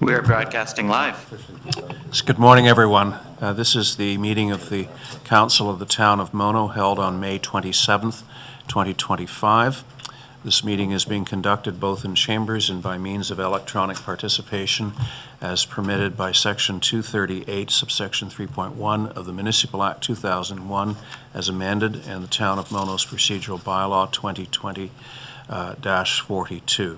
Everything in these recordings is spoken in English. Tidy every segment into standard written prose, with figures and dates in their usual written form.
We are broadcasting live. Good morning, everyone. This is the meeting of the Council of the Town of Mono held on May 27th, 2025. This meeting is being conducted both in chambers and by means of electronic participation as permitted by Section 238, subsection 3.1 of the Municipal Act 2001 as amended and the Town of Mono's procedural bylaw 2020-42.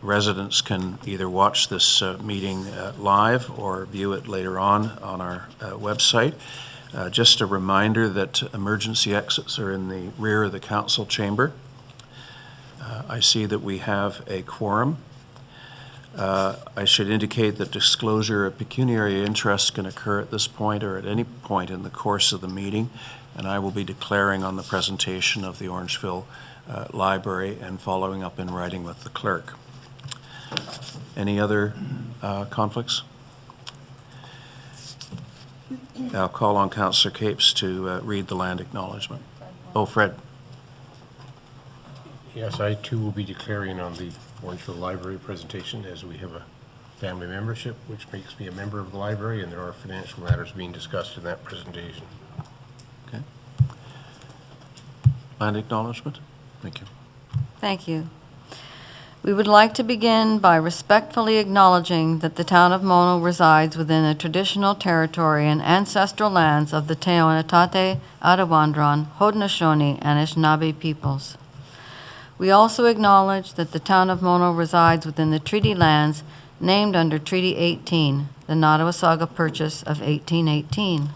Residents can either watch this meeting live or view it later on our website. Just a reminder that emergency exits are in the rear of the council chamber. I see that we have a quorum. I should indicate that disclosure of pecuniary interest can occur at this point or at any point in the course of the meeting, and I will be declaring on the presentation of the Orangeville Library and following up in writing with the clerk. Any other conflicts? I'll call on Councillor Capes to read the land acknowledgement. Oh, Fred. Yes, I too will be declaring on the Orangeville Library presentation as we have a family membership, which makes me a member of the library, and there are financial matters being discussed in that presentation. Okay. Land acknowledgement. Thank you. Thank you. We would like to begin by respectfully acknowledging that the town of Mono resides within the traditional territory and ancestral lands of the Teonatate, Adawandron, Haudenosaunee, and Anishinaabe peoples. We also acknowledge that the town of Mono resides within the treaty lands named under Treaty 18, the Nottawasaga Purchase of 1818.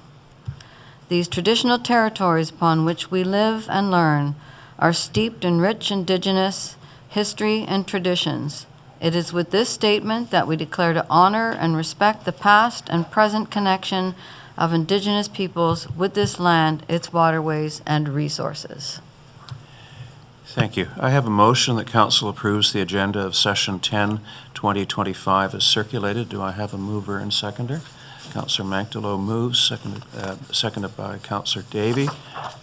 These traditional territories upon which we live and learn are steeped in rich indigenous history and traditions. It is with this statement that we declare to honor and respect the past and present connection of indigenous peoples with this land, its waterways, and resources. Thank you. I have a motion that Council approves the agenda of Session 10, 2025 as circulated. Do I have a mover and seconder? Councillor Manktelow moves, seconded by Councillor Davey.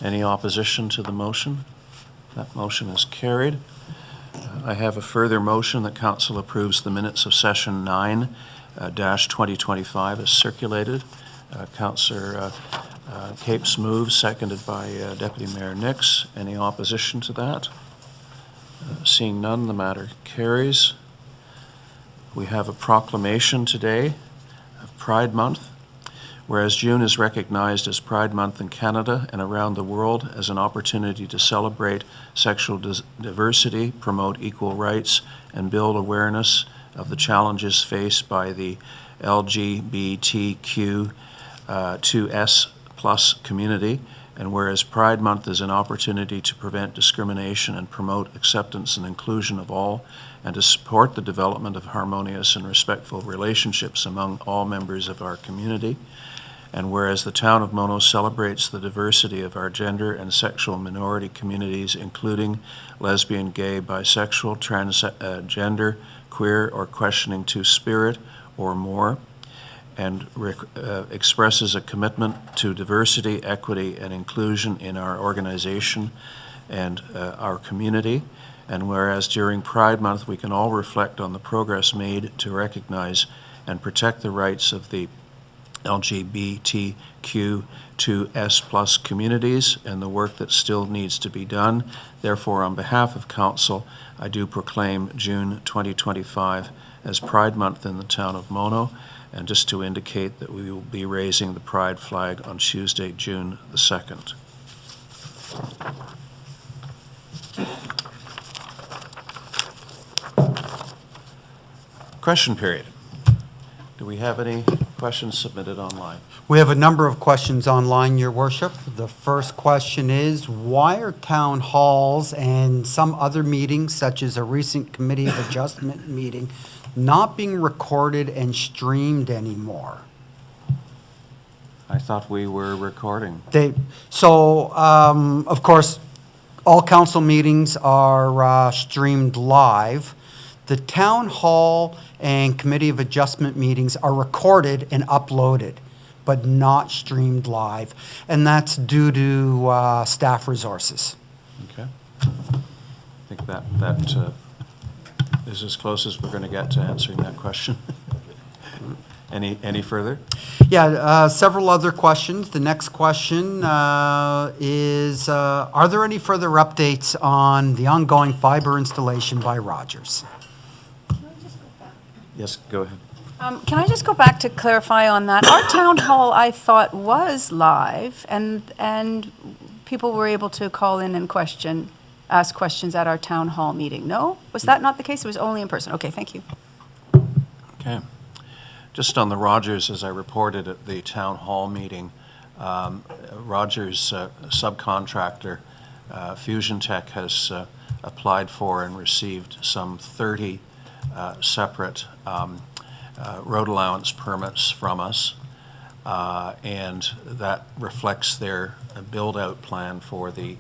Any opposition to the motion? That motion is carried. I have a further motion that Council approves the minutes of Session 9-2025 as circulated. Councillor Capes moves, seconded by Deputy Mayor Nix. Any opposition to that? Seeing none, the matter carries. We have a proclamation today of Pride Month. Whereas June is recognized as Pride Month in Canada and around the world as an opportunity to celebrate sexual diversity, promote equal rights, and build awareness of the challenges faced by the LGBTQ2S+ community, and whereas Pride Month is an opportunity to prevent discrimination and promote acceptance and inclusion of all, and to support the development of harmonious and respectful relationships among all members of our community, and whereas the town of Mono celebrates the diversity of our gender and sexual minority communities, including lesbian, gay, bisexual, transgender, queer, or questioning two-spirit or more, and expresses a commitment to diversity, equity, and inclusion in our organization and our community. And whereas during Pride Month we can all reflect on the progress made to recognize and protect the rights of the LGBTQ2S+ communities and the work that still needs to be done. Therefore, on behalf of Council, I do proclaim June 2025 as Pride Month in the town of Mono, and just to indicate that we will be raising the Pride flag on Tuesday, June the 2nd. Question period. Do we have any questions submitted online? We have a number of questions online, Your Worship. The first question is, why are town halls and some other meetings, such as a recent Committee of Adjustment meeting, not being recorded and streamed anymore? I thought we were recording. Of course, all council meetings are streamed live. The town hall and Committee of Adjustment meetings are recorded and uploaded, but not streamed live. And that's due to staff resources. Okay. I think that is as close as we're going to get to answering that question. Any further? Yeah, several other questions. The next question is, are there any further updates on the ongoing fiber installation by Rogers? Yes, go ahead. Can I just go back to clarify on that? Our town hall, I thought, was live, and people were able to call in and ask questions at our town hall meeting. No? Was that not the case? It was only in person? Okay, thank you. Okay. Just on the Rogers, as I reported at the town hall meeting, Rogers subcontractor, Fusion Tech, has applied for and received some 30 separate road allowance permits from us, and that reflects their build-out plan for the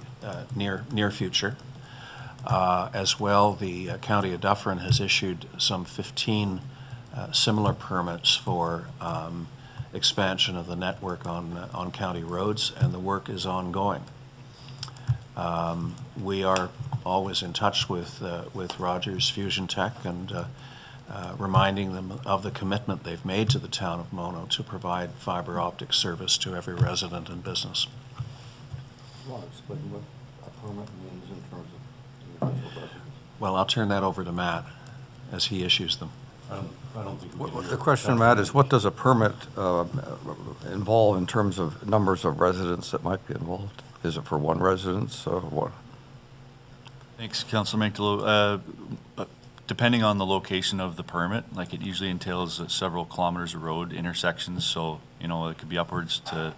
near future. As well, the County of Dufferin has issued some 15 similar permits for expansion of the network on county roads, and the work is ongoing. We are always in touch with Rogers Fusion Tech and reminding them of the commitment they've made to the town of Mono to provide fiber optic service to every resident and business. Want to explain what a permit means in terms of individual residents? Well, I'll turn that over to Matt as he issues them. I don't think. The question, Matt, is what does a permit involve in terms of numbers of residents that might be involved? Is it for one residence or what? Thanks, Councillor Manktelow. Depending on the location of the permit, like it usually entails several kilometers of road intersections, so it could be upwards to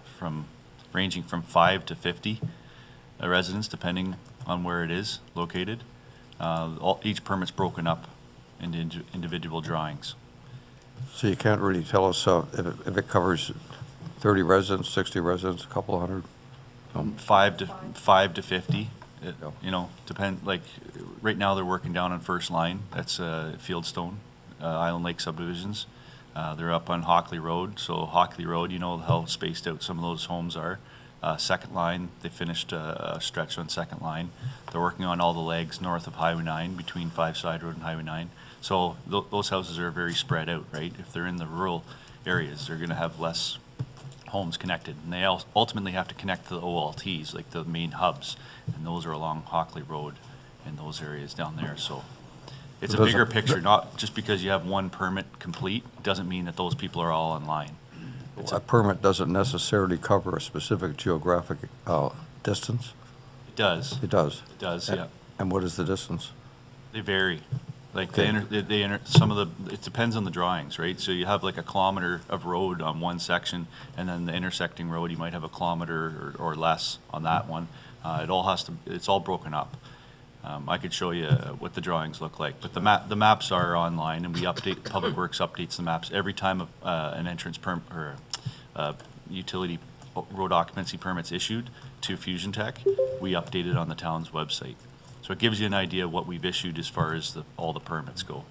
ranging from 5 to 50 residents, depending on where it is located. Each permit's broken up into individual drawings. So you can't really tell us if it covers 30 residents, 60 residents, a couple of hundred? 5 to 50. Depend. Like right now, they're working down on First Line. That's Fieldstone, Island Lake subdivisions. They're up on Hockley Road. So Hockley Road, how spaced out some of those homes are. Second Line, they finished a stretch on Second Line. They're working on all the legs north of Highway 9, between Five Side Road and Highway 9. So those houses are very spread out, right? If they're in the rural areas, they're going to have less homes connected. And they ultimately have to connect to the OLTs, like the main hubs. And those are along Hockley Road and those areas down there. So it's a bigger picture. Not just because you have one permit complete, doesn't mean that those people are all online. A permit doesn't necessarily cover a specific geographic distance? It does. It does? It does, And- yeah. And what is the distance? They vary. Like Okay. it depends on the drawings, right? So you have like a kilometer of road on one section, and then the intersecting road, you might have a kilometer or less on that one. It's all broken up. I could show you what the drawings look like, but the maps are online, and Public Works updates the maps every time an entrance permit or utility road occupancy permit's issued to Fusion Tech. We update it on the town's website. So it gives you an idea of what we've issued as far as all the permits go.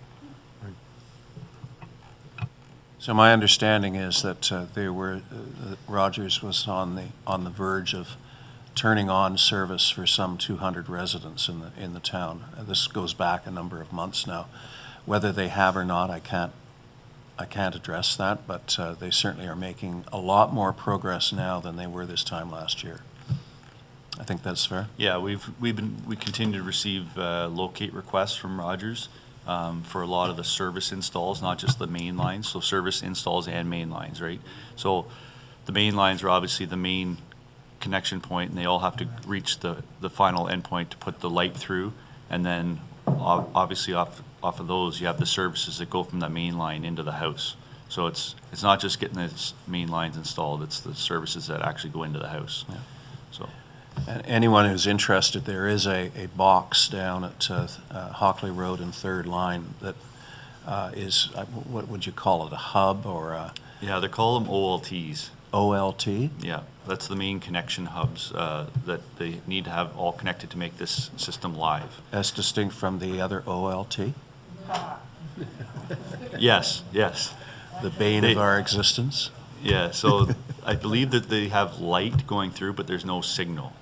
So my understanding is that Rogers was on the verge of turning on service for some 200 residents in the town. This goes back a number of months now. Whether they have or not, I can't address that, but they certainly are making a lot more progress now than they were this time last year. I think that's fair. Yeah, we continue to receive locate requests from Rogers for a lot of the service installs, not just the main lines. So service installs and main lines, right? So the main lines are obviously the main connection point, and they all have to reach the final endpoint to put the light through. And then obviously off of those, you have the services that go from that main line into the house. So it's not just getting the main lines installed; it's the services that actually go into the house. Yeah. So. And anyone who's interested, there is a box down at Hockley Road and Third Line that is, what would you call it, a hub or a Yeah, they call them OLTs. OLT? Yeah, that's the main connection hubs that they need to have all connected to make this system live. As distinct from the other OLT? Yes. The bane of our existence? Yeah, so I believe that they have light going through, but there's no signal.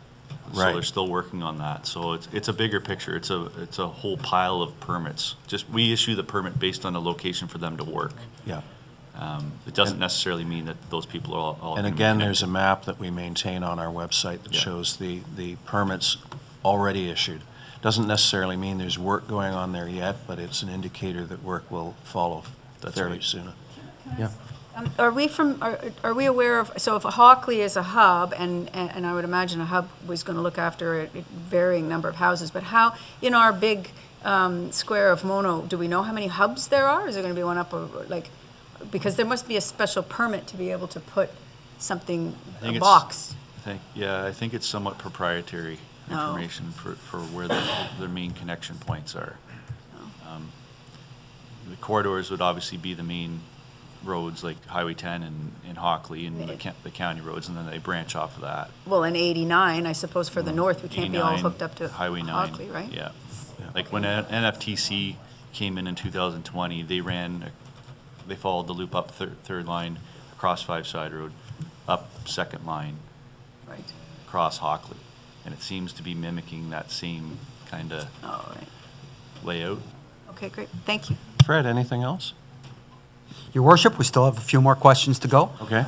So Right. they're still working on that. So it's a bigger picture. It's a whole pile of permits. We issue the permit based on the location for them to work. Yeah. It doesn't necessarily mean that those people are all. And gonna be again, there's a connected. map that we maintain on our website that Yeah. shows the permits already issued. Doesn't necessarily mean there's work going on there yet, but it's an indicator that work will follow That's fairly right. soon. Yeah. Are we aware of, so if Hockley is a hub, and I would imagine a hub was going to look after a varying number of houses, but how, in our big square of Mono, do we know how many hubs there are? Is there going to be one up, or like, because there must be a special permit to be able to put something, I think a it's- box? I think it's somewhat proprietary Oh. information for where their main connection points are. The corridors would obviously be the main roads, like Highway 10 and Hockley and the county roads, and then they branch off of that. Well, in 89, I suppose for the north, we can't be all 89, hooked up to Highway 9. Hockley, right? Yeah. Like when NFTC came in 2020, they followed the loop up third line, across 5 Side Road, up second line, Right. across Hockley. And it seems to be mimicking that same kind of All right. layout. Okay, great. Thank you. Fred, anything else? Your worship, we still have a few more questions to go. Okay.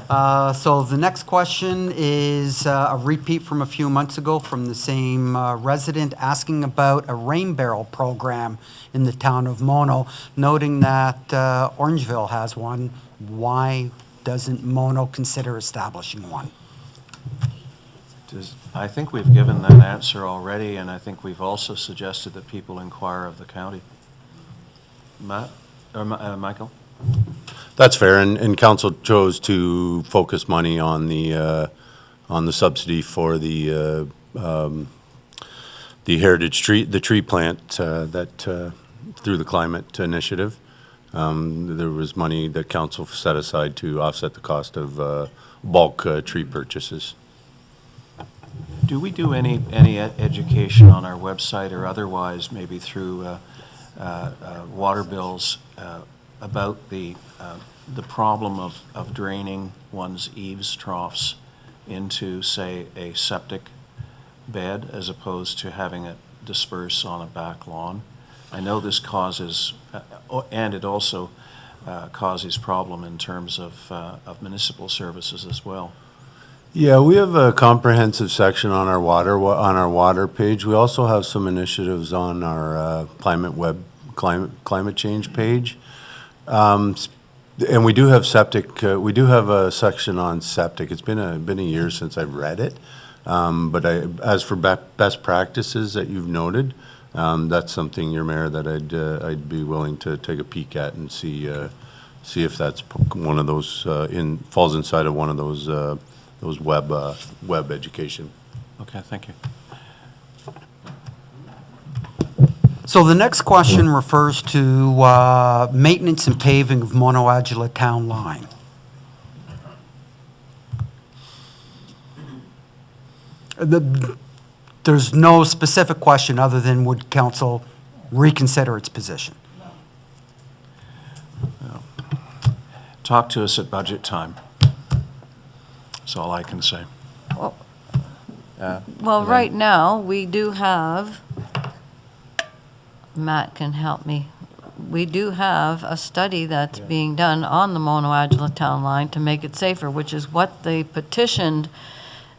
So the next question is a repeat from a few months ago from the same resident asking about a rain barrel program in the town of Mono, noting that Orangeville has one. Why doesn't Mono consider establishing one? I think we've given that answer already, and I think we've also suggested that people inquire of the county. Matt, or Michael? That's fair, and council chose to focus money on the subsidy for the heritage tree, the tree plant that through the climate initiative. There was money that council set aside to offset the cost of bulk tree purchases. Do we do any education on our website or otherwise, maybe through water bills, about the problem of draining one's eaves troughs into, say, a septic bed as opposed to having it disperse on a back lawn? I know this causes, and it also causes problem in terms of municipal services as well. Yeah, we have a comprehensive section on our water page. We also have some initiatives on our climate change page. And we do have septic, we do have a section on septic. It's been a year since I've read it. But as for best practices that you've noted, that's something, Your Mayor, that I'd be willing to take a peek at and see if that's one of those, falls inside of one of those web education. Okay, thank you. So the next question refers to maintenance and paving of Mono-Adula town line. There's no specific question other than would council reconsider its position? Talk to us at budget time. That's all I can say. Well, right now, we do have, Matt can help me, we do have a study that's being done on the Mono-Adula town line to make it safer, which is what they petitioned,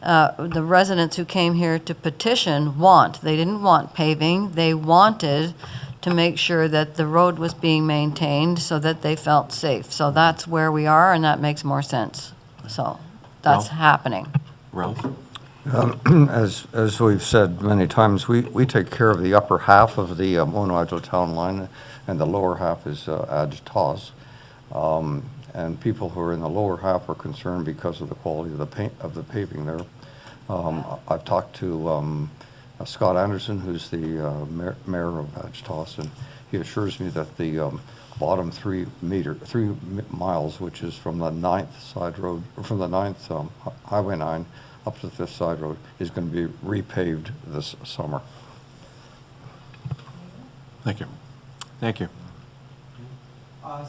the residents who came here to petition want. They didn't want paving. They wanted to make sure that the road was being maintained so that they felt safe. So that's where we are, and that makes more sense. So that's happening. Ralph? As we've said many times, we take care of the upper half of the Mono-Adula town line, and the lower half is Adjutas. And people who are in the lower half are concerned because of the quality of the paving there. I've talked to Scott Anderson, who's the mayor of Adjutas, and he assures me that the bottom 3 miles, which is from the 9th side road, from the 9th Highway 9 up to the 5th side road, is going to be repaved this summer. Thank you. Thank you.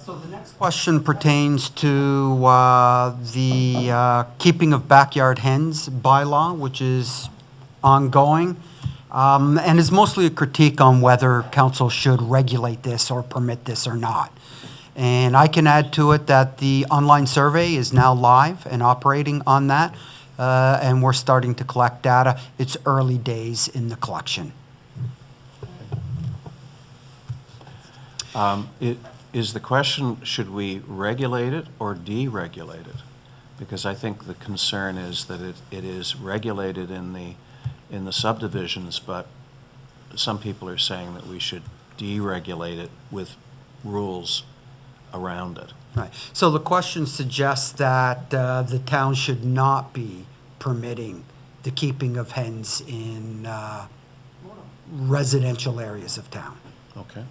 So the next question pertains to the keeping of backyard hens bylaw, which is ongoing, and is mostly a critique on whether council should regulate this or permit this or not. And I can add to it that the online survey is now live and operating on that, and we're starting to collect data. It's early days in the collection. Is the question, should we regulate it or deregulate it? Because I think the concern is that it is regulated in the subdivisions, but some people are saying that we should deregulate it with rules around it. Right. So the question suggests that the town should not be permitting the keeping of hens in residential areas of town. Okay.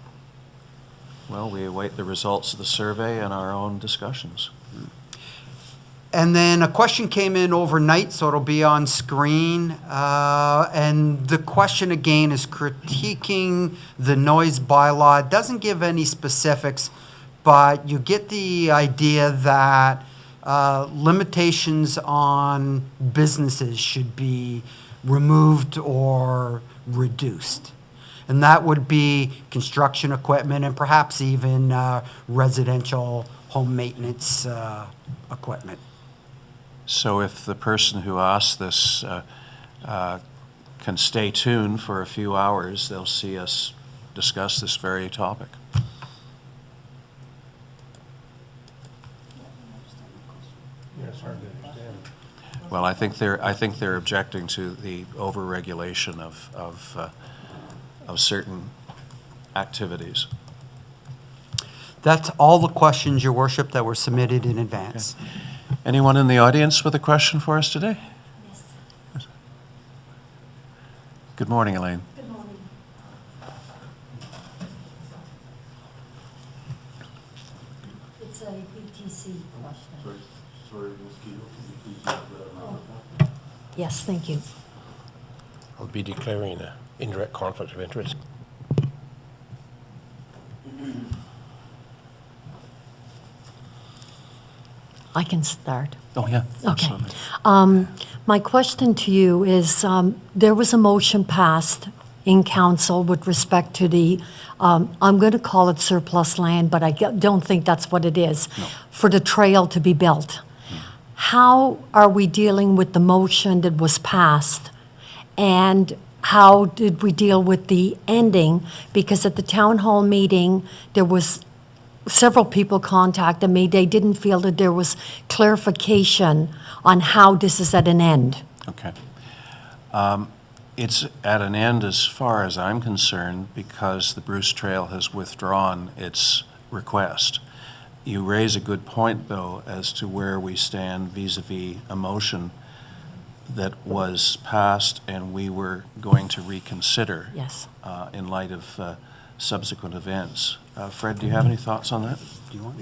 Well, we await the results of the survey and our own discussions. And then a question came in overnight, so it'll be on screen. And the question again is critiquing the noise bylaw. It doesn't give any specifics, but you get the idea that limitations on businesses should be removed or reduced. And that would be construction equipment and perhaps even residential home maintenance equipment. So if the person who asked this can stay tuned for a few hours, they'll see us discuss this very topic. Yeah, it's hard to understand. Well, I think they're objecting to the overregulation of certain activities. That's all the questions, Your Worship, that were submitted in advance. Anyone in the audience with a question for us today? Yes. Good morning, Elaine. Good morning. It's a BTC question. Sorry, Ms. Keto, can you please use the microphone? Yes, thank you. I'll be declaring an indirect conflict of interest. I can start. Oh, yeah, Okay. absolutely. My question to you is, there was a motion passed in council with respect to the, I'm going to call it surplus land, but I don't think that's what it is, for the trail to be built. How are we dealing with the motion that was passed? And how did we deal with the ending? Because at the town hall meeting, there was several people contacted me. They didn't feel that there was clarification on how this is at an end. Okay. It's at an end as far as I'm concerned because the Bruce Trail has withdrawn its request. You raise a good point, though, as to where we stand vis-a-vis a motion that was passed and we were going to reconsider Yes. in light of subsequent events. Fred, do you have any thoughts on that? Do you want?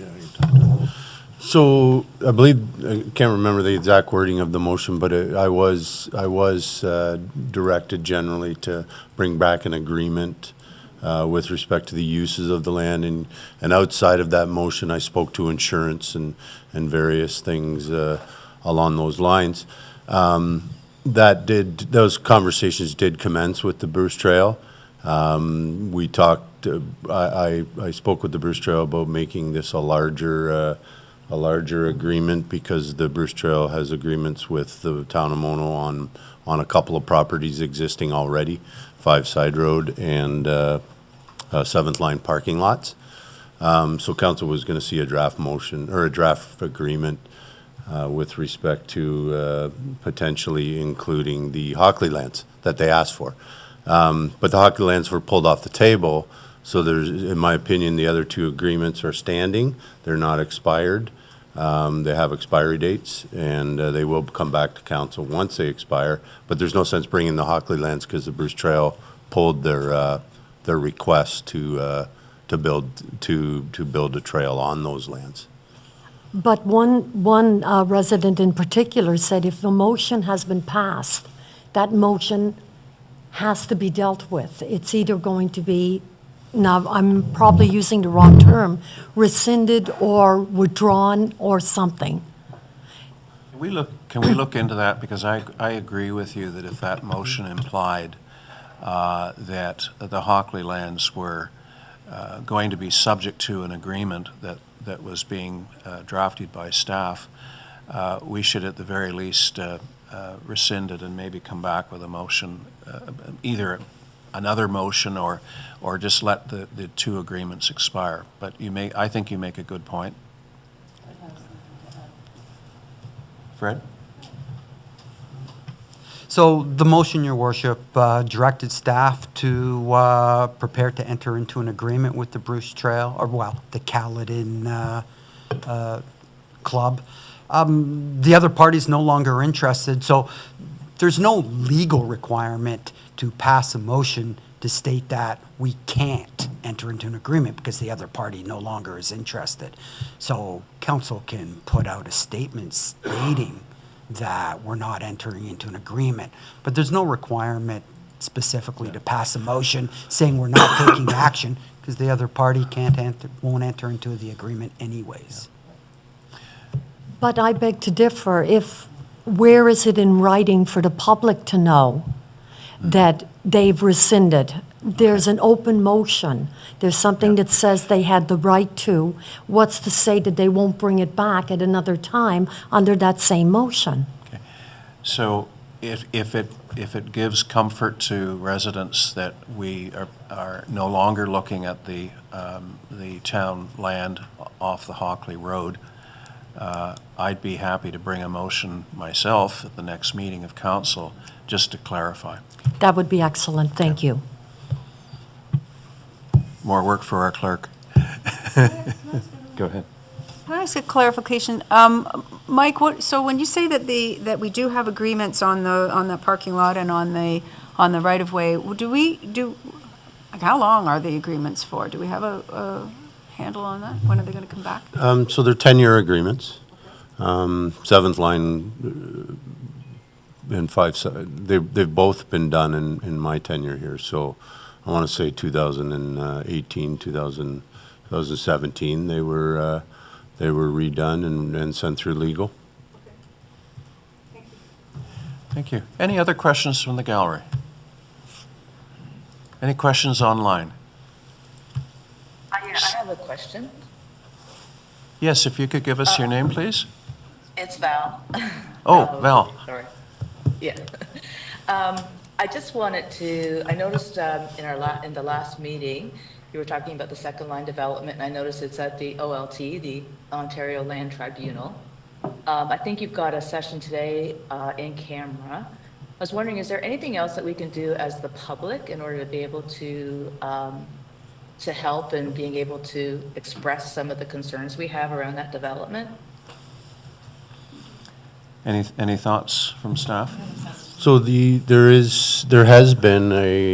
So I believe, I can't remember the exact wording of the motion, but I was directed generally to bring back an agreement with respect to the uses of the land, and outside of that motion, I spoke to insurance and various things along those lines. Those conversations did commence with the Bruce Trail. We talked, I spoke with the Bruce Trail about making this a larger agreement because the Bruce Trail has agreements with the town of Mono on a couple of properties existing already, 5 Side Road and 7th Line parking lots. So council was going to see a draft motion or a draft agreement with respect to potentially including the Hockley lands that they asked for. But the Hockley lands were pulled off the table, so there's, in my opinion, the other 2 agreements are standing. They're not expired. They have expiry dates, and they will come back to council once they expire. But there's no sense bringing the Hockley lands because the Bruce Trail pulled their request to build a trail on those lands. But one resident in particular said if the motion has been passed, that motion has to be dealt with. It's either going to be, now I'm probably using the wrong term, rescinded or withdrawn or something. Can we look into that? Because I agree with you that if that motion implied that the Hockley lands were going to be subject to an agreement that was being drafted by staff, we should at the very least rescind it and maybe come back with a motion, either another motion or just let the two agreements expire. But I think you make a good point. Fred? So the motion, Your Worship, directed staff to prepare to enter into an agreement with the Bruce Trail, or well, the Caledon Club. The other party's no longer interested, so there's no legal requirement to pass a motion to state that we can't enter into an agreement because the other party no longer is interested. So council can put out a statement stating that we're not entering into an agreement, but there's no requirement specifically to pass a motion saying we're not taking action because the other party won't enter into the agreement anyways. But I beg to differ. Where is it in writing for the public to know that they've rescinded? There's an open motion. There's something that says they had the right to. What's to say that they won't bring it back at another time under that same motion? Okay. So if it gives comfort to residents that we are no longer looking at the town land off the Hockley Road, I'd be happy to bring a motion myself at the next meeting of council just to clarify. That would be excellent. Thank you. More work for our clerk. Go ahead. Can I ask a clarification? Mike, so when you say that we do have agreements on the parking lot and on the right-of-way, like how long are the agreements for? Do we have a handle on that? When are they going to come back? So they're 10-year agreements. Seventh line and they've both been done in my tenure here. So I want to say 2018, 2017, they were redone and sent through legal. Thank you. Any other questions from the gallery? Any questions online? I have a question. Yes, if you could give us your name, please. It's Val. Oh, Val. Sorry. Yeah. I just wanted to, I noticed in the last meeting, you were talking about the second line development, and I noticed it's at the OLT, the Ontario Land Tribunal. I think you've got a session today in camera. I was wondering, is there anything else that we can do as the public in order to be able to help in being able to express some of the concerns we have around that development? Any thoughts from staff? So there has been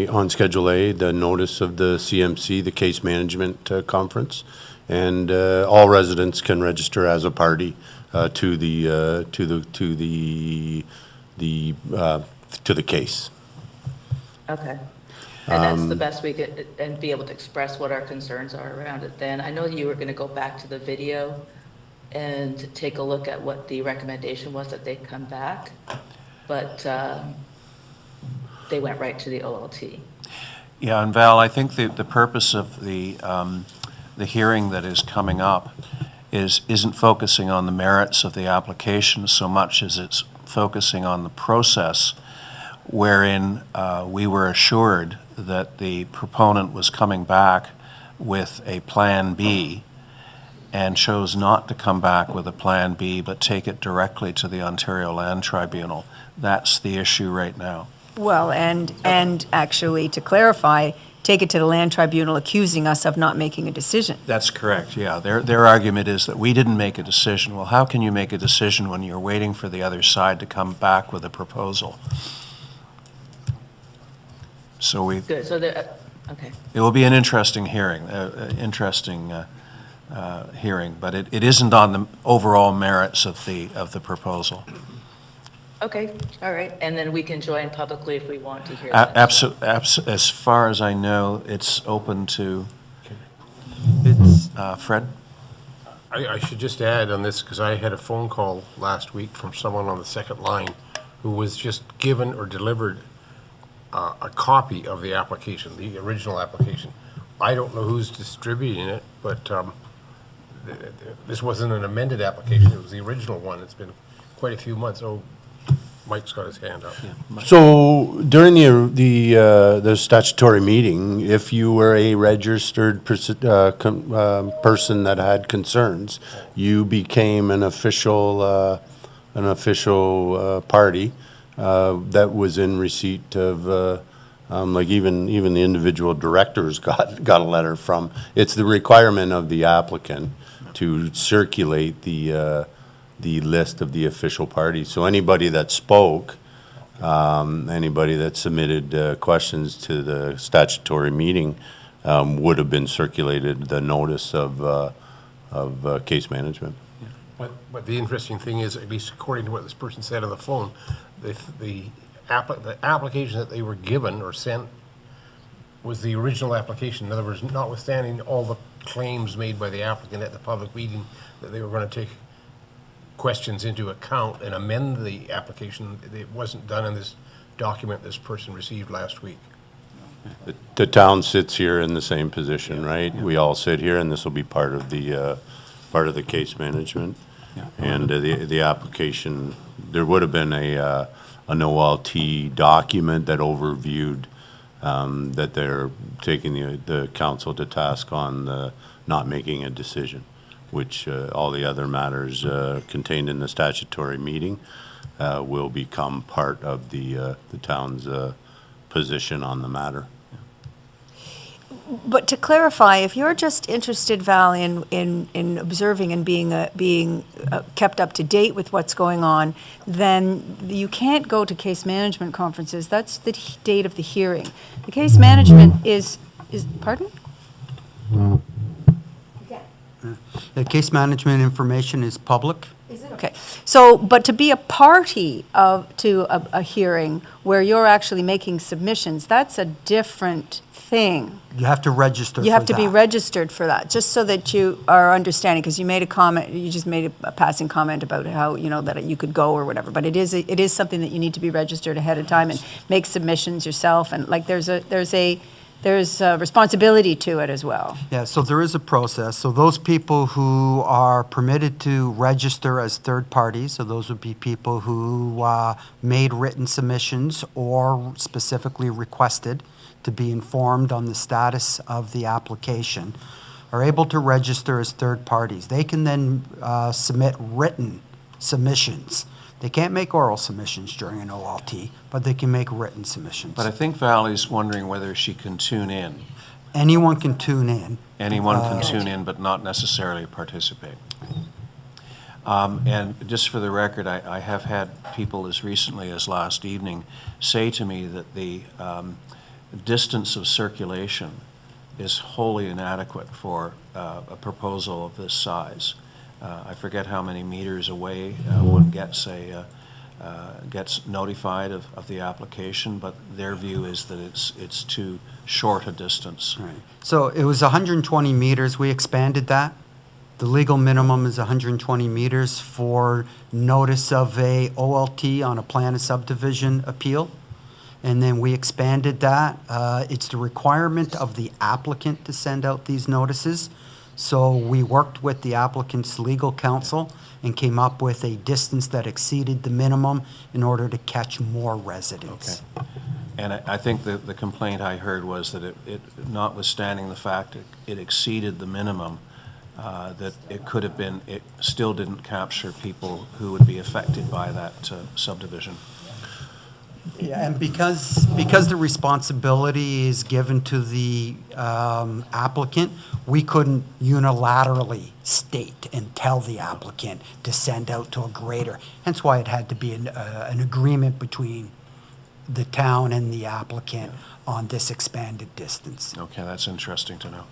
on Schedule A, the notice of the CMC, the Case Management Conference, and all residents can register as a party to the case. Okay. And that's the best we could, and be able to express what our concerns are around it then. I know you were going to go back to the video and take a look at what the recommendation was that they come back, but they went right to the OLT. Yeah, and Val, I think the purpose of the hearing that is coming up isn't focusing on the merits of the application so much as it's focusing on the process wherein we were assured that the proponent was coming back with a Plan B and chose not to come back with a Plan B but take it directly to the Ontario Land Tribunal. That's the issue right now. Well, and actually, to clarify, take it to the Land Tribunal accusing us of not making a decision. That's correct, yeah. Their argument is that we didn't make a decision. Well, how can you make a decision when you're waiting for the other side to come back with a proposal? So Good, so there, okay. it will be an interesting hearing, hearing, but it isn't on the overall merits of the proposal. Okay, all right, and then we can join publicly if we want to hear that. As far as I know, it's open to, Fred? I should just add on this, because I had a phone call last week from someone on the second line who was just given or delivered a copy of the application, the original application, I don't know who's distributing it, but this wasn't an amended application, it was the original one. It's been quite a few months. Oh, Mike's got his hand up. So during the statutory meeting, if you were a registered person that had concerns, you became an official party that was in receipt of, like even the individual directors got a letter from. It's the requirement of the applicant to circulate the list of the official parties. So anybody that spoke, anybody that submitted questions to the statutory meeting would have been circulated the notice of case management. But the interesting thing is, at least according to what this person said on the phone, the application that they were given or sent was the original application. In other words, notwithstanding all the claims made by the applicant at the public meeting that they were going to take questions into account and amend the application, it wasn't done in this document this person received last week. The town sits here in the same position, right? We all sit here, and this will be part of the case management. And the application, there would have been an OLT document that overviewed that they're taking the council to task on not making a decision, which all the other matters contained in the statutory meeting will become part of the town's position on the matter. But to clarify, if you're just interested, Val, in observing and being kept up to date with what's going on, then you can't go to case management conferences. That's the date of the hearing. The case management is pardon? The case management information is public. Is it? Okay. So, but to be a party to a hearing where you're actually making submissions, that's a different thing. You have to register for that. You have to be registered for that, just so that you are understanding, because you made a comment, you just made a passing comment about how, that you could go or whatever, but it is something that you need to be registered ahead of time and make submissions yourself, and like there's a responsibility to it as well. Yeah, so there is a process. So those people who are permitted to register as third parties, so those would be people who made written submissions or specifically requested to be informed on the status of the application, are able to register as third parties. They can then submit written submissions. They can't make oral submissions during an OLT, but they can make written submissions. But I think Valley's wondering whether she can tune in. Anyone can tune in. Anyone can tune in, but not necessarily participate. And just for the record, I have had people as recently as last evening say to me that the distance of circulation is wholly inadequate for a proposal of this size. I forget how many meters away one gets notified of the application, but their view is that it's too short a distance. Right. So it was 120 meters. We expanded that. The legal minimum is 120 meters for notice of a OLT on a plan of subdivision appeal. And then we expanded that. It's the requirement of the applicant to send out these notices. So we worked with the applicant's legal counsel and came up with a distance that exceeded the minimum in order to catch more residents. Okay. And I think the complaint I heard was that it notwithstanding the fact it exceeded the minimum, that it still didn't capture people who would be affected by that subdivision. Yeah, and because the responsibility is given to the applicant, we couldn't unilaterally state and tell the applicant to send out to a greater. Hence why it had to be an agreement between the town and the applicant on this expanded distance. Okay, that's interesting to know.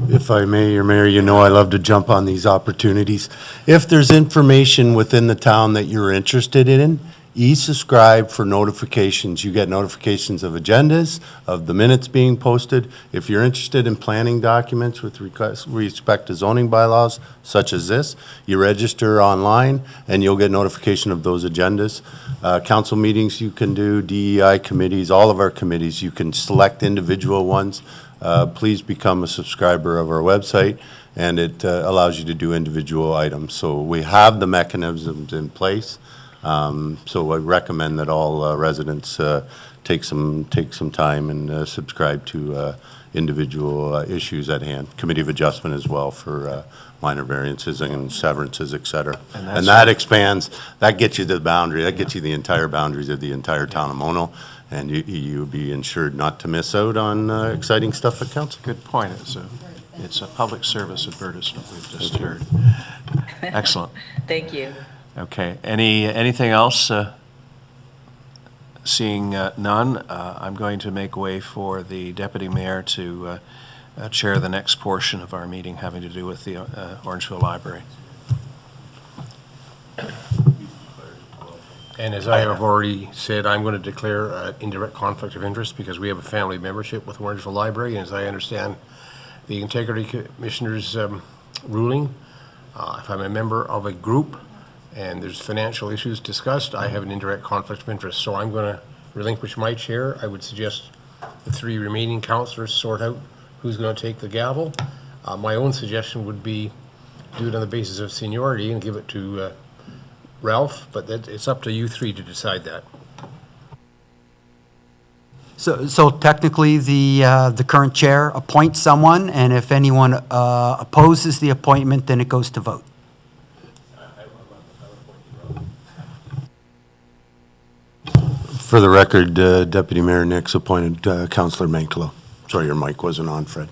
If I may, your mayor, I love to jump on these opportunities. If there's information within the town that you're interested in, e-subscribe for notifications. You get notifications of agendas, of the minutes being posted. If you're interested in planning documents with respect to zoning bylaws, such as this, you register online and you'll get notification of those agendas. Council meetings you can do, DEI committees, all of our committees, you can select individual ones. Please become a subscriber of our website, and it allows you to do individual items. So we have the mechanisms in place. So I recommend that all residents take some time and subscribe to individual issues at hand. Committee of Adjustment as well for minor variances and severances, et cetera. And that expands, that gets you the boundary, that gets you the entire boundaries of the entire town of Mono, and you'll be ensured not to miss out on exciting stuff at council. Good point. It's a public service advertisement we've just heard. Excellent. Thank you. Okay, anything else? Seeing none, I'm going to make way for the Deputy Mayor to chair the next portion of our meeting having to do with the Orangeville Library. And as I have already said, I'm going to declare an indirect conflict of interest because we have a family membership with Orangeville Library, and as I understand the Integrity Commissioner's ruling, if I'm a member of a group and there's financial issues discussed, I have an indirect conflict of interest. So I'm going to relinquish my chair. I would suggest the 3 remaining councillors sort out who's going to take the gavel. My own suggestion would be do it on the basis of seniority and give it to Ralph, but it's up to you 3 to decide that. So technically, the current chair appoints someone, and if anyone opposes the appointment, then it goes to vote. For the record, Deputy Mayor Nix appointed Councillor Manktelow. Sorry, your mic wasn't on, Fred.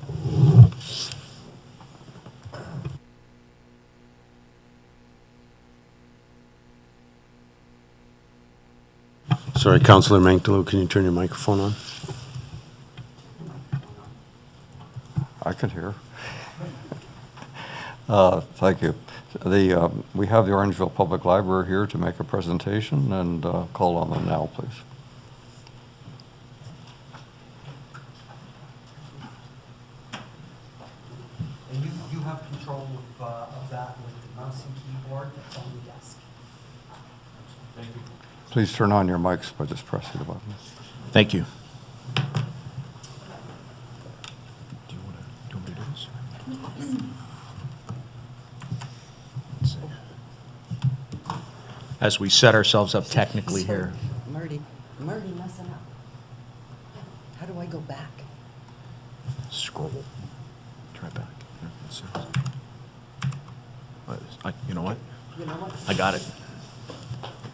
Sorry, Councillor Manktelow, can you turn your microphone on? I can hear. Thank you. We have the Orangeville Public Library here to make a presentation, and call on them now, please. And you have control of that with the mouse and keyboard that's on the desk. Thank you. Please turn on your mics by just pressing the button. Thank you. Do you want me to do this? Let's see. As we set ourselves up technically here. Marty messing up. How do I go back? Scroll. Try back. Here, let's see. You know what? You know what? I got it.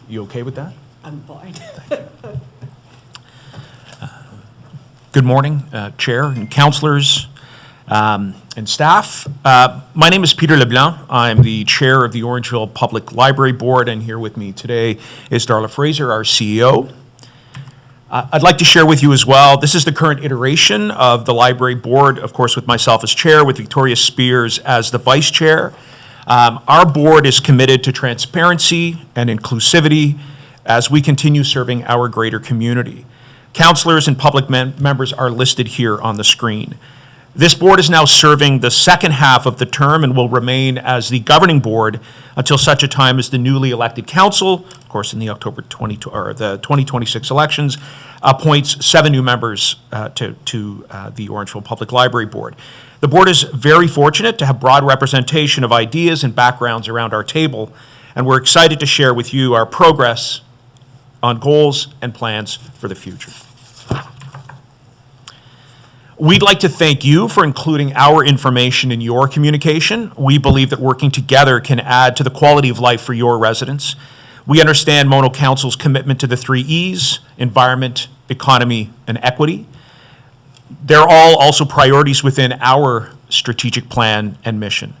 You okay with that? I'm fine. Good morning, Chair and councillors and staff. My name is Peter Leblanc. I'm the Chair of the Orangeville Public Library Board, and here with me today is Darla Fraser, our CEO. I'd like to share with you as well, this is the current iteration of the Library Board, of course with myself as Chair, with Victoria Spears as the Vice Chair. Our board is committed to transparency and inclusivity as we continue serving our greater community. Councillors and public members are listed here on the screen. This board is now serving the second half of the term and will remain as the governing board until such a time as the newly elected council, of course in the October 2026 elections, appoints 7 new members to the Orangeville Public Library Board. The board is very fortunate to have broad representation of ideas and backgrounds around our table, and we're excited to share with you our progress on goals and plans for the future. We'd like to thank you for including our information in your communication. We believe that working together can add to the quality of life for your residents. We understand Mono Council's commitment to the 3 E's, environment, economy, and equity. They're all also priorities within our strategic plan and mission.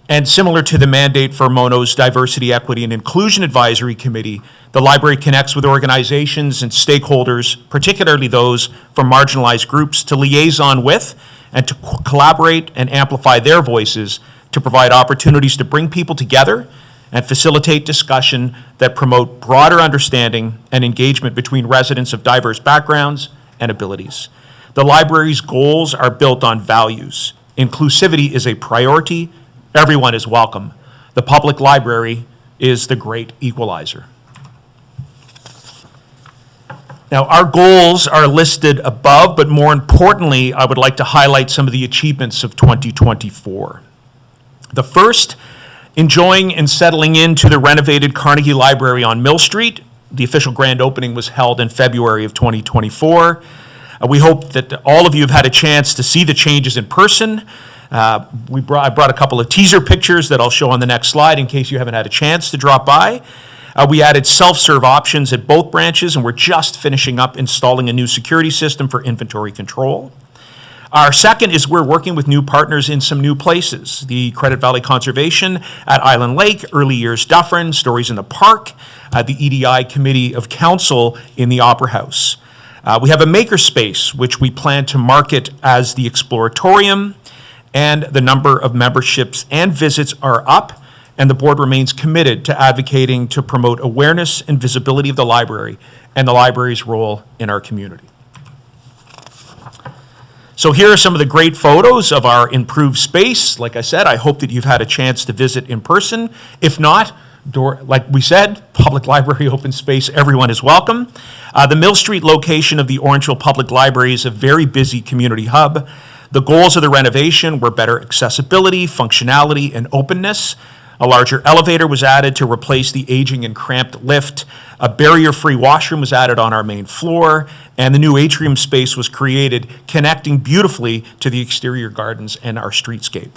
And similar to the mandate for Mono's Diversity, Equity, and Inclusion Advisory Committee, the library connects with organizations and stakeholders, particularly those from marginalized groups, to liaison with and to collaborate and amplify their voices to provide opportunities to bring people together and facilitate discussion that promote broader understanding and engagement between residents of diverse backgrounds and abilities. The library's goals are built on values. Inclusivity is a priority. Everyone is welcome. The public library is the great equalizer. Now, our goals are listed above, but more importantly, I would like to highlight some of the achievements of 2024. The first, enjoying and settling into the renovated Carnegie Library on Mill Street. The official grand opening was held in February of 2024. We hope that all of you have had a chance to see the changes in person. I brought a couple of teaser pictures that I'll show on the next slide in case you haven't had a chance to drop by. We added self-serve options at both branches, and we're just finishing up installing a new security system for inventory control. Our second is we're working with new partners in some new places. The Credit Valley Conservation at Island Lake, Early Years Dufferin, Stories in the Park, the EDI Committee of Council in the Opera House. We have a makerspace, which we plan to market as the Exploratorium, and the number of memberships and visits are up, and the board remains committed to advocating to promote awareness and visibility of the library and the library's role in our community. So here are some of the great photos of our improved space. Like I said, I hope that you've had a chance to visit in person. If not, like we said, public library, open space, everyone is welcome. The Mill Street location of the Orangeville Public Library is a very busy community hub. The goals of the renovation were better accessibility, functionality, and openness. A larger elevator was added to replace the aging and cramped lift. A barrier-free washroom was added on our main floor, and the new atrium space was created, connecting beautifully to the exterior gardens and our streetscape.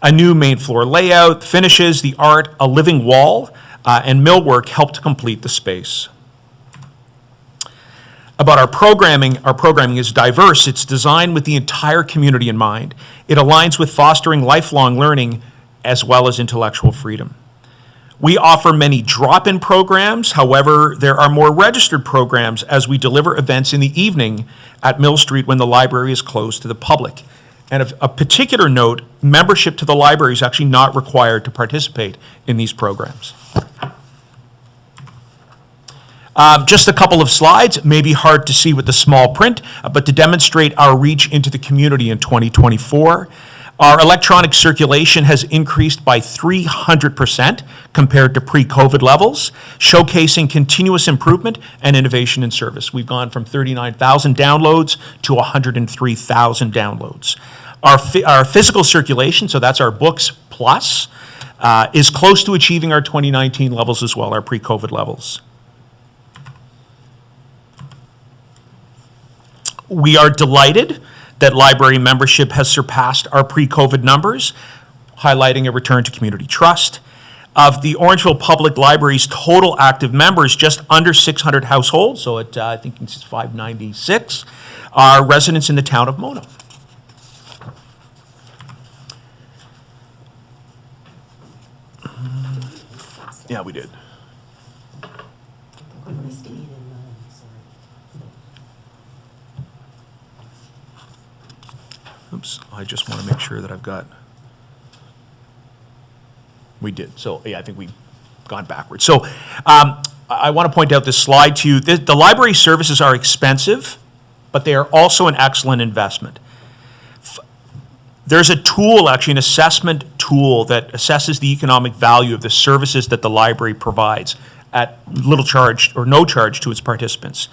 A new main floor layout, finishes, the art, a living wall, and millwork helped to complete the space. About our programming is diverse. It's designed with the entire community in mind. It aligns with fostering lifelong learning as well as intellectual freedom. We offer many drop-in programs. However, there are more registered programs as we deliver events in the evening at Mill Street when the library is closed to the public. And of a particular note, membership to the library is actually not required to participate in these programs. Just a couple of slides, maybe hard to see with the small print, but to demonstrate our reach into the community in 2024. Our electronic circulation has increased by 300% compared to pre-COVID levels, showcasing continuous improvement and innovation in service. We've gone from 39,000 downloads to 103,000 downloads. Our physical circulation, so that's our books plus, is close to achieving our 2019 levels as well, our pre-COVID levels. We are delighted that library membership has surpassed our pre-COVID numbers, highlighting a return to community trust. Of the Orangeville Public Library's total active members, just under 600 households, so I think it's 596, are residents in the town of Mono. Yeah, we did. Oops, I just want to make sure that I've got, we did. So, yeah, I think we've gone backwards. So, I want to point out this slide to you. The library services are expensive, but they are also an excellent investment. There's a tool, actually, an assessment tool that assesses the economic value of the services that the library provides at little charge or no charge to its participants.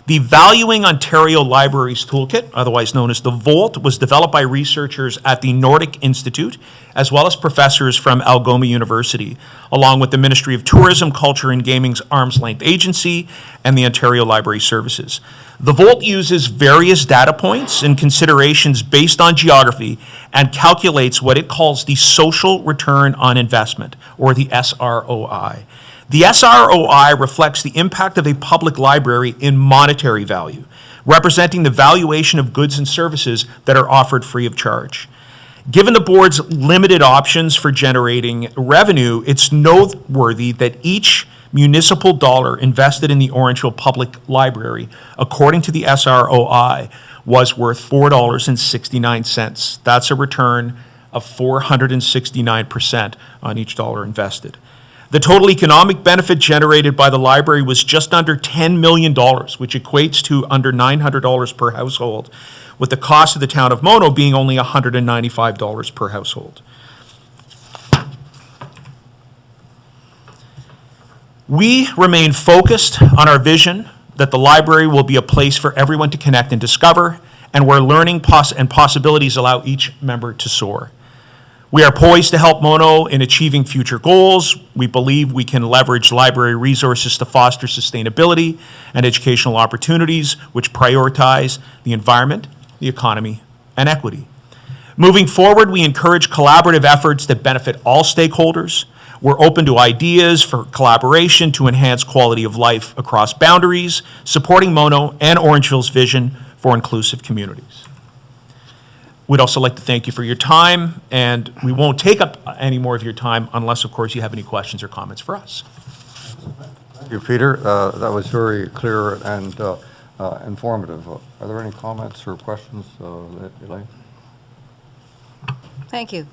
The Valuing Ontario Libraries Toolkit, otherwise known as the VOLT, was developed by researchers at the Nordic Institute, as well as professors from Algoma University, along with the Ministry of Tourism, Culture and Gaming's Arm's Length Agency and the Ontario Library Services. The VOLT uses various data points and considerations based on geography and calculates what it calls the social return on investment, or the SROI. The SROI reflects the impact of a public library in monetary value, representing the valuation of goods and services that are offered free of charge. Given the board's limited options for generating revenue, it's noteworthy that each municipal dollar invested in the Orangeville Public Library, according to the SROI, was worth $4.69. That's a return of 469% on each dollar invested. The total economic benefit generated by the library was just under $10 million, which equates to under $900 per household, with the cost of the town of Mono being only $195 per household. We remain focused on our vision that the library will be a place for everyone to connect and discover, and where learning and possibilities allow each member to soar. We are poised to help Mono in achieving future goals. We believe we can leverage library resources to foster sustainability and educational opportunities which prioritize the environment, the economy, and equity. Moving forward, we encourage collaborative efforts that benefit all stakeholders. We're open to ideas for collaboration to enhance quality of life across boundaries, supporting Mono and Orangeville's vision for inclusive communities. We'd also like to thank you for your time, and we won't take up any more of your time unless, of course, you have any questions or comments for us. Thank you, Peter. That was very clear and informative. Are there any comments or questions, Elaine? Thank you.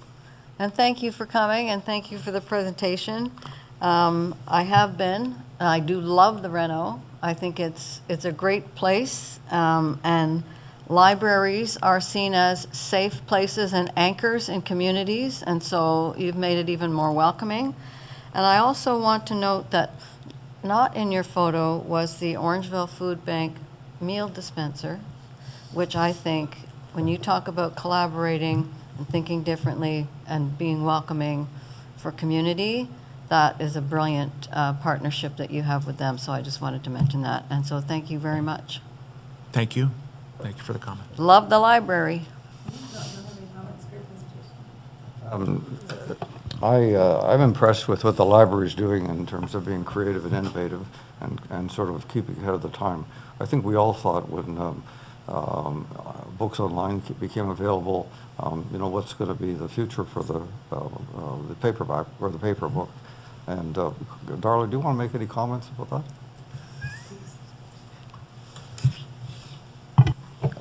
And thank you for coming, and thank you for the presentation. I do love the Reno. I think it's a great place, and libraries are seen as safe places and anchors in communities, and so you've made it even more welcoming. And I also want to note that not in your photo was the Orangeville Food Bank meal dispenser, which I think, when you talk about collaborating and thinking differently and being welcoming for community, that is a brilliant partnership that you have with them. So I just wanted to mention that. And so thank you very much. Thank you. Thank you for the comment. Love the library. I'm impressed with what the library is doing in terms of being creative and innovative and sort of keeping ahead of the time. I think we all thought when books online became available, what's going to be the future for the paperback or the paper book. And Darla, do you want to make any comments about that?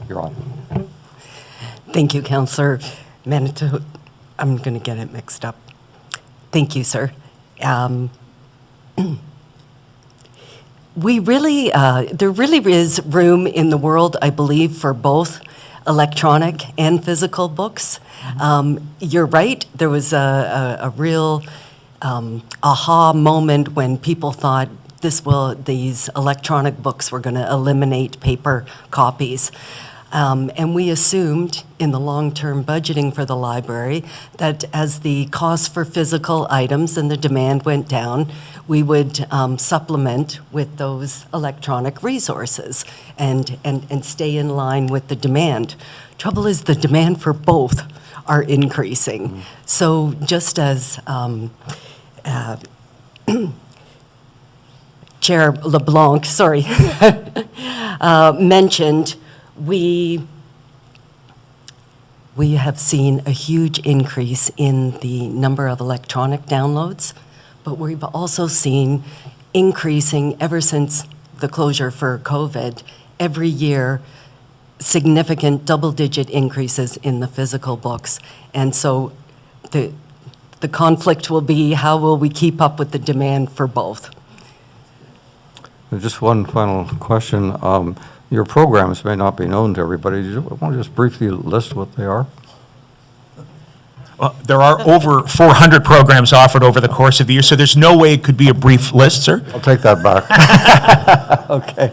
You're on. Thank you, Councillor Manktelow. I'm going to get it mixed up. Thank you, sir. There really is room in the world, I believe, for both electronic and physical books. You're right. There was a real aha moment when people thought these electronic books were going to eliminate paper copies. And we assumed in the long-term budgeting for the library that as the cost for physical items and the demand went down, we would supplement with those electronic resources and stay in line with the demand. Trouble is the demand for both are increasing. Mm-hmm. So just as Chair LeBlanc, mentioned, we have seen a huge increase in the number of electronic downloads, but we've also seen increasing ever since the closure for COVID, every year, significant double-digit increases in the physical books. And so the conflict will be, how will we keep up with the demand for both? Just one final question. Your programs may not be known to everybody. Do you want to just briefly list what they are? Well, there are over 400 programs offered over the course of the year, so there's no way it could be a brief list, sir. I'll take that back. Okay.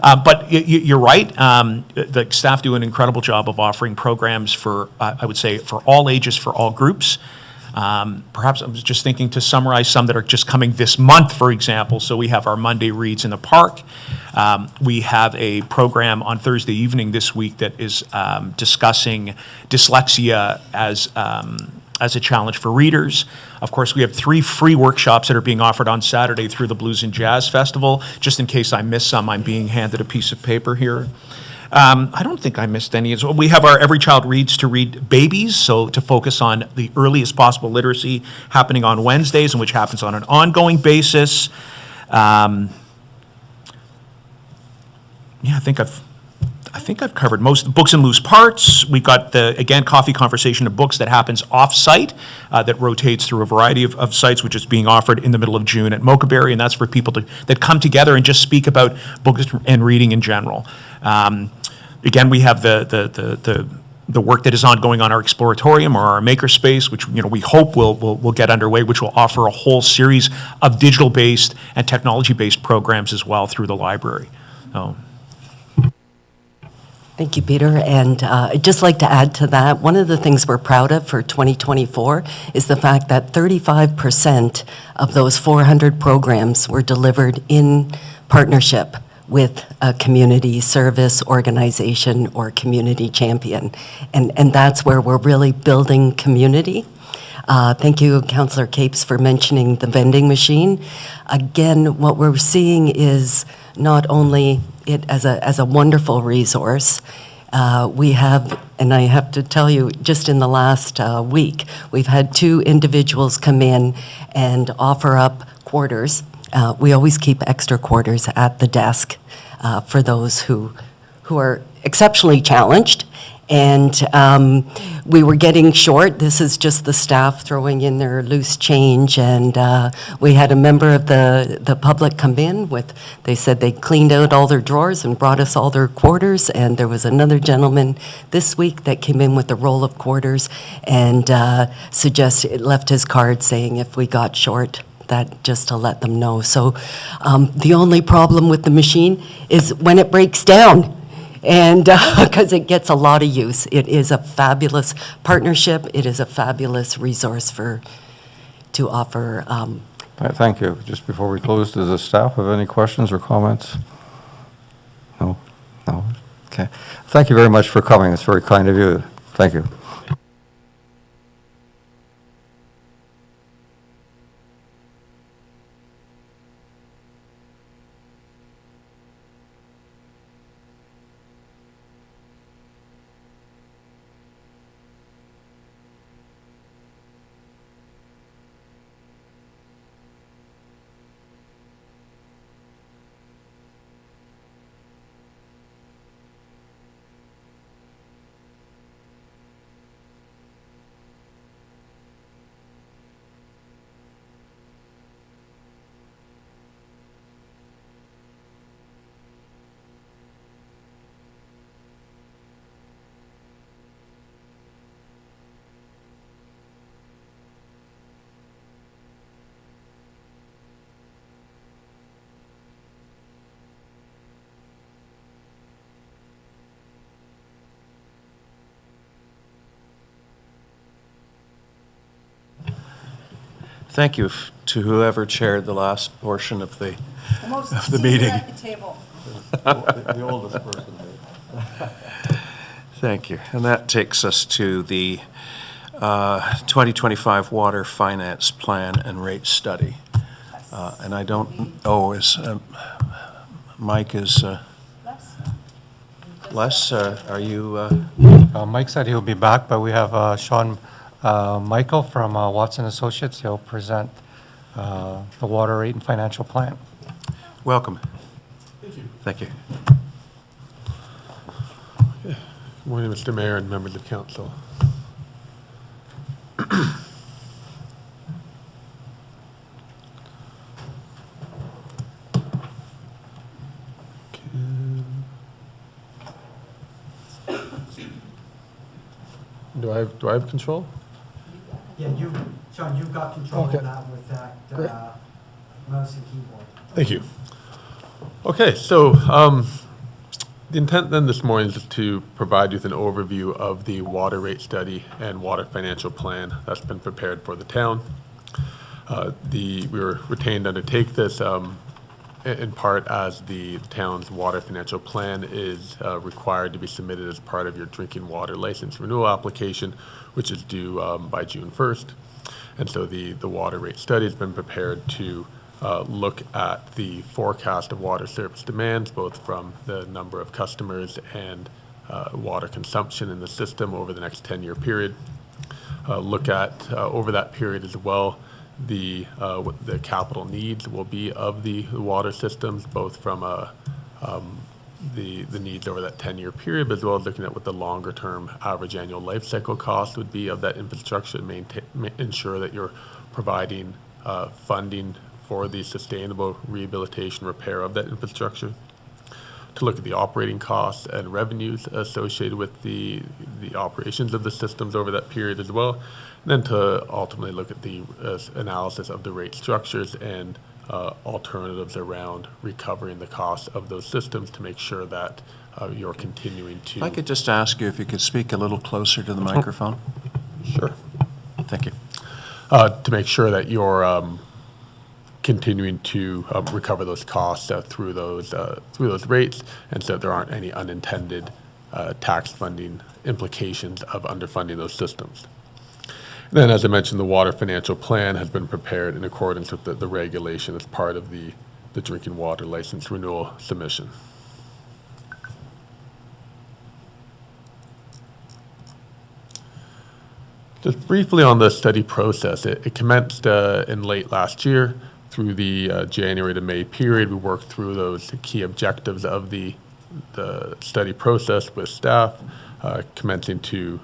But you're right. The staff do an incredible job of offering programs for, I would say, for all ages, for all groups. Perhaps I was just thinking to summarize some that are just coming this month, for example. So we have our Monday Reads in the Park. We have a program on Thursday evening this week that is discussing dyslexia as a challenge for readers. Of course, we have 3 free workshops that are being offered on Saturday through the Blues and Jazz Festival. Just in case I miss some, I'm being handed a piece of paper here. I don't think I missed any. We have our Every Child Reads to Read Babies, so to focus on the earliest possible literacy happening on Wednesdays, and which happens on an ongoing basis. I think I think I've covered most, books in loose parts. We've got the, again, coffee conversation of books that happens off-site, that rotates through a variety of sites, which is being offered in the middle of June at Mochaberry, and that's for people that come together and just speak about books and reading in general. Again, we have the work that is ongoing on our Exploratorium or our Makerspace, which we hope will get underway, which will offer a whole series of digital-based and technology-based programs as well through the library. So. Thank you, Peter. And I'd just like to add to that, one of the things we're proud of for 2024 is the fact that 35% of those 400 programs were delivered in partnership with a community service organization or community champion. And that's where we're really building community. Thank you, Councillor Capes, for mentioning the vending machine. Again, what we're seeing is not only it as a wonderful resource, we have, and I have to tell you, just in the last week, we've had 2 individuals come in and offer up quarters. We always keep extra quarters at the desk for those who are exceptionally challenged. And we were getting short. This is just the staff throwing in their loose change. And we had a member of the public come in with, they said they cleaned out all their drawers and brought us all their quarters. And there was another gentleman this week that came in with a roll of quarters and left his card saying if we got short, that just to let them know. So the only problem with the machine is when it breaks down. And because it gets a lot of use. It is a fabulous partnership. It is a fabulous resource to offer. Thank you. Just before we close, does the staff have any questions or comments? No? No? Okay. Thank you very much for coming. It's very kind of you. Thank you. Thank you to whoever chaired the last portion of the meeting. At the table. The oldest person there. Thank you. And that takes us to the 2025 Water Finance Plan and Rate Study. And I don't, Mike is, Les, are you? Mike said he'll be back, but we have Sean Michael from Watson Associates. He'll present the water rate and financial plan. Welcome. Thank you. Thank you. Good morning, Mr. Mayor and members of council. Do I have control? Yeah, Sean, you've got control Okay. of that with that Great. mouse and keyboard. Thank you. Okay, so the intent then this morning is to provide you with an overview of the water rate study and water financial plan that's been prepared for the town. We were retained to undertake this in part as the town's water financial plan is required to be submitted as part of your drinking water license renewal application, which is due by June 1st. And so the water rate study has been prepared to look at the forecast of water service demands, both from the number of customers and water consumption in the system over the next 10-year period. Look at, over that period as well, what the capital needs will be of the water systems, both from a the needs over that 10-year period, but as well as looking at what the longer-term average annual life cycle cost would be of that infrastructure to ensure that you're providing funding for the sustainable rehabilitation repair of that infrastructure. To look at the operating costs and revenues associated with the operations of the systems over that period as well. And then to ultimately look at the analysis of the rate structures and alternatives around recovering the cost of those systems to make sure that you're continuing to... If I could just ask you if you could speak a little closer to the microphone. Sure. Thank you. To make sure that you're continuing to recover those costs through those rates, and so there aren't any unintended tax funding implications of underfunding those systems. And then, as I mentioned, the water financial plan has been prepared in accordance with the regulation as part of the drinking water license renewal submission. Just briefly on the study process, it commenced in late last year. Through the January to May period, we worked through those key objectives of the study process with staff, commencing to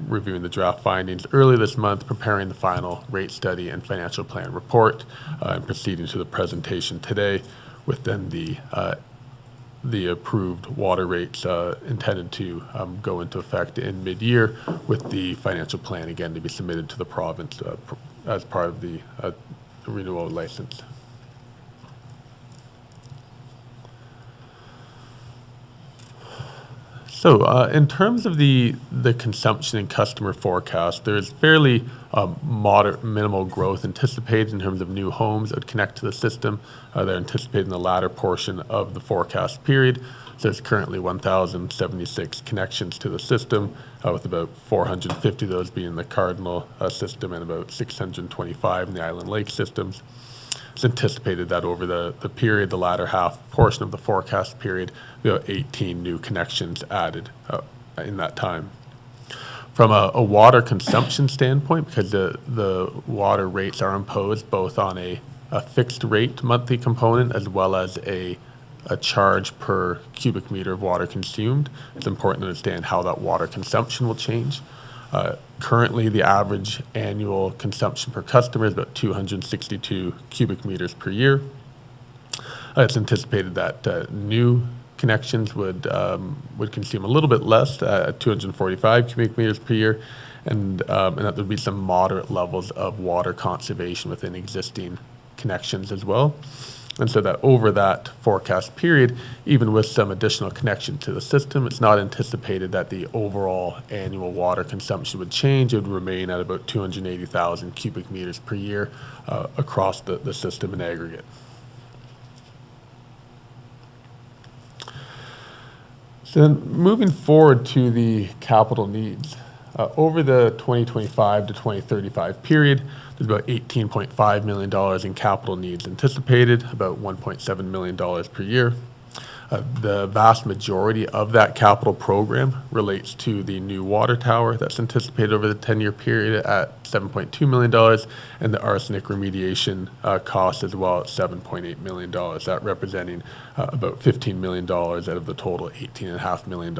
reviewing the draft findings early this month, preparing the final rate study and financial plan report, and proceeding to the presentation today with then the approved water rates intended to go into effect in mid-year, with the financial plan again to be submitted to the province as part of the renewal license. So in terms of the consumption and customer forecast, there is fairly moderate, minimal growth anticipated in terms of new homes that would connect to the system. They're anticipated in the latter portion of the forecast period. So there's currently 1,076 connections to the system, with about 450 of those being in the Cardinal system and about 625 in the Island Lake systems. It's anticipated that over the period, the latter half portion of the forecast period, we have 18 new connections added in that time. From a water consumption standpoint, because the water rates are imposed both on a fixed rate monthly component as well as a charge per cubic meter of water consumed, it's important to understand how that water consumption will change. Currently, the average annual consumption per customer is about 262 cubic meters per year. It's anticipated that new connections would consume a little bit less, 245 cubic meters per year, and that there would be some moderate levels of water conservation within existing connections as well. And so that over that forecast period, even with some additional connection to the system, it's not anticipated that the overall annual water consumption would change. It would remain at about 280,000 cubic meters per year across the system in aggregate. So then moving forward to the capital needs. Over the 2025 to 2035 period, there's about $18.5 million in capital needs anticipated, about $1.7 million per year. The vast majority of that capital program relates to the new water tower that's anticipated over the 10-year period at $7.2 million, and the arsenic remediation cost as well at $7.8 million, that representing about $15 million out of the total $18.5 million.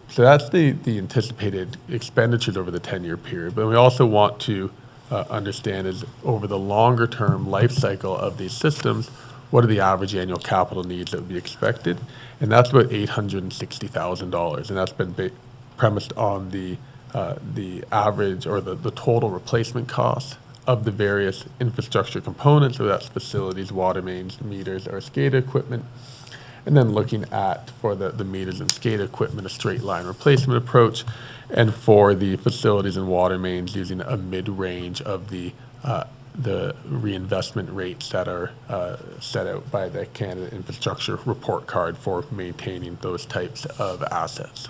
So that's the anticipated expenditures over the 10-year period. But we also want to understand is over the longer term life cycle of these systems, what are the average annual capital needs that would be expected? And that's about $860,000. And that's been premised on the average or the total replacement cost of the various infrastructure components, whether that's facilities, water mains, meters, or SCADA equipment. And then looking at, for the meters and SCADA equipment, a straight line replacement approach, and for the facilities and water mains, using a mid-range of the reinvestment rates that are set out by the Canada Infrastructure Report Card for maintaining those types of assets.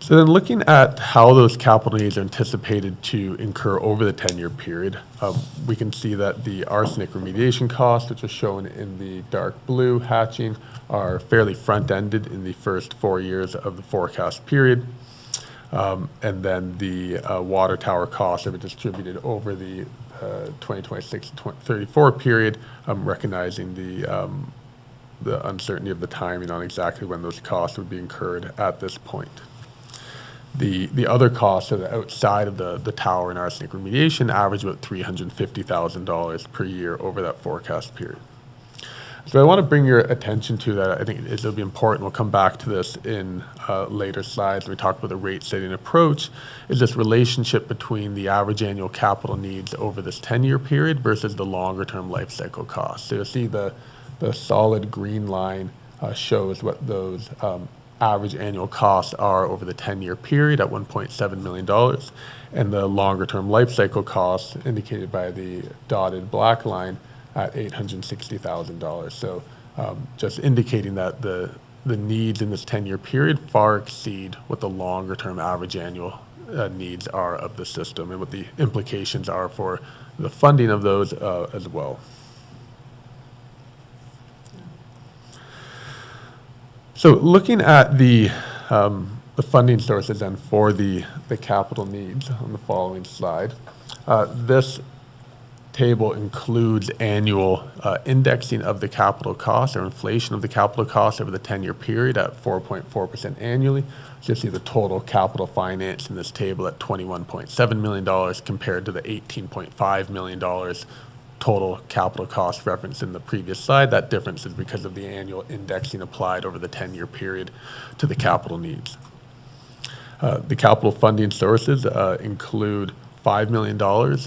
So then looking at how those capital needs are anticipated to incur over the 10-year period, we can see that the arsenic remediation costs, which are shown in the dark blue hatching, are fairly front-ended in the first 4 years of the forecast period. And then the water tower costs are distributed over the 2026 to 34 period, recognizing the uncertainty of the timing on exactly when those costs would be incurred at this point. The other costs are outside of the tower and arsenic remediation average about $350,000 per year over that forecast period. So I want to bring your attention to that. I think it'll be important. We'll come back to this in later slides when we talk about the rate setting approach, is this relationship between the average annual capital needs over this 10-year period versus the longer term life cycle costs. So you'll see the solid green line shows what those average annual costs are over the 10-year period at $1.7 million, and the longer term life cycle costs indicated by the dotted black line at $860,000. So just indicating that the needs in this 10-year period far exceed what the longer term average annual needs are of the system and what the implications are for the funding of those as well. So looking at the funding sources then for the capital needs on the following slide, this table includes annual indexing of the capital cost or inflation of the capital cost over the 10-year period at 4.4% annually. So you see the total capital finance in this table at $21.7 million compared to the $18.5 million total capital cost referenced in the previous slide. That difference is because of the annual indexing applied over the 10-year period to the capital needs. The capital funding sources include $5 million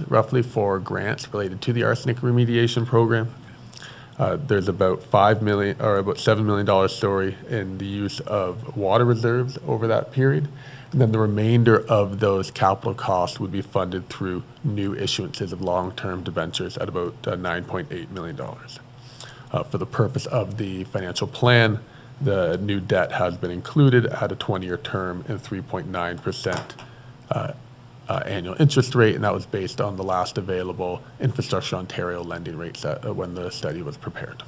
roughly for grants related to the arsenic remediation program. There's about $7 million in the use of water reserves over that period. And then the remainder of those capital costs would be funded through new issuances of long-term debentures at about $9.8 million. For the purpose of the financial plan, the new debt has been included at a 20-year term and 3.9% annual interest rate, and that was based on the last available Infrastructure Ontario lending rates when the study was prepared.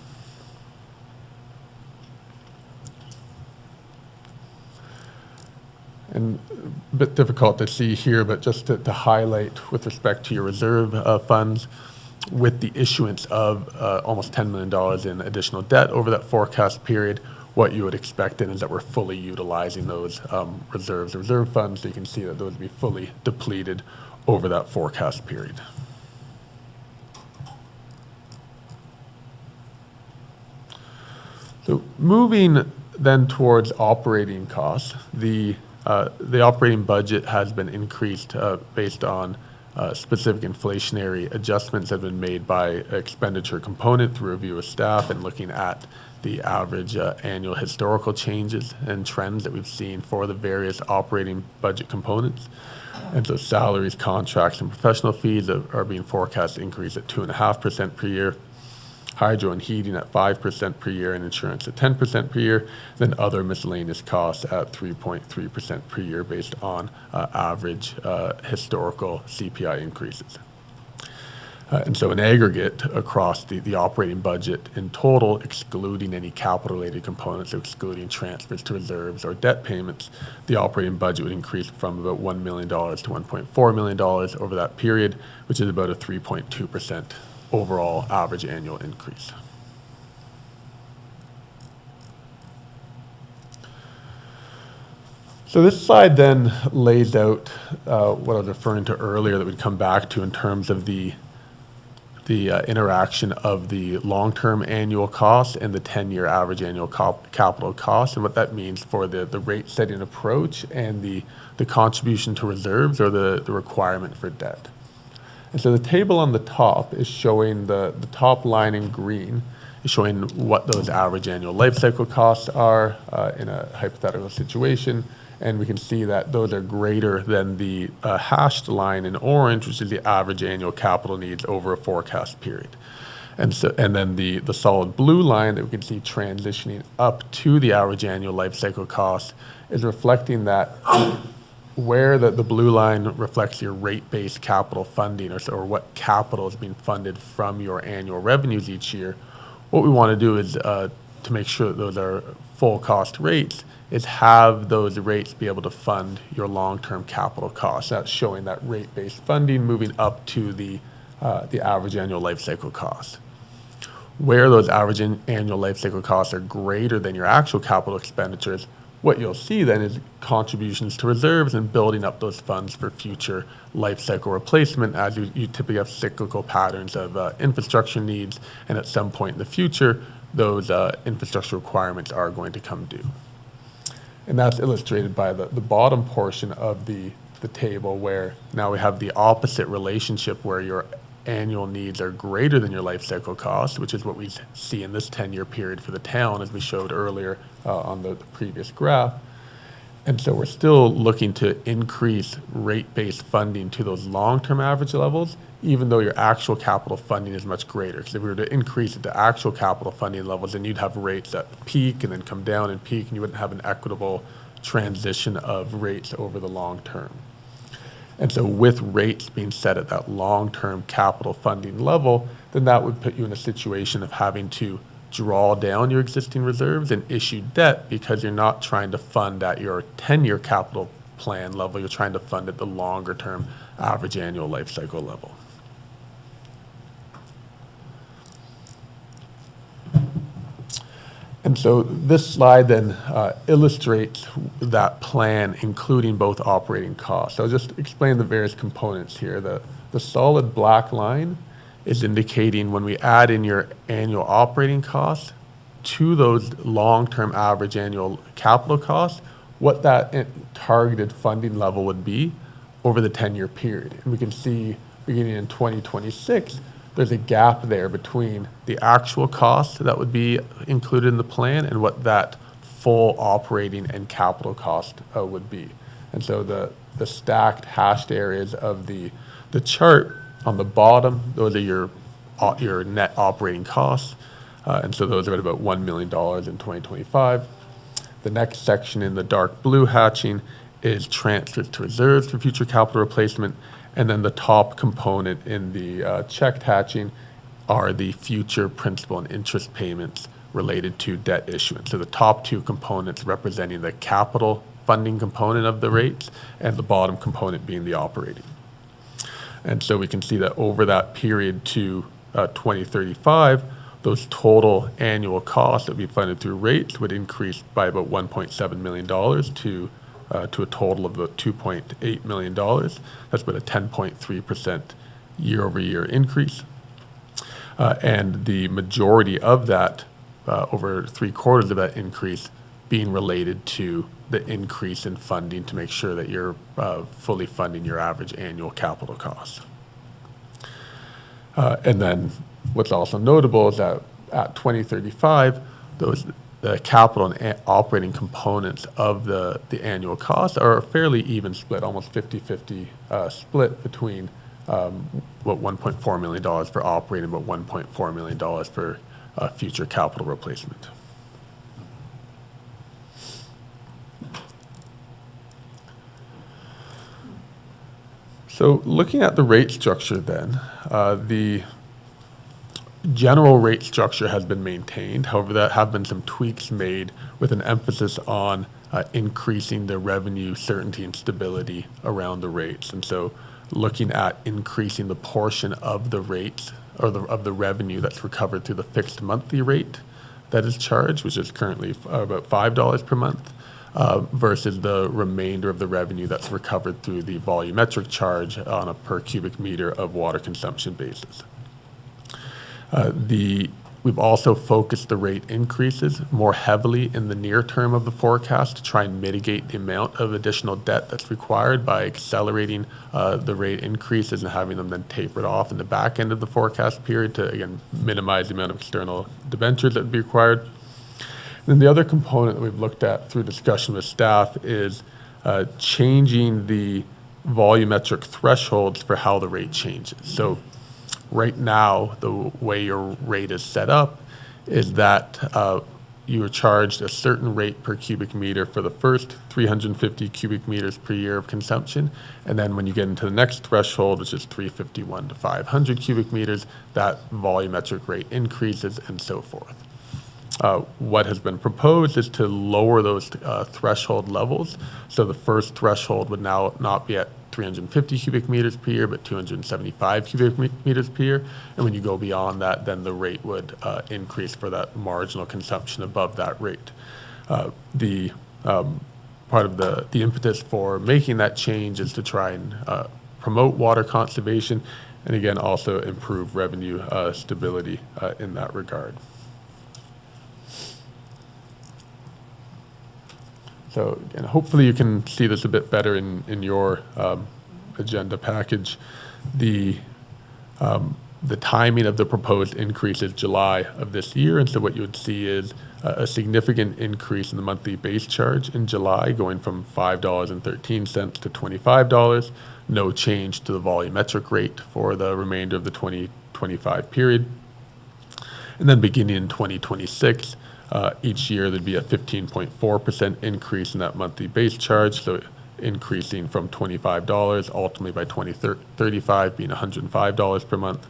And a bit difficult to see here, but just to highlight with respect to your reserve funds, with the issuance of almost $10 million in additional debt over that forecast period, what you would expect then is that we're fully utilizing those reserve funds. So you can see that those would be fully depleted over that forecast period. So moving then towards operating costs, the operating budget has been increased based on specific inflationary adjustments that have been made by expenditure component through review of staff and looking at the average annual historical changes and trends that we've seen for the various operating budget components. And so salaries, contracts, and professional fees are being forecast to increase at 2.5% per year, hydro and heating at 5% per year, and insurance at 10% per year, then other miscellaneous costs at 3.3% per year based on average historical CPI increases. And so in aggregate, across the operating budget in total, excluding any capital-related components, so excluding transfers to reserves or debt payments, the operating budget would increase from about $1 million to $1.4 million over that period, which is about a 3.2% overall average annual increase. So this slide then lays out what I was referring to earlier that we'd come back to in terms of the interaction of the long-term annual cost and the 10-year average annual capital cost, and what that means for the rate-setting approach and the contribution to reserves or the requirement for debt. And so the table on the top is showing the top line in green is showing what those average annual life cycle costs are in a hypothetical situation. And we can see that those are greater than the hashed line in orange, which is the average annual capital needs over a forecast period. And then the solid blue line that we can see transitioning up to the average annual life cycle cost is reflecting that where the blue line reflects your rate-based capital funding or what capital is being funded from your annual revenues each year. What we want to do is to make sure that those are full cost rates is have those rates be able to fund your long-term capital costs. That's showing that rate-based funding moving up to the average annual life cycle cost. Where those average annual life cycle costs are greater than your actual capital expenditures, what you'll see then is contributions to reserves and building up those funds for future life cycle replacement, as you typically have cyclical patterns of infrastructure needs, and at some point in the future, those infrastructure requirements are going to come due. And that's illustrated by the bottom portion of the table, where now we have the opposite relationship where your annual needs are greater than your life cycle cost, which is what we see in this 10-year period for the town, as we showed earlier on the previous graph. And so we're still looking to increase rate-based funding to those long-term average levels, even though your actual capital funding is much greater. Because if we were to increase it to actual capital funding levels, then you'd have rates that peak and then come down and peak, and you wouldn't have an equitable transition of rates over the long term. And so with rates being set at that long-term capital funding level, then that would put you in a situation of having to draw down your existing reserves and issue debt, because you're not trying to fund at your 10-year capital plan level, you're trying to fund at the longer-term average annual life cycle level. And so this slide then illustrates that plan, including both operating costs. I'll just explain the various components here. The solid black line is indicating when we add in your annual operating costs to those long-term average annual capital costs, what that targeted funding level would be over the 10-year period. And we can see beginning in 2026, there's a gap there between the actual cost that would be included in the plan and what that full operating and capital cost would be. And so the stacked hashed areas of the chart on the bottom, those are your net operating costs. And so those are at about $1 million in 2025. The next section in the dark blue hatching is transfers to reserves for future capital replacement. And then the top component in the checked hatching are the future principal and interest payments related to debt issuance. So the top two components representing the capital funding component of the rates, and the bottom component being the operating. And so we can see that over that period to 2035, those total annual costs that we funded through rates would increase by about $1.7 million to a total of about $2.8 million. That's about a 10.3% year-over-year increase. And the majority of that, over 3/4 of that increase, being related to the increase in funding to make sure that you're fully funding your average annual capital costs. And then what's also notable is that at 2035, the capital and operating components of the annual costs are a fairly even split, almost 50-50 split between what $1.4 million for operating, but $1.4 million for future capital replacement. So looking at the rate structure then, the general rate structure has been maintained. However, there have been some tweaks made with an emphasis on increasing the revenue certainty and stability around the rates. And so looking at increasing the portion of the rates or of the revenue that's recovered through the fixed monthly rate that is charged, which is currently about $5 per month, versus the remainder of the revenue that's recovered through the volumetric charge on a per cubic meter of water consumption basis. We've also focused the rate increases more heavily in the near term of the forecast to try and mitigate the amount of additional debt that's required by accelerating the rate increases and having them then tapered off in the back end of the forecast period to, again, minimize the amount of external debentures that would be required. And then the other component that we've looked at through discussion with staff is changing the volumetric thresholds for how the rate changes. So right now, the way your rate is set up is that you are charged a certain rate per cubic meter for the first 350 cubic meters per year of consumption. And then when you get into the next threshold, which is 351 to 500 cubic meters, that volumetric rate increases and so forth. What has been proposed is to lower those threshold levels. So the first threshold would now not be at 350 cubic meters per year, but 275 cubic meters per year. And when you go beyond that, then the rate would increase for that marginal consumption above that rate. Part of the impetus for making that change is to try and promote water conservation, and again, also improve revenue stability in that regard. So, and hopefully you can see this a bit better in your agenda package. The timing of the proposed increase is July of this year, and so what you would see is a significant increase in the monthly base charge in July, going from $5.13 to $25. No change to the volumetric rate for the remainder of the 2025 period. And then beginning in 2026, each year there'd be a 15.4% increase in that monthly base charge, so increasing from $25, ultimately by 2035 being $105 per month.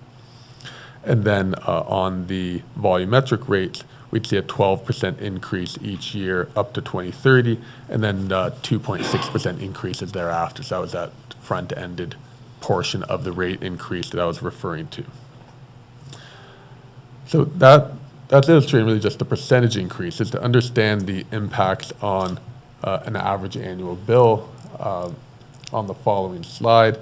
And then on the volumetric rates, we'd see a 12% increase each year up to 2030, and then 2.6% increases thereafter. So that was that front-ended portion of the rate increase that I was referring to. So that's illustrating really just the percentage increases. To understand the impacts on an average annual bill on the following slide.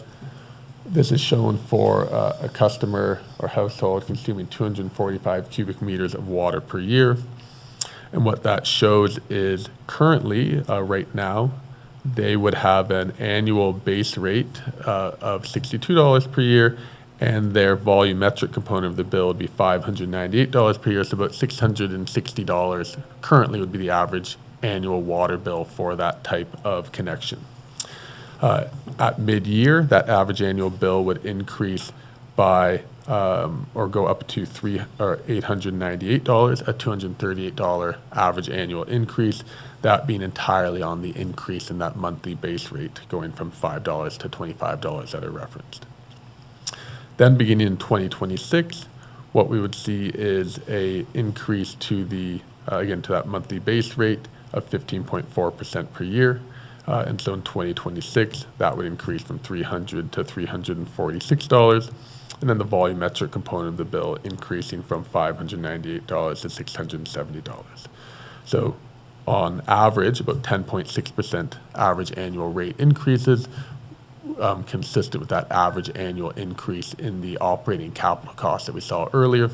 This is shown for a customer or household consuming 245 cubic meters of water per year. And what that shows is currently, right now, they would have an annual base rate of $62 per year, and their volumetric component of the bill would be $598 per year, so about $660 currently would be the average annual water bill for that type of connection. At mid-year, that average annual bill would increase by, or go up to $898, a $238 average annual increase, that being entirely on the increase in that monthly base rate, going from $5 to $25 that I referenced. Then beginning in 2026, what we would see is a increase to the, again, to that monthly base rate of 15.4% per year. And so in 2026, that would increase from $300 to $346. And then the volumetric component of the bill increasing from $598 to $670. So on average, about 10.6% average annual rate increases, consistent with that average annual increase in the operating capital costs that we saw earlier.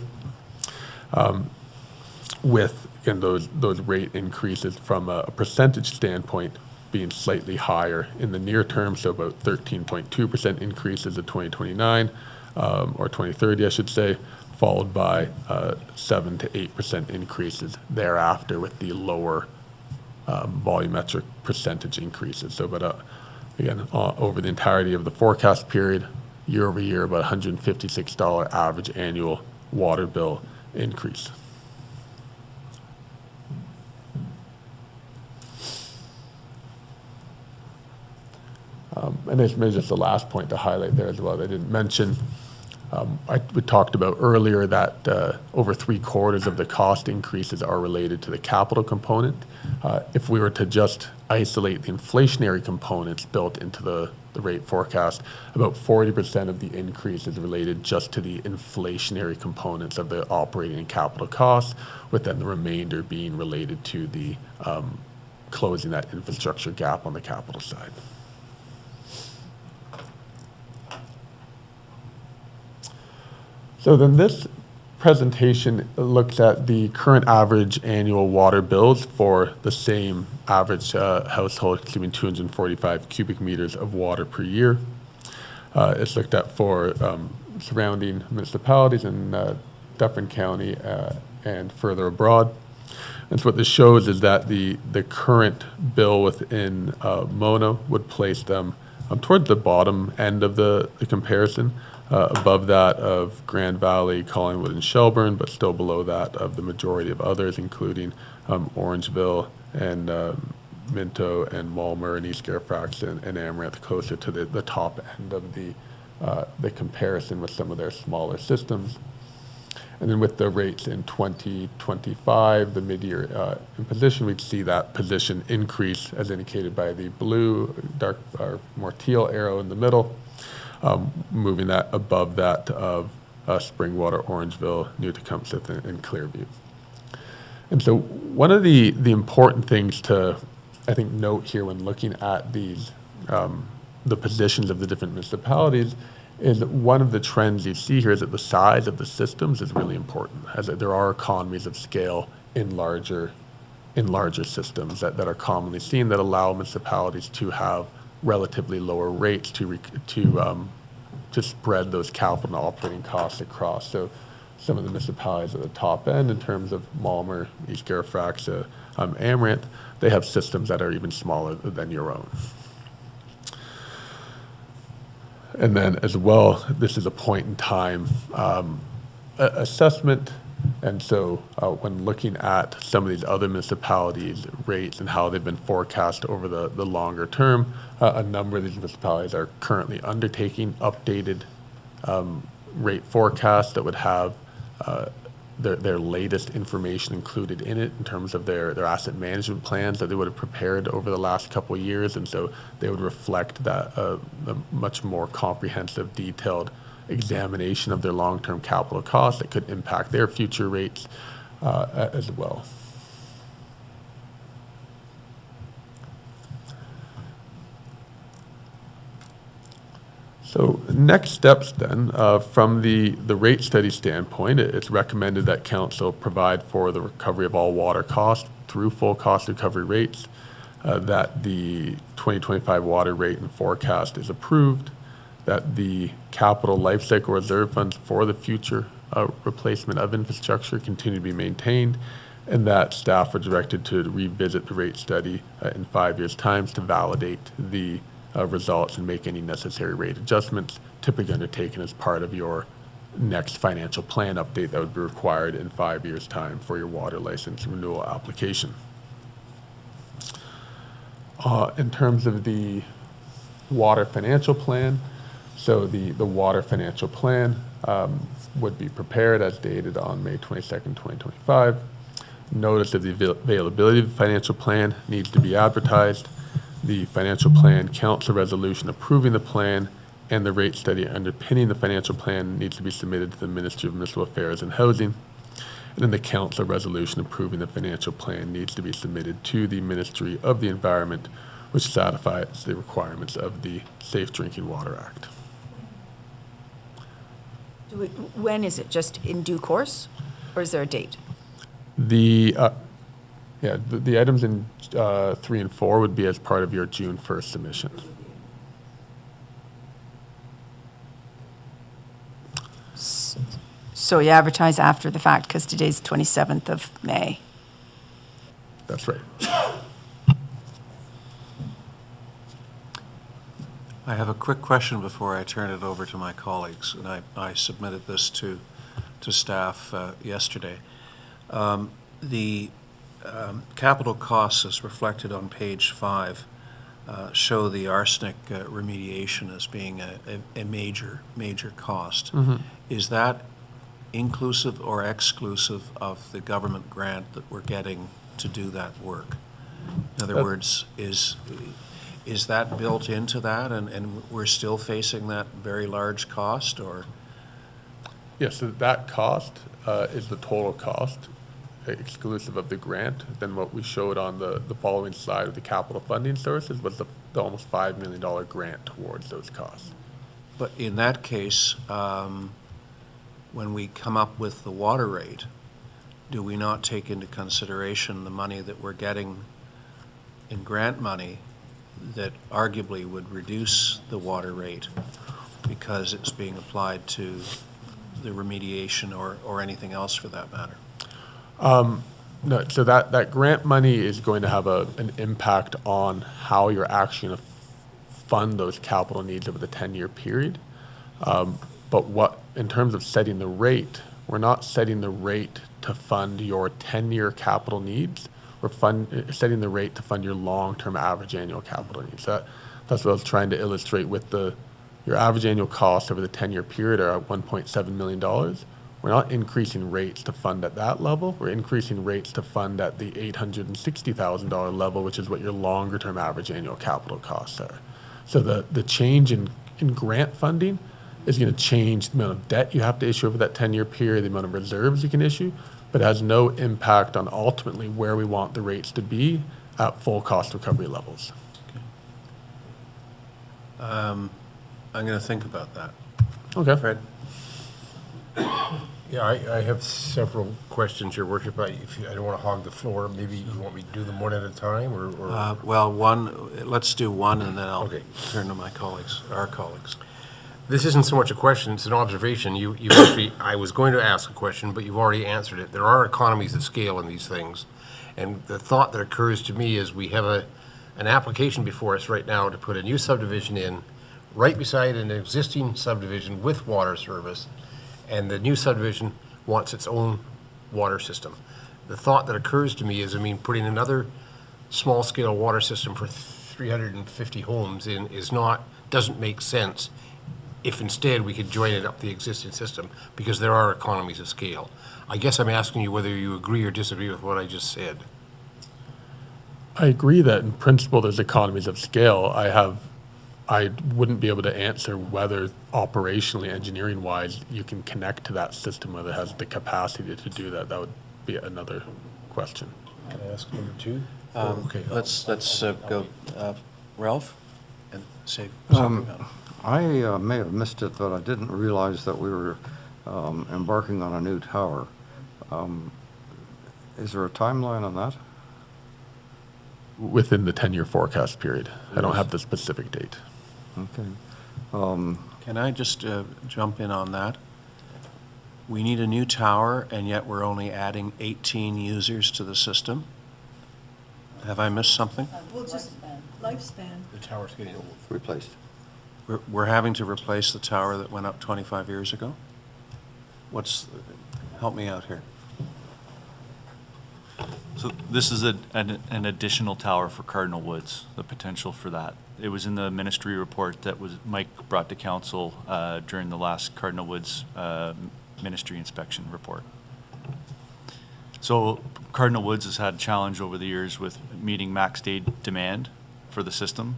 With, again, those rate increases from a percentage standpoint being slightly higher in the near term, so about 13.2% increases in 2029, or 2030, I should say, followed by 7 to 8% increases thereafter with the lower volumetric percentage increases. So, but again, over the entirety of the forecast period, year over year, about $156 average annual water bill increase. And this maybe just the last point to highlight there as well that I didn't mention. We talked about earlier that over 3/4 of the cost increases are related to the capital component. If we were to just isolate the inflationary components built into the rate forecast, about 40% of the increase is related just to the inflationary components of the operating and capital costs, with then the remainder being related to the closing that infrastructure gap on the capital side. So then this presentation looks at the current average annual water bills for the same average household consuming 245 cubic meters of water per year. It's looked at for surrounding municipalities in Deferred County and further abroad. And so what this shows is that the current bill within Mono would place them towards the bottom end of the comparison. Above that of Grand Valley, Collingwood, and Shelburne, but still below that of the majority of others, including Orangeville and Minto and Walmer and East Fairfax and Amaranth, closer to the top end of the comparison with some of their smaller systems. And then with the rates in 2025, the mid-year imposition, we'd see that position increase as indicated by the blue, dark, or more teal arrow in the middle, moving that above that of Springwater, Orangeville, New Tecumseh, and Clearview. And so one of the important things to, I think, note here when looking at these, the positions of the different municipalities is one of the trends you see here is that the size of the systems is really important, as there are economies of scale in larger systems that are commonly seen that allow municipalities to have relatively lower rates to spread those capital and operating costs across. So some of the municipalities at the top end in terms of Malmer, East Halifax, Amaranth, they have systems that are even smaller than your own. And then as well, this is a point in time assessment. And so when looking at some of these other municipalities' rates and how they've been forecast over the longer term, a number of these municipalities are currently undertaking updated rate forecasts that would have their latest information included in it in terms of their asset management plans that they would have prepared over the last couple of years. And so they would reflect that a much more comprehensive, detailed examination of their long-term capital costs that could impact their future rates as well. So next steps then, from the rate study standpoint, it's recommended that council provide for the recovery of all water costs through full cost recovery rates, that the 2025 water rate and forecast is approved, that the capital life cycle reserve funds for the future replacement of infrastructure continue to be maintained, and that staff are directed to revisit the rate study in 5 years' time to validate the results and make any necessary rate adjustments, typically undertaken as part of your next financial plan update that would be required in 5 years' time for your water license renewal application. In terms of the water financial plan, so the water financial plan would be prepared as dated on May 22nd, 2025. Notice of the availability of the financial plan needs to be advertised. The financial plan, council resolution approving the plan, and the rate study underpinning the financial plan needs to be submitted to the Ministry of Municipal Affairs and Housing. And then the council resolution approving the financial plan needs to be submitted to the Ministry of the Environment, which satisfies the requirements of the Safe Drinking Water Act. When is it? Just in due course, or is there a date? The items in 3 and 4 would be as part of your June 1st submission. So you advertise after the fact, because today's 27th of May. That's right. I have a quick question before I turn it over to my colleagues, and I submitted this to staff yesterday. The capital costs as reflected on page 5 show the arsenic remediation as being a major cost. Mm-hmm. Is that inclusive or exclusive of the government grant that we're getting to do that work? In other words, is that built into that, and we're still facing that very large cost, or? Yes, so that cost is the total cost, exclusive of the grant. Then what we showed on the following slide of the capital funding sources was the almost $5 million grant towards those costs. But in that case, when we come up with the water rate, do we not take into consideration the money that we're getting in grant money that arguably would reduce the water rate because it's being applied to the remediation or anything else for that matter? No, so that grant money is going to have an impact on how you're actually going to fund those capital needs over the 10-year period. But what, in terms of setting the rate, we're not setting the rate to fund your 10-year capital needs. We're setting the rate to fund your long-term average annual capital needs. That's what I was trying to illustrate with your average annual costs over the 10-year period are at $1.7 million. we're not increasing rates to fund at that level. We're increasing rates to fund at the $860,000 level, which is what your longer-term average annual capital costs are. So the change in grant funding is going to change the amount of debt you have to issue over that 10-year period, the amount of reserves you can issue, but it has no impact on ultimately where we want the rates to be at full cost recovery levels. I'm going to think about that. Okay. Fred? Yeah, I have several questions, Your Worship. I don't want to hog the floor. Maybe you want me to do them one at a time, or? Well, let's do one, and then I'll Okay. turn to my colleagues, our colleagues. This isn't so much a question, it's an observation. You actually, I was going to ask a question, but you've already answered it. There are economies of scale in these things. And the thought that occurs to me is we have an application before us right now to put a new subdivision in right beside an existing subdivision with water service, and the new subdivision wants its own water system. The thought that occurs to me is, putting another small-scale water system for 350 homes in doesn't make sense if instead we could join it up the existing system, because there are economies of scale. I guess I'm asking you whether you agree or disagree with what I just said. I agree that in principle there's economies of scale. I wouldn't be able to answer whether operationally, engineering-wise, you can connect to that system, whether it has the capacity to do that. That would be another question. Can I ask number two? Okay, let's go, Ralph, and say. I may have missed it, but I didn't realize that we were embarking on a new tower. Is there a timeline on that? Within the 10-year forecast period. I don't have the specific date. Okay. Can I just jump in on that? We need a new tower, and yet we're only adding 18 users to the system. Have I missed something? Well, just lifespan. The tower's getting old. Replaced. We're having to replace the tower that went up 25 years ago? Help me out here. So this is an additional tower for Cardinal Woods, the potential for that. It was in the ministry report that Mike brought to council during the last Cardinal Woods ministry inspection report. So Cardinal Woods has had a challenge over the years with meeting max day demand for the system.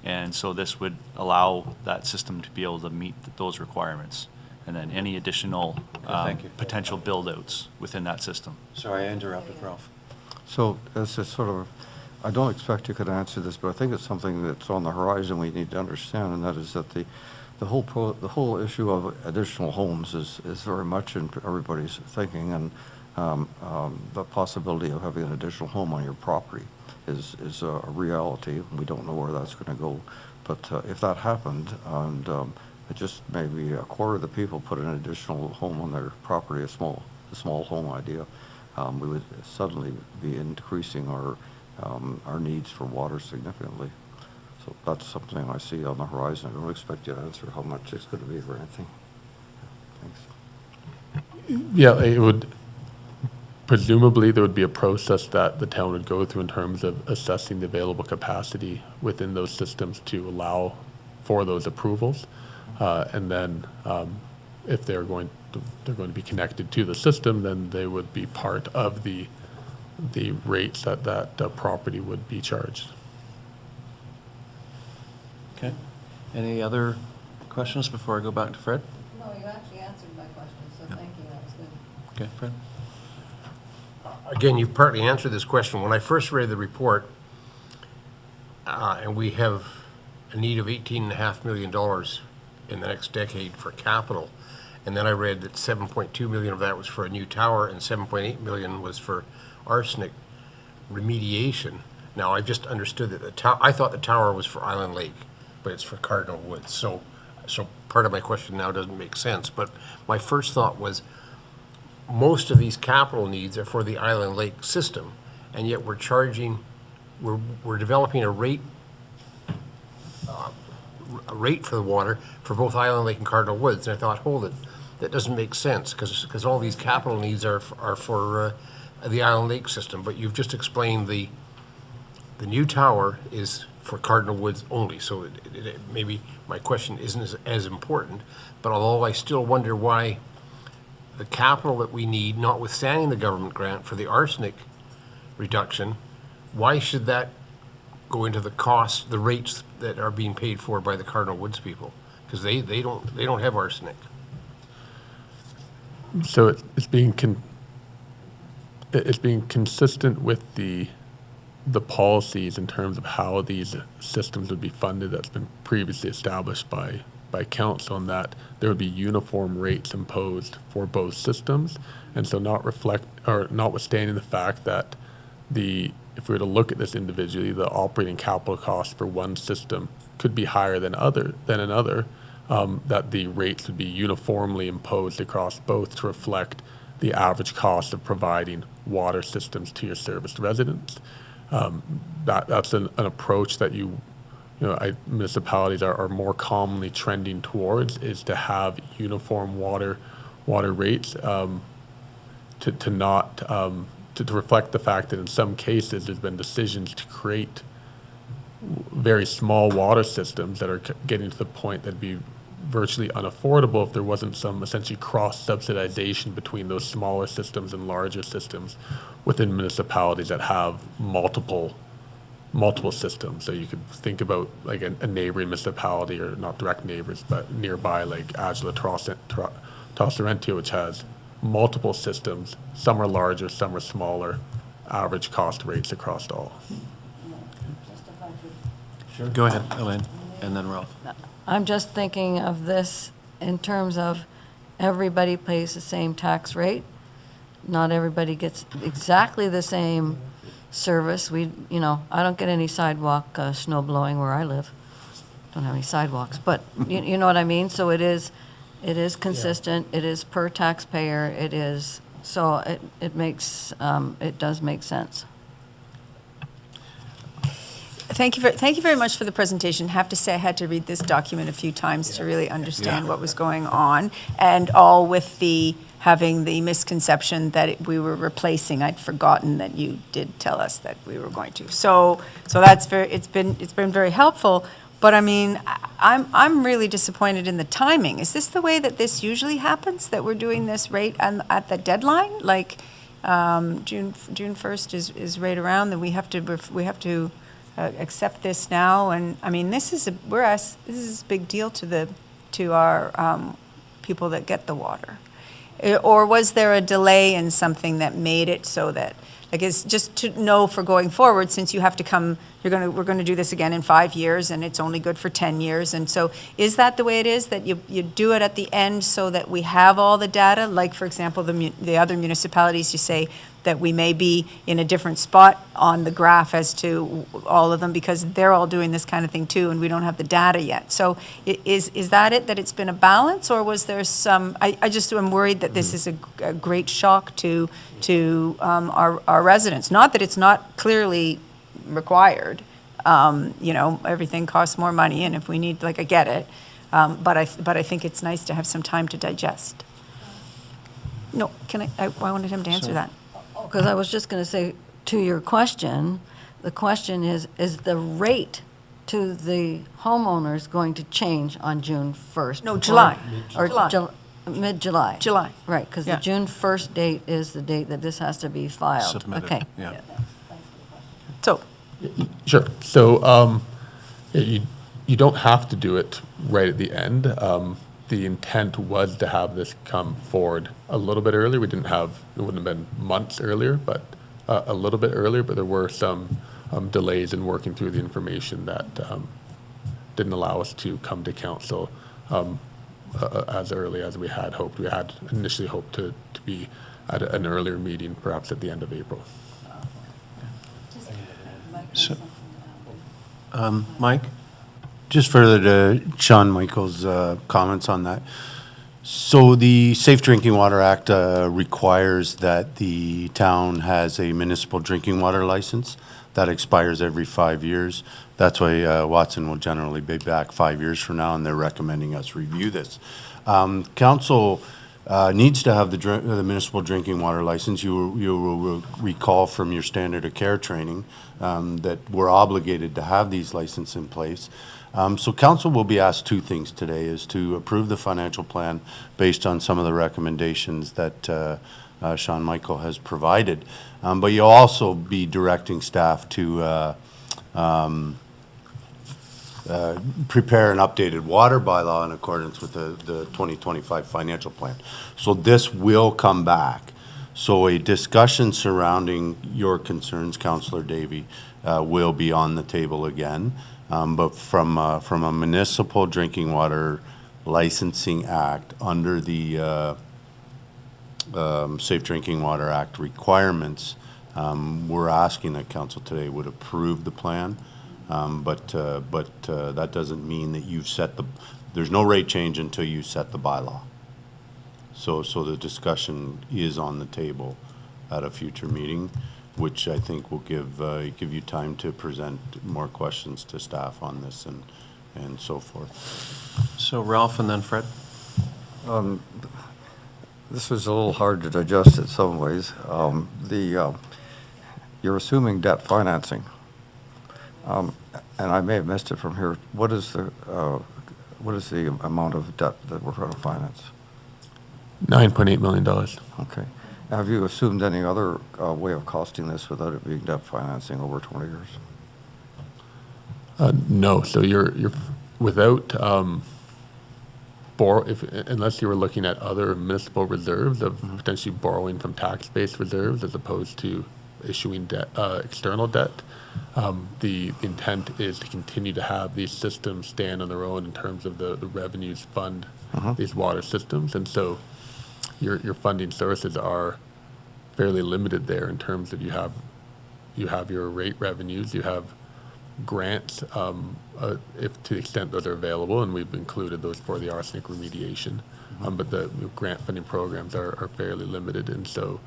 And so this would allow that system to be able to meet those requirements. And then any additional thank you. potential build-outs within that system. Sorry, I interrupted, Ralph. So as a sort of, I don't expect you could answer this, but I think it's something that's on the horizon we need to understand, and that is that the whole issue of additional homes is very much in everybody's thinking, and the possibility of having an additional home on your property is a reality. We don't know where that's going to go, but if that happened, and it just maybe a quarter of the people put an additional home on their property, a small home idea, we would suddenly be increasing our needs for water significantly. So that's something I see on the horizon. I don't expect you to answer how much it's going to be or anything. Thanks. Yeah, it would, presumably there would be a process that the town would go through in terms of assessing the available capacity within those systems to allow for those approvals. And then if they're going to be connected to the system, then they would be part of the rates that property would be charged. Okay. Any other questions before I go back to Fred? No, you actually answered my question, so thank you, that was good. Okay, Fred? Again, you've partly answered this question. When I first read the report, and we have a need of $18.5 million in the next decade for capital, and then I read that 7.2 million of that was for a new tower and 7.8 million was for arsenic remediation. Now, I just understood that I thought the tower was for Island Lake, but it's for Cardinal Woods. So part of my question now doesn't make sense. But my first thought was most of these capital needs are for the Island Lake system, and yet we're developing a rate for the water for both Island Lake and Cardinal Woods. And I thought, hold it, that doesn't make sense because all these capital needs are for the Island Lake system. But you've just explained the new tower is for Cardinal Woods only. So maybe my question isn't as important. But although I still wonder why the capital that we need, notwithstanding the government grant for the arsenic reduction, why should that go into the cost, the rates that are being paid for by the Cardinal Woods people? Because they don't have arsenic. So it's being consistent with the policies in terms of how these systems would be funded that's been previously established by council, and that there would be uniform rates imposed for both systems. And so notwithstanding the fact that if we were to look at this individually, the operating capital cost for one system could be higher than another, that the rates would be uniformly imposed across both to reflect the average cost of providing water systems to your serviced residents. That's an approach that municipalities are more commonly trending towards, is to have uniform water rates, to reflect the fact that in some cases there's been decisions to create very small water systems that are getting to the point that'd be virtually unaffordable if there wasn't some essentially cross-subsidization between those smaller systems and larger systems within municipalities that have multiple systems. So you could think about like a neighboring municipality, or not direct neighbors, but nearby, like Agila Tosserentio, which has multiple systems. Some are larger, some are smaller, average cost rates across all. Sure. Go ahead, Elaine, and then Ralph. I'm just thinking of this in terms of everybody pays the same tax rate. Not everybody gets exactly the same service. I don't get any sidewalk snow blowing where I live. Don't have any sidewalks, but you know what I mean? So it is consistent, it is per taxpayer, it is, so it does make sense. Thank you very much for the presentation. Have to say, I had to read this document a few times to really understand what was going on, and all with having the misconception that we were replacing. I'd forgotten that you did tell us that we were going to. So that's it's been very helpful. But I mean, I'm really disappointed in the timing. Is this the way that this usually happens? That we're doing this right at the deadline, like June 1st is right around, that we have to accept this now? And I mean, this is a big deal to our people that get the water. Or was there a delay in something that made it so that, like, it's just to know for going forward, since you have to come, we're going to do this again in 5 years, and it's only good for 10 years. And so is that the way it is, that you do it at the end so that we have all the data? Like, for example, the other municipalities, you say that we may be in a different spot on the graph as to all of them, because they're all doing this kind of thing too, and we don't have the data yet. So is that it, that it's been a balance, or was there some, I just am worried that this is a great shock to our residents. Not that it's not clearly required. Everything costs more money, and if we need, I get it. But I think it's nice to have some time to digest. No, I wanted him to answer that. Because I was just going to say, to your question, the question is the rate to the homeowners going to change on June 1st? No, July. Mid-July. July. Right, because the June 1st date is the date that this has to be filed. Submitted, Okay. yeah. So, Sure. So you don't have to do it right at the end. The intent was to have this come forward a little bit earlier. It wouldn't have been months earlier, but a little bit earlier. But there were some delays in working through the information that didn't allow us to come to council as early as we had hoped. We had initially hoped to be at an earlier meeting, perhaps at the end of April. So, Mike? Just further to Sean Michael's comments on that. So the Safe Drinking Water Act requires that the town has a municipal drinking water license that expires every 5 years. That's why Watson will generally be back 5 years from now, and they're recommending us review this. Council needs to have the municipal drinking water license. You will recall from your standard of care training that we're obligated to have these licenses in place. So council will be asked two things today, is to approve the financial plan based on some of the recommendations that Sean Michael has provided. But you'll also be directing staff to prepare an updated water bylaw in accordance with the 2025 financial plan. So this will come back. So a discussion surrounding your concerns, Councillor Davey, will be on the table again. But from a municipal drinking water licensing act under the Safe Drinking Water Act requirements, we're asking that council today would approve the plan. But that doesn't mean that you've set there's no rate change until you set the bylaw. So the discussion is on the table at a future meeting, which I think will give you time to present more questions to staff on this and so forth. So Ralph and then Fred. This is a little hard to digest in some ways. You're assuming debt financing. And I may have missed it from here. What is the amount of debt that we're going to finance? $9.8 million. Okay. Have you assumed any other way of costing this without it being debt financing over 20 years? No. So you're without unless you were looking at other municipal reserves of potentially borrowing from tax-based reserves as opposed to issuing debt, external debt. The intent is to continue to have these systems stand on their own in terms of the revenues fund these water systems, and so your funding sources are fairly limited there in terms of you have your rate revenues, you have grants, if to the extent those are available, and we've included those for the arsenic remediation, but the grant funding programs are fairly limited, and so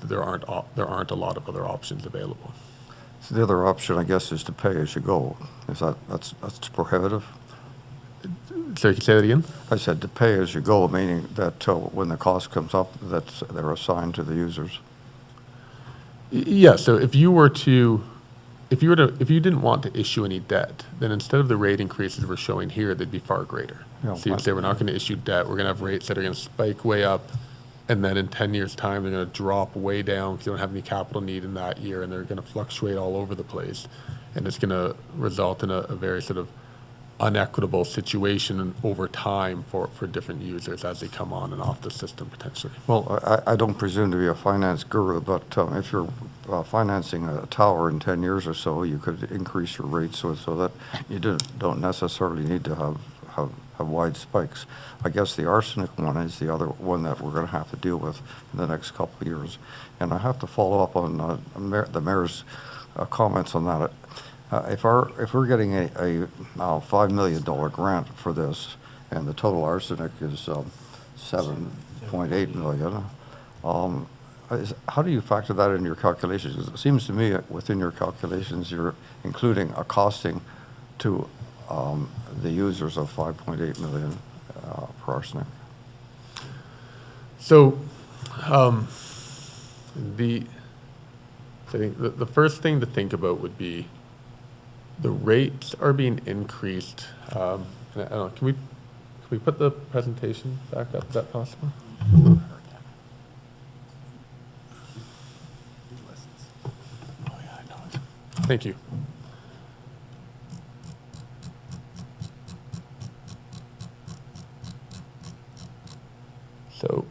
there aren't a lot of other options available. So the other option, I guess, is to pay as you go. Is that's prohibitive? Sorry, can you say that again? I said to pay as you go, meaning that when the cost comes up, that they're assigned to the users. Yeah. So if you didn't want to issue any debt, then instead of the rate increases we're showing here, they'd be far greater. Yeah, so you'd say we're not going to issue debt. We're going to have rates that are going to spike way up, and then in 10 years' time, they're going to drop way down because you don't have any capital need in that year, and they're going to fluctuate all over the place. And it's going to result in a very sort of unequitable situation over time for different users as they come on and off the system potentially. Well, I don't presume to be a finance guru, but if you're financing a tower in 10 years or so, you could increase your rates so that you don't necessarily need to have wide spikes. I guess the arsenic one is the other one that we're going to have to deal with in the next couple of years. And I have to follow up on the mayor's comments on that. If we're getting a $5 million grant for this, and the total arsenic is $7.8 million, how do you factor that into your calculations? 'Cause it seems to me within your calculations you're including a costing to the users of $5.8 million for arsenic. So, I think the first thing to think about would be the rates are being increased. And I don't know, can we put the presentation back up? Is that possible? Thank you. So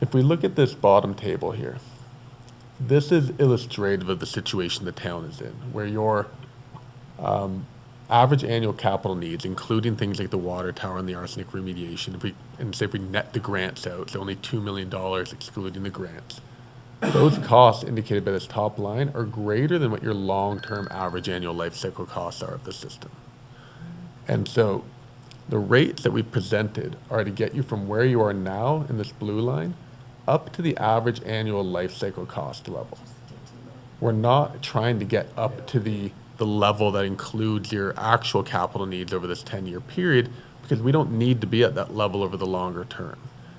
if we look at this bottom table here, this is illustrative of the situation the town is in, where your average annual capital needs, including things like the water tower and the arsenic remediation, if we net the grants out, so only $2 million excluding the grants, those costs indicated by this top line are greater than what your long-term average annual life cycle costs are of the system. And so the rates that we've presented are to get you from where you are now in this blue line up to the average annual life cycle cost level. We're not trying to get up to the level that includes your actual capital needs over this 10-year period, because we don't need to be at that level over the longer term.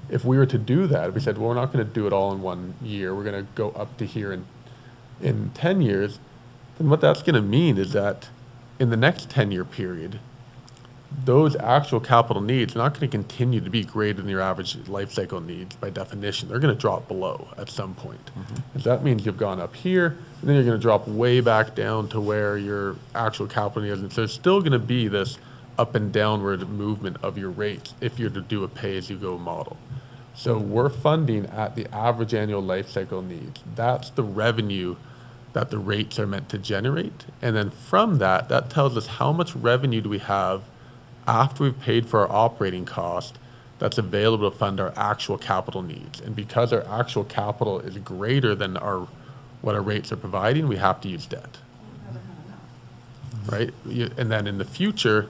If we were to do that, if we said, well, we're not going to do it all in 1 year, we're going to go up to here in 10 years, then what that's going to mean is that in the next 10-year period, those actual capital needs are not going to continue to be greater than your average life cycle needs by definition. They're going to drop below at some point. And that means you've gone up here, and then you're going to drop way back down to where your actual capital needs. And so there's still going to be this up and downward movement of your rates if you're to do a pay-as-you-go model. So we're funding at the average annual life cycle needs. That's the revenue that the rates are meant to generate. And then from that, that tells us how much revenue do we have after we've paid for our operating cost that's available to fund our actual capital needs. And because our actual capital is greater than what our rates are providing, we have to use debt. Right? And then in the future,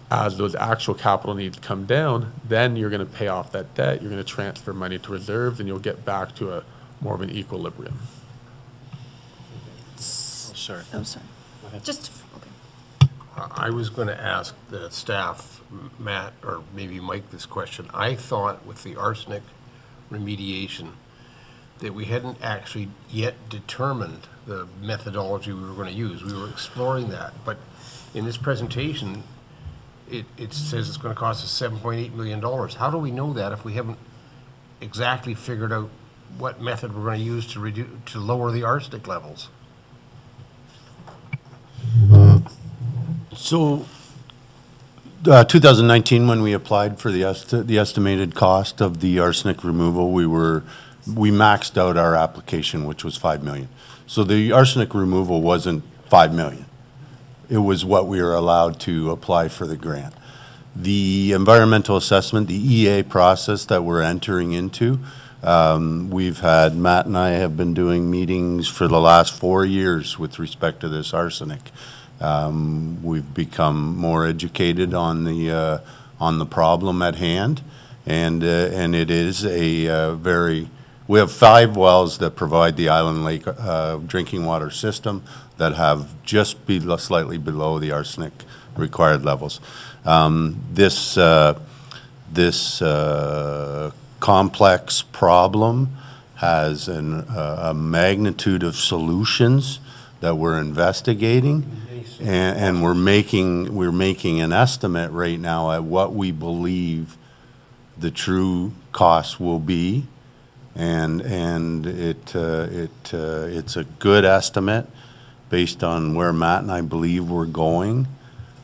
as those actual capital needs come down, then you're going to pay off that debt, you're going to transfer money to reserves, and you'll get back to a more of an equilibrium. Sorry. Oh, sorry. Just, okay. I was going to ask the staff, Matt, or maybe Mike, this question. I thought with the arsenic remediation that we hadn't actually yet determined the methodology we were going to use. We were exploring that, but in this presentation, it says it's going to cost us $7.8 million. How do we know that if we haven't exactly figured out what method we're going to use to lower the arsenic levels? So, 2019, when we applied for the estimated cost of the arsenic removal, we maxed out our application, which was $5 million. So the arsenic removal wasn't $5 million. It was what we were allowed to apply for the grant. The environmental assessment, the EA process that we're entering into, Matt and I have been doing meetings for the last 4 years with respect to this arsenic. We've become more educated on the problem at hand, and it is we have 5 wells that provide the Island Lake drinking water system that have just slightly below the arsenic required levels. This complex problem has a magnitude of solutions that we're investigating. And we're making an estimate right now at what we believe the true cost will be, and it's a good estimate based on where Matt and I believe we're going.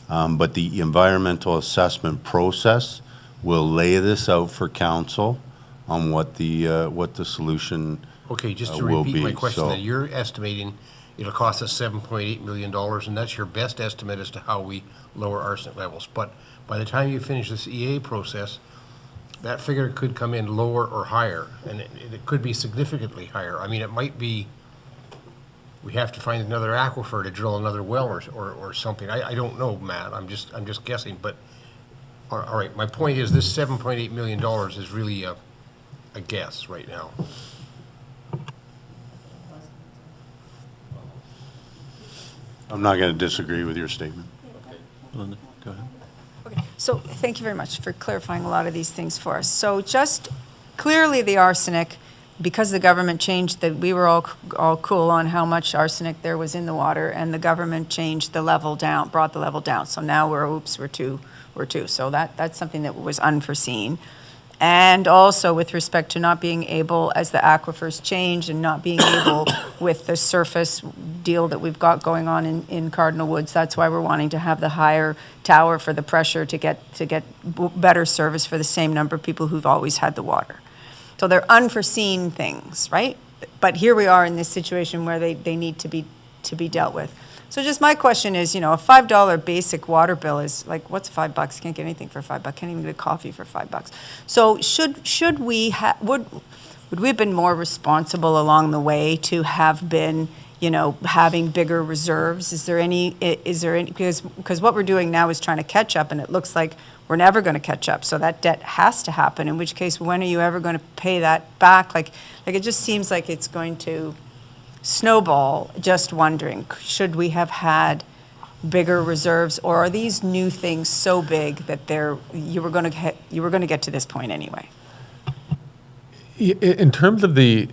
But the environmental assessment process will lay this out for council on what the solution Okay, just to will repeat be. my question, So- that you're estimating it'll cost us $7.8 million, and that's your best estimate as to how we lower arsenic levels. But by the time you finish this EA process, that figure could come in lower or higher, and it could be significantly higher. I mean, it might be, we have to find another aquifer to drill another well or something. I don't know, Matt, I'm just guessing, but, all right, my point is this $7.8 million is really a guess right now. I'm not going to disagree with your statement. Linda, go ahead. Okay, so thank you very much for clarifying a lot of these things for us. So just clearly the arsenic, because the government changed we were all cool on how much arsenic there was in the water, and the government changed the level down, brought the level down. So now we're two. So that's something that was unforeseen. And also with respect to not being able, as the aquifers change, and not being able with the surface deal that we've got going on in Cardinal Woods, that's why we're wanting to have the higher tower for the pressure to get better service for the same number of people who've always had the water. So they're unforeseen things, right? But here we are in this situation where they need to be dealt with. So just my question is, a $5 basic water bill is like, what's $5? Can't get anything for $5. Can't even get a coffee for $5. So should we would we have been more responsible along the way to have been, having bigger reserves? Is there any, because what we're doing now is trying to catch up, and it looks like we're never going to catch up. So that debt has to happen, in which case, when are you ever going to pay that back? Like it just seems like it's going to snowball. Just wondering, should we have had bigger reserves, or are these new things so big that you were going to get to this point anyway? In terms of the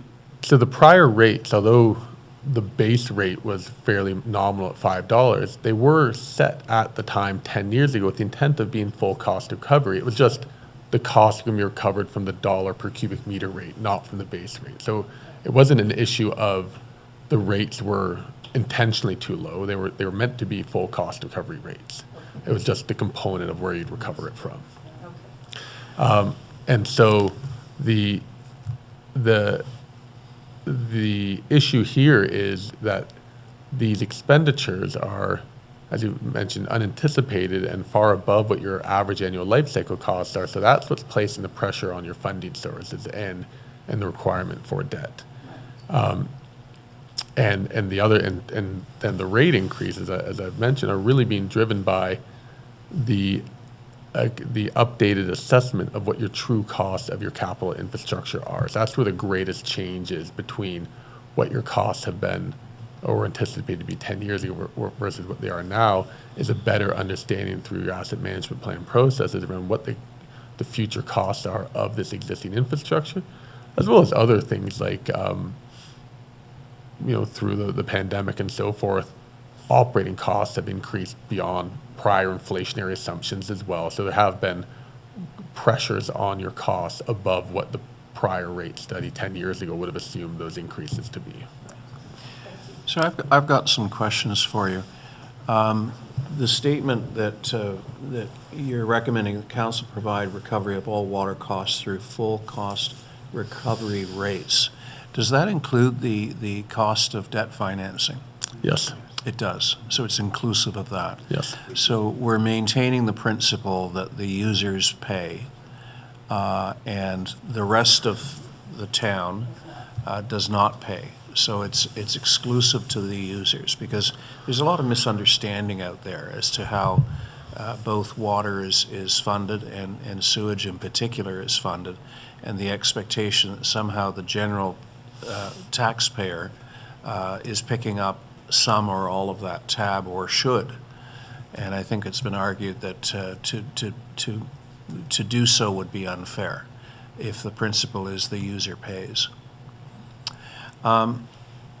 prior rates, although the base rate was fairly nominal at $5, they were set at the time 10 years ago with the intent of being full cost recovery. It was just the cost can be recovered from the dollar per cubic meter rate, not from the base rate. So it wasn't an issue of the rates were intentionally too low. They were meant to be full cost recovery rates. It was just the component of where you'd recover it from. And so the issue here is that these expenditures are, as you mentioned, unanticipated and far above what your average annual life cycle costs are. So that's what's placing the pressure on your funding sources and the requirement for debt. And then the rate increases, as I've mentioned, are really being driven by the updated assessment of what your true costs of your capital infrastructure are. So that's where the greatest change is between what your costs have been or anticipated to be 10 years ago versus what they are now, is a better understanding through your asset management plan processes around what the future costs are of this existing infrastructure, as well as other things like through the pandemic and so forth, operating costs have increased beyond prior inflationary assumptions as well. So there have been pressures on your costs above what the prior rate study 10 years ago would have assumed those increases to be. So I've got some questions for you. The statement that you're recommending the council provide recovery of all water costs through full cost recovery rates. Does that include the cost of debt financing? Yes. It does. So it's inclusive of that. Yes. So we're maintaining the principle that the users pay, and the rest of the town does not pay. So it's exclusive to the users, because there's a lot of misunderstanding out there as to how both water is funded and sewage in particular is funded, and the expectation that somehow the general taxpayer is picking up some or all of that tab, or should. And I think it's been argued that to do so would be unfair if the principle is the user pays.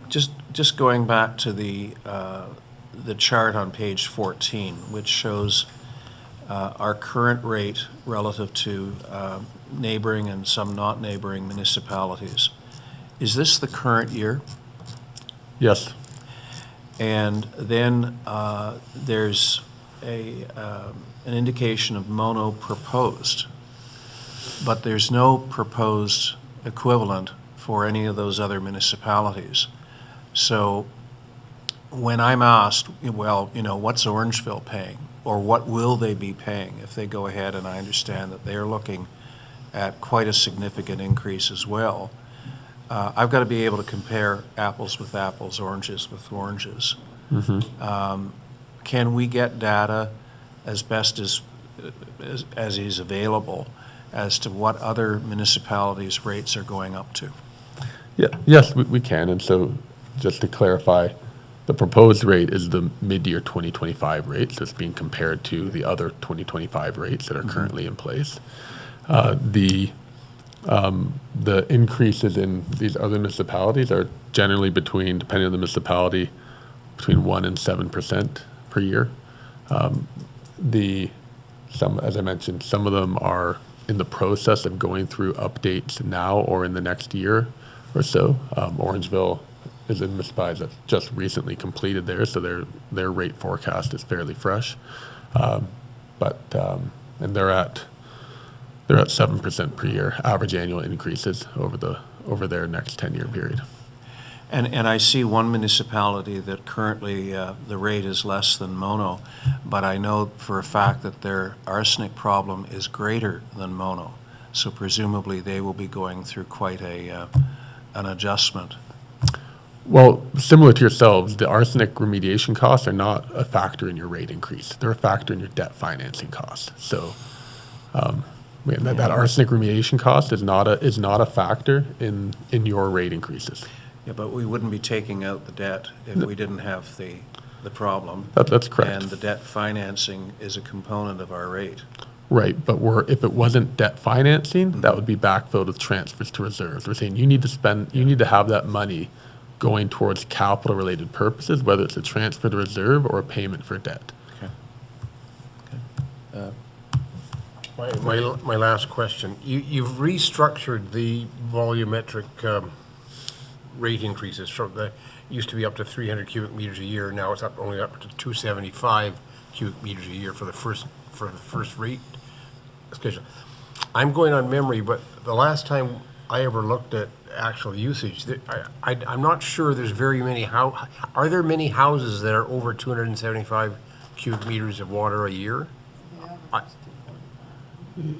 Just going back to the chart on page 14, which shows our current rate relative to neighboring and some not neighboring municipalities. Is this the current year? Yes. And then there's an indication of mono proposed, but there's no proposed equivalent for any of those other municipalities. So when I'm asked, well, what's Orangeville paying, or what will they be paying if they go ahead, and I understand that they're looking at quite a significant increase as well, I've got to be able to compare apples with apples, oranges with oranges. Mm-hmm. Can we get data as best as is available as to what other municipalities' rates are going up to? Yeah, yes, we can. And so just to clarify, the proposed rate is the mid-year 2025 rate, so it's being compared to the other 2025 rates that are currently in place. The increases in these other municipalities are generally between, depending on the municipality, between 1% and 7% per year. As I mentioned, some of them are in the process of going through updates now or in the next year or so. Orangeville is a municipality that's just recently completed theirs, so their rate forecast is fairly fresh. And they're at 7% per year, average annual increases over their next 10-year period. And I see one municipality that currently the rate is less than Mono, but I know for a fact that their arsenic problem is greater than Mono. So presumably they will be going through quite an adjustment. Well, similar to yourselves, the arsenic remediation costs are not a factor in your rate increase. They're a factor in your debt financing costs. So that arsenic remediation cost is not a factor in your rate increases. Yeah, but we wouldn't be taking out the debt if we didn't have the the problem. That's correct. And the debt financing is a component of our rate. Right, but if it wasn't debt financing, that would be backfilled with transfers to reserves. We're saying you need to have that money going towards capital-related purposes, whether it's a transfer to reserve or a payment for debt. My last question. You've restructured the volumetric rate increases from used to be up to 300 cubic meters a year. Now it's only up to 275 cubic meters a year for the first rate schedule. I'm going on memory, but the last time I ever looked at actual usage, I'm not sure there's very many. Are there many houses that are over 275 cubic meters of water a year?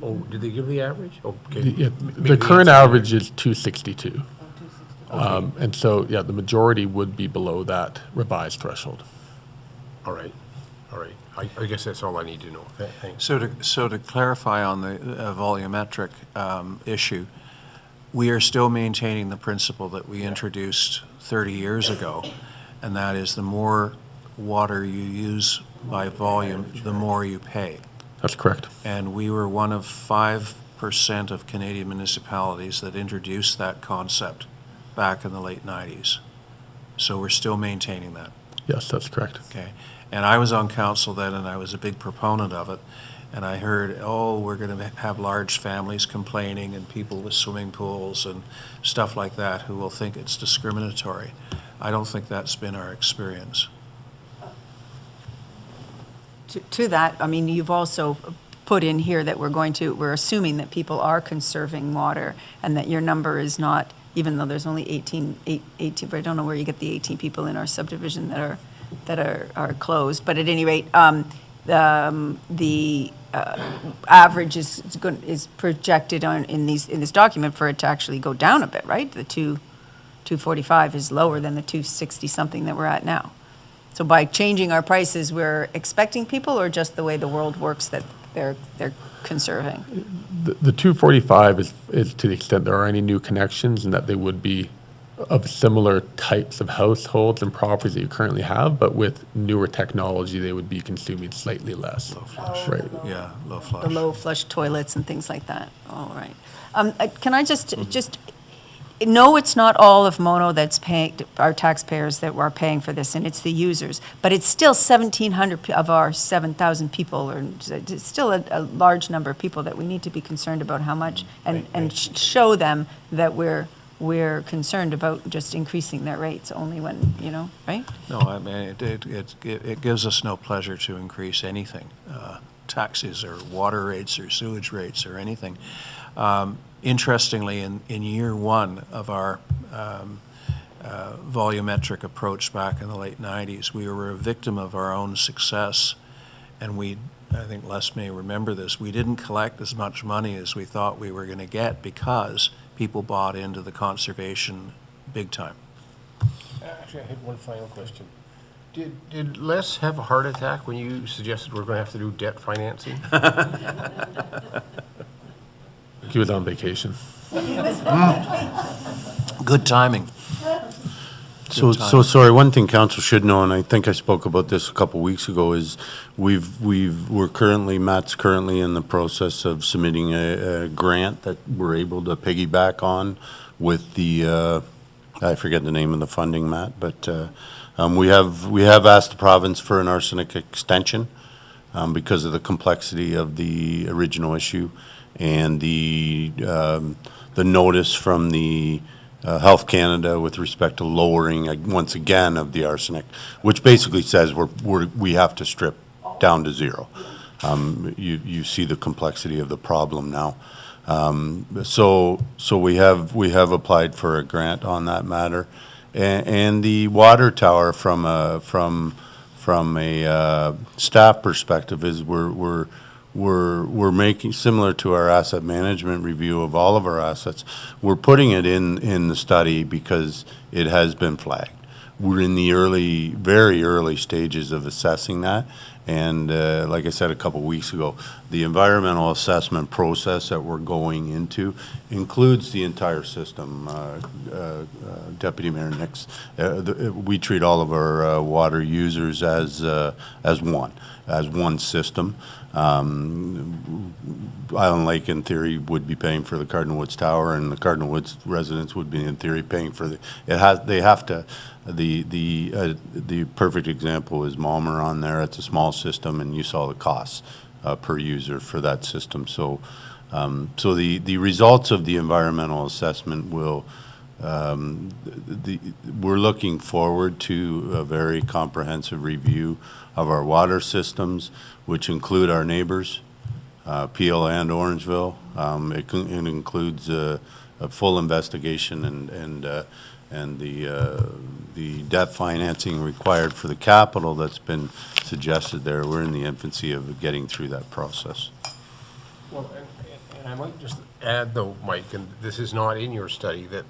Oh, did they give the average? Okay. Yeah, the current average is 262. And so, yeah, the majority would be below that revised threshold. All right. I guess that's all I need to know. Thanks. So to clarify on the volumetric issue, we are still maintaining the principle that we introduced 30 years ago, and that is the more water you use by volume, the more you pay. That's correct. And we were one of 5% of Canadian municipalities that introduced that concept back in the late 90s. So we're still maintaining that. Yes, that's correct. Okay. And I was on council then, and I was a big proponent of it. And I heard, we're going to have large families complaining and people with swimming pools and stuff like that who will think it's discriminatory. I don't think that's been our experience. To that, I mean, you've also put in here that we're assuming that people are conserving water and that your number is not, even though there's only 18, but I don't know where you get the 18 people in our subdivision that are closed. But at any rate, the average is projected in this document for it to actually go down a bit, right? The 245 is lower than the 260 something that we're at now. So by changing our prices, we're expecting people, or just the way the world works that they're conserving? The 245 is to the extent there are any new connections, and that they would be of similar types of households and properties that you currently have, but with newer technology, they would be consuming slightly less. Low flush. Right. Yeah, low flush. The low flush toilets and things like that. All right. Can I just no, it's not all of Mono that's paying, our taxpayers that are paying for this, and it's the users. But it's still 1,700 of our 7,000 people, or it's still a large number of people that we need to be concerned about how much, and show them that we're concerned about just increasing their rates only when, right? No, I mean, it gives us no pleasure to increase anything, taxes or water rates or sewage rates or anything. Interestingly, in year one of our volumetric approach back in the late 90s, we were a victim of our own success, and I think Les may remember this, we didn't collect as much money as we thought we were going to get because people bought into the conservation big time. Actually, I had one final question. Did Les have a heart attack when you suggested we're going to have to do debt financing? He was on vacation. Good timing. So sorry, one thing council should know, and I think I spoke about this a couple weeks ago, is Matt's currently in the process of submitting a grant that we're able to piggyback on with the, I forget the name of the funding, Matt, but we have asked the province for an arsenic extension because of the complexity of the original issue and the notice from the Health Canada with respect to lowering once again of the arsenic, which basically says we have to strip down to zero. You see the complexity of the problem now. So we have applied for a grant on that matter, and the water tower from a staff perspective is we're making, similar to our asset management review of all of our assets, we're putting it in the study because it has been flagged. We're in the very early stages of assessing that, And like I said a couple weeks ago, the environmental assessment process that we're going into includes the entire system. Deputy Mayor Nix, we treat all of our water users as one system. Island Lake, in theory, would be paying for the Cardinal Woods Tower, and the Cardinal Woods residents would be, in theory, paying for the perfect example is Malmer on there. It's a small system, and you saw the costs per user for that system. So the results of the environmental assessment will, we're looking forward to a very comprehensive review of our water systems, which include our neighbors, Peel and Orangeville. It includes a full investigation and the debt financing required for the capital that's been suggested there. We're in the infancy of getting through that process. Well, and I might just add, though, Mike, and this is not in your study, that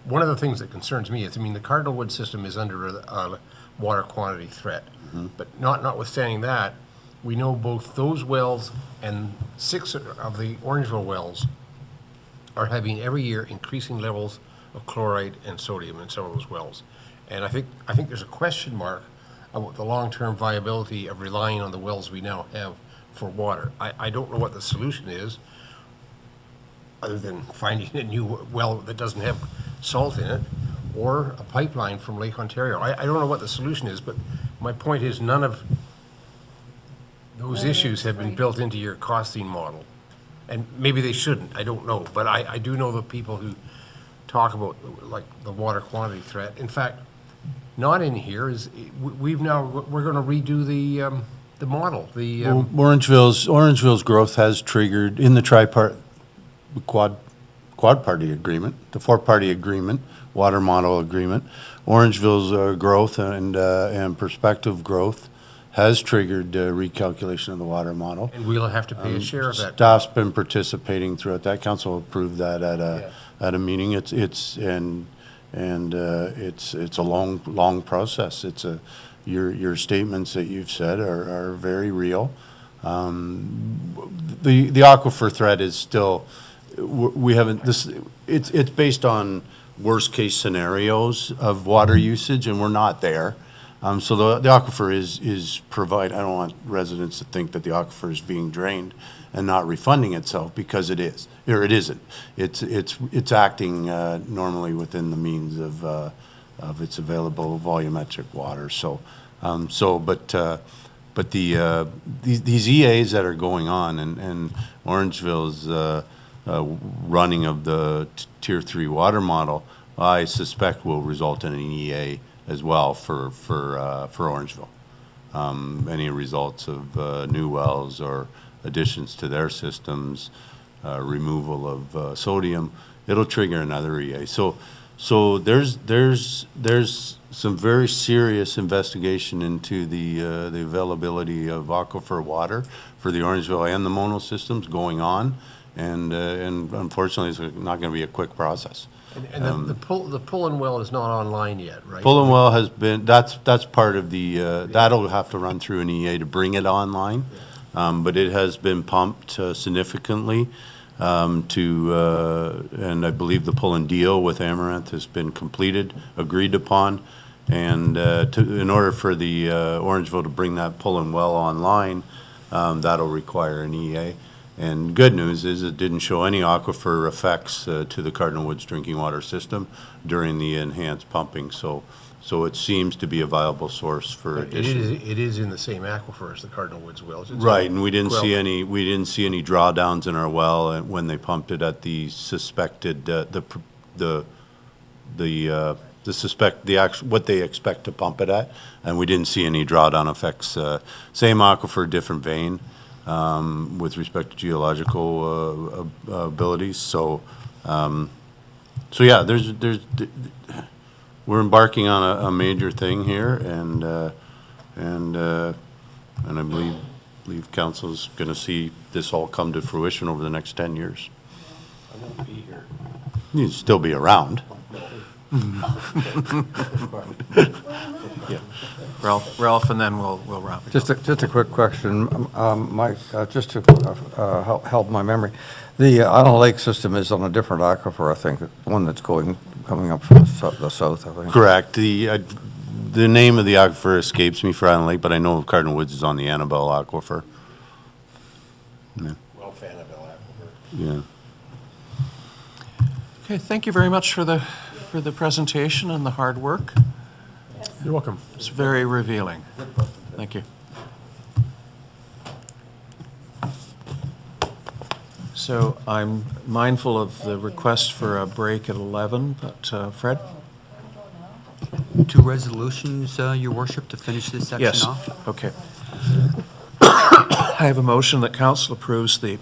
one of the things that concerns me is, I mean, the Cardinal Woods system is under a water quantity threat. But notwithstanding that, we know both those wells and 6 of the Orangeville wells are having every year increasing levels of chloride and sodium in some of those wells. And I think there's a question mark about the long-term viability of relying on the wells we now have for water. I don't know what the solution is, other than finding a new well that doesn't have salt in it, or a pipeline from Lake Ontario. I don't know what the solution is, but my point is none of those issues have been built into your costing model. And maybe they shouldn't, I don't know. But I do know the people who talk about, like, the water quantity threat. In fact, not in here is, we're going to redo the model. Orangeville's growth has triggered in the quad-party agreement, the 4-party agreement, water model agreement. Orangeville's growth and prospective growth has triggered recalculation of the water model. And we'll have to pay a share of that. Staff's been participating throughout that. Council approved that at a meeting. It's a long process. Your statements that you've said are very real. The aquifer threat is still, it's based on worst case scenarios of water usage, and we're not there. So the aquifer is I don't want residents to think that the aquifer is being drained and not refunding itself, because it is, or it isn't. It's acting normally within the means of its available volumetric water. But these EAs that are going on, and Orangeville's running of the Tier 3 water model, I suspect will result in an EA as well for Orangeville. Any results of new wells or additions to their systems, removal of sodium, it'll trigger another EA. So there's some very serious investigation into the availability of aquifer water for the Orangeville and the Mono systems going on, and unfortunately it's not going to be a quick process. And the Pullen well is not online yet, right? Pullen well has been, that's part of the, that'll have to run through an EA to bring it online. But it has been pumped significantly and I believe the Pullen deal with Amaranth has been completed, agreed upon. And in order for the Orangeville to bring that Pullen well online, that'll require an EA. And good news is it didn't show any aquifer effects to the Cardinal Woods drinking water system during the enhanced pumping. So it seems to be a viable source for addition. It is in the same aquifer as the Cardinal Woods wells. Right, and we didn't see any drawdowns in our well when they pumped it at the suspected what they expect to pump it at, and we didn't see any drawdown effects. Same aquifer, different vein. With respect to geological abilities, so yeah, we're embarking on a major thing here, and I believe council's going to see this all come to fruition over the next 10 years. I won't be here. You'd still be around. Yeah. Ralph, and then we'll wrap it up. Just a quick question, Mike, just to help my memory. The Island Lake system is on a different aquifer, I think, one that's coming up from the south, I think. Correct. The name of the aquifer escapes me for Island Lake, but I know Cardinal Woods is on the Annabelle aquifer. Yeah. Well, Annabelle Aquifer. Yeah. Okay, thank you very much for the presentation and the hard work. You're welcome. It's very revealing. Thank you. So I'm mindful of the request for a break at 11, but Fred? 2 resolutions, Your Worship, to finish this section Yes, off. okay. I have a motion that council approves the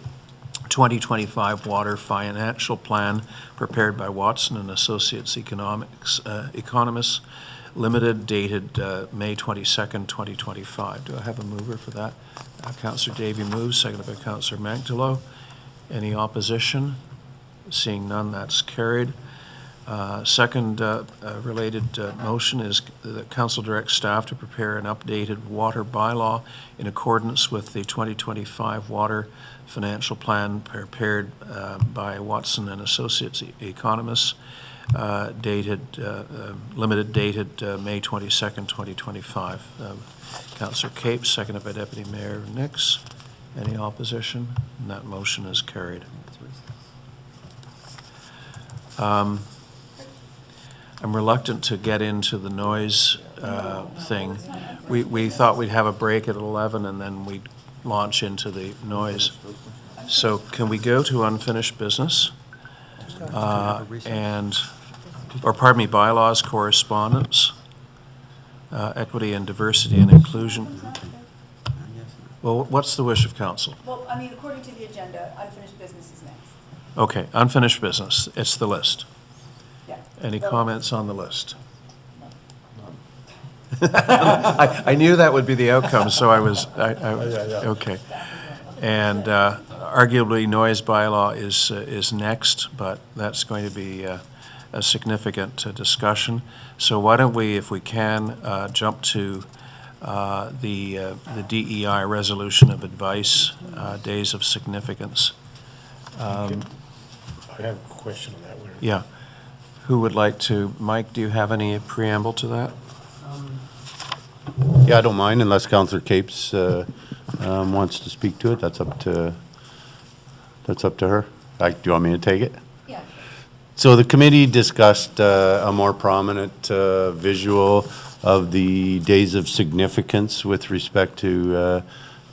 2025 water financial plan prepared by Watson and Associates Economists Limited, dated May 22nd, 2025. Do I have a mover for that? Councillor Davey moves, seconded by Councillor Manktelow. Any opposition? Seeing none, that's carried. Second related motion is that council directs staff to prepare an updated water bylaw in accordance with the 2025 water financial plan prepared by Watson and Associates Economists, limited dated May 22nd, 2025. Councillor Capes, seconded by Deputy Mayor Nix. Any opposition? And that motion is carried. I'm reluctant to get into the noise thing. We thought we'd have a break at 11 and then we'd launch into the noise. So can we go to unfinished business? Bylaws, correspondence, equity and diversity and inclusion. Well, what's the wish of council? Well, I mean, according to the agenda, unfinished business is next. Okay, unfinished business, it's the list. Yeah. Any comments on the list? I knew that would be the outcome, so okay. And arguably noise bylaw is next, but that's going to be a significant discussion. So why don't we, if we can, jump to the DEI resolution of advice, days of significance. I have a question on that one. Yeah. Who would like to, Mike, do you have any preamble to that? Yeah, I don't mind unless Councillor Capes wants to speak to it. That's up to her. Do you want me to take it? Yeah. So the committee discussed a more prominent visual of the days of significance with respect to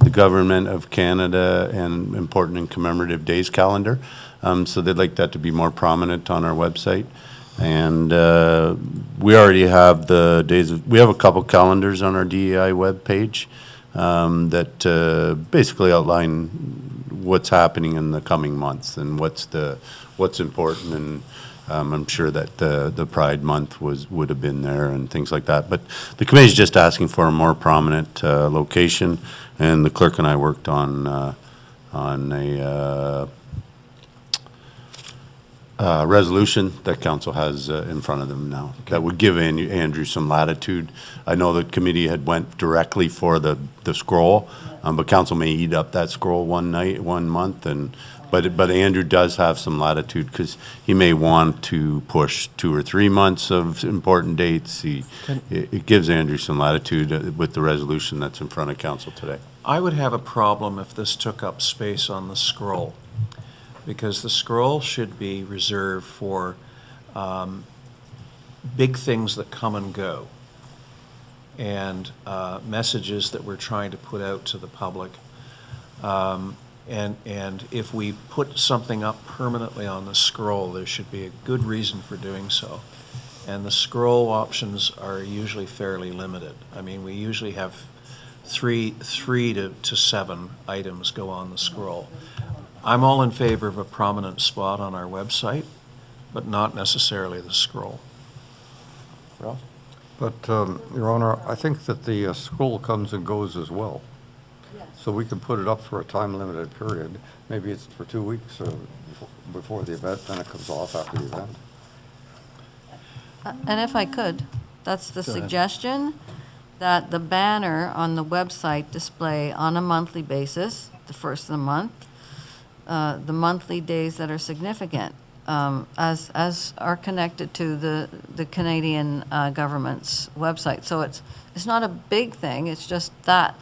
the Government of Canada and important and commemorative days calendar. So they'd like that to be more prominent on our website. And we already have the days of, we have a couple calendars on our DEI webpage that basically outline what's happening in the coming months and what's important. And I'm sure that the Pride Month would have been there and things like that. But the committee's just asking for a more prominent location, and the clerk and I worked on a resolution that council has in front of them now. Okay. That would give Andrew some latitude. I know the committee had went directly for the scroll, but council may eat up that scroll one month, but Andrew does have some latitude because he may want to push 2 or 3 months of important dates. It gives Andrew some latitude with the resolution that's in front of council today. I would have a problem if this took up space on the scroll, because the scroll should be reserved for big things that come and go and messages that we're trying to put out to the public. And if we put something up permanently on the scroll, there should be a good reason for doing so. And the scroll options are usually fairly limited. I mean, we usually have three to 7 items go on the scroll. I'm all in favor of a prominent spot on our website, but not necessarily the scroll. Ralph? But, Your Honor, I think that the scroll comes and goes as well. So we can put it up for a time-limited period. Maybe it's for 2 weeks before the event, then it comes off after the event. And if I could, that's the suggestion, that the banner on the website display on a monthly basis, the first of the month, the monthly days that are significant, as are connected to the Canadian government's website. So it's not a big thing, it's just that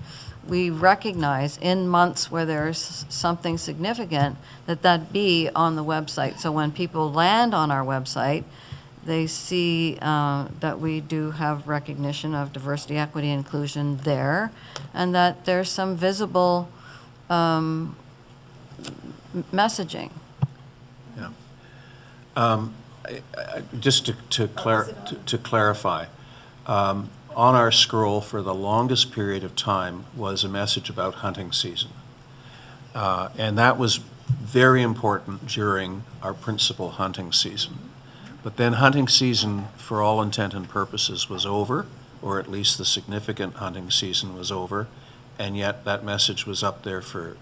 we recognize in months where there's something significant, that be on the website. So when people land on our website, they see that we do have recognition of diversity, equity, inclusion there, and that there's some visible messaging. Yeah. Just to clarify, on our scroll for the longest period of time was a message about hunting season. And that was very important during our principal hunting season. But then hunting season, for all intent and purposes, was over, or at least the significant hunting season was over, and yet that message was up there for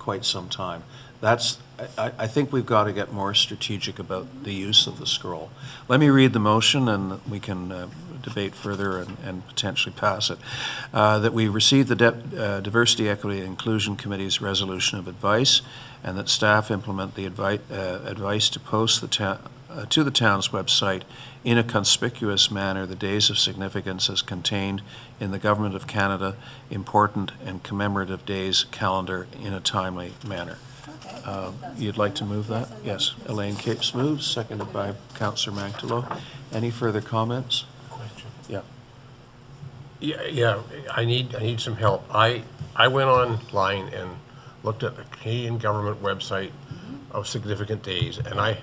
quite some time. I think we've got to get more strategic about the use of the scroll. Let me read the motion, and we can debate further and potentially pass it. That we receive the Diversity, Equity, and Inclusion Committee's resolution of advice, and that staff implement the advice to post to the town's website in a conspicuous manner the days of significance as contained in the Government of Canada Important and Commemorative Days calendar in a timely manner. You'd like to move that? Yes. Elaine Capes moves, seconded by Councillor Manktelow. Any further comments? Yeah. Yeah, I need some help. I went online and looked at the Canadian government website of significant days, and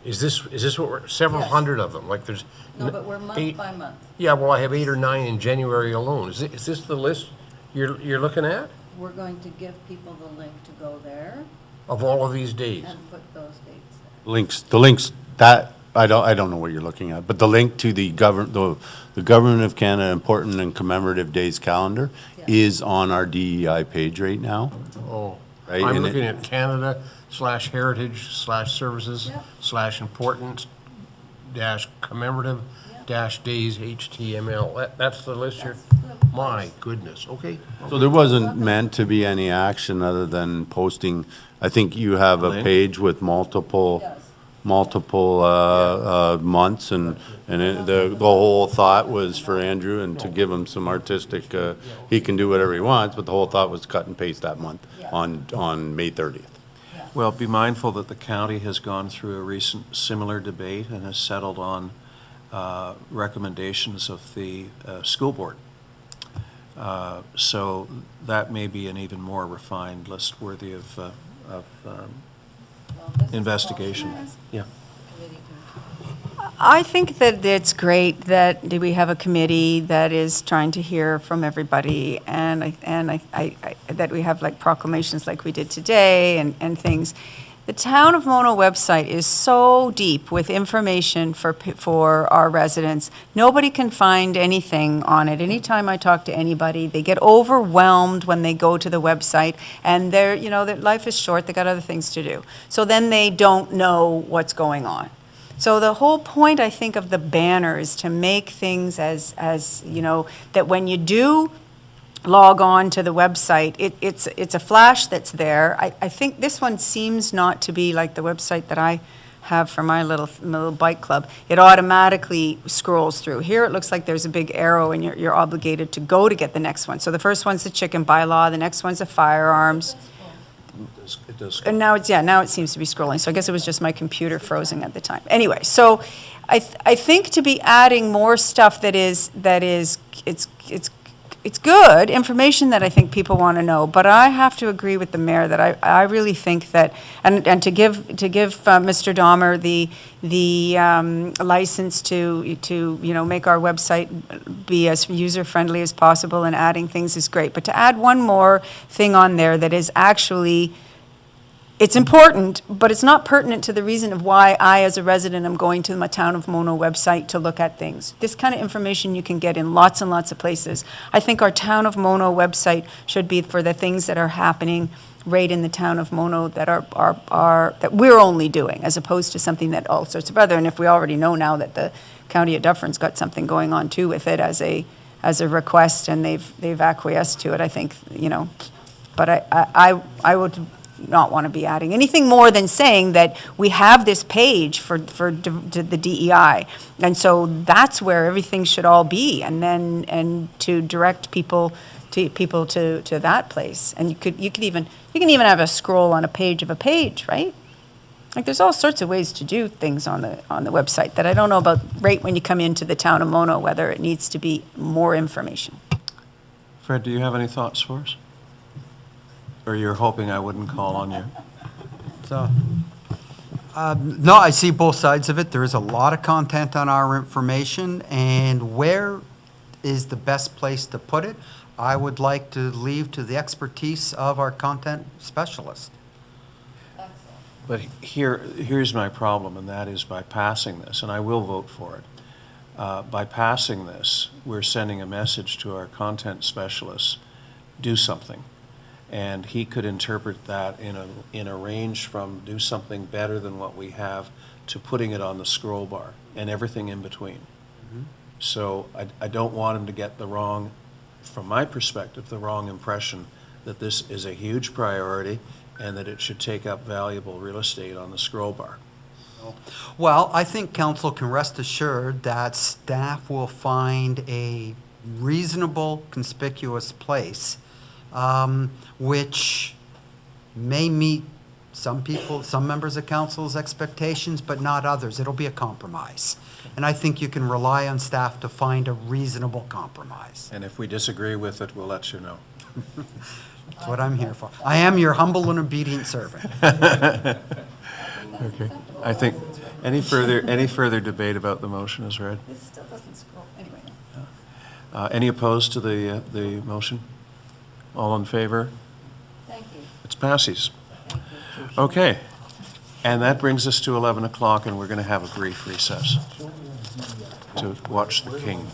is this what we're, several hundred of them, like there's. No, but we're month by month. Yeah, well, I have 8 or 9 in January alone. Is this the list you're looking at? We're going to give people the link to go there Of all of these days? and put those dates there. The links, that, I don't know what you're looking at, but the link to the Government of Canada Important and Commemorative Days calendar is on our DEI page right now. Oh, Right, I'm and looking at Canada/heritage/services/important-commemorative-days HTML. That's the list here? My goodness, okay. So there wasn't meant to be any action other than posting. I think you have a page with multiple months, and the whole thought was for Andrew and to give him some artistic, he can do whatever he wants, but the whole thought was to cut and paste that month on May 30th. Well, be mindful that the county has gone through a recent similar debate and has settled on recommendations of the school board. So that may be an even more refined list worthy of investigation. Yeah. I think that it's great that we have a committee that is trying to hear from everybody, and that we have like proclamations like we did today and things. The Town of Mono website is so deep with information for our residents. Nobody can find anything on it. Anytime I talk to anybody, they get overwhelmed when they go to the website, and their life is short. They got other things to do. So then they don't know what's going on. So the whole point, I think, of the banner is to make things as that when you do log on to the website, it's a flash that's there. I think this one seems not to be like the website that I have for my little bike club. It automatically scrolls through. Here it looks like there's a big arrow and you're obligated to go to get the next one. So the first one's the chicken bylaw, the next one's the firearms. It does. And now it seems to be scrolling. So I guess it was just my computer frozen at the time. Anyway, so I think to be adding more stuff it's good information that I think people want to know. But I have to agree with the mayor that I really think that and to give Mr. Dahmer the license to make our website be as user friendly as possible and adding things is great. But to add one more thing on there that is actually. It's important, but it's not pertinent to the reason of why I, as a resident, am going to my Town of Mono website to look at things. This kind of information you can get in lots and lots of places. I think our Town of Mono website should be for the things that are happening right in the Town of Mono that that we're only doing, as opposed to something that all sorts of other. And if we already know now that the County of Dufferin's got something going on too with it as a as a request, and they've acquiesced to it, I think, but I would not want to be adding anything more than saying that we have this page for the DEI, and so that's where everything should all be, and to direct people to that place. And you can even have a scroll on a page of a page, right? Like, there's all sorts of ways to do things on the website that I don't know about right when you come into the town of Mono, whether it needs to be more information. Fred, do you have any thoughts for us? Or you're hoping I wouldn't call on you? So, no, I see both sides of it. There is a lot of content on our information, and where is the best place to put it? I would like to leave to the expertise of our content specialist. But here's my problem, and that is by passing this, and I will vote for it. By passing this, we're sending a message to our content specialists, do something. And he could interpret that in a range from do something better than what we have to putting it on the scroll bar and everything in between. Mm-hmm. So I don't want him to get from my perspective, the wrong impression that this is a huge priority and that it should take up valuable real estate on the scroll bar. Well, I think council can rest assured that staff will find a reasonable, conspicuous place, which may meet some members of council's expectations, but not others. It'll be a compromise. And I think you can rely on staff to find a reasonable compromise. And if we disagree with it, we'll let you know. That's what I'm here for. I am your humble and obedient servant. Okay. I think, any further debate about the motion is read? This still doesn't scroll, anyway. Any opposed to the motion? All in favor? Thank you. It's passes. Okay. And that brings us to 11 o'clock, and we're going to have a brief recess to watch the King.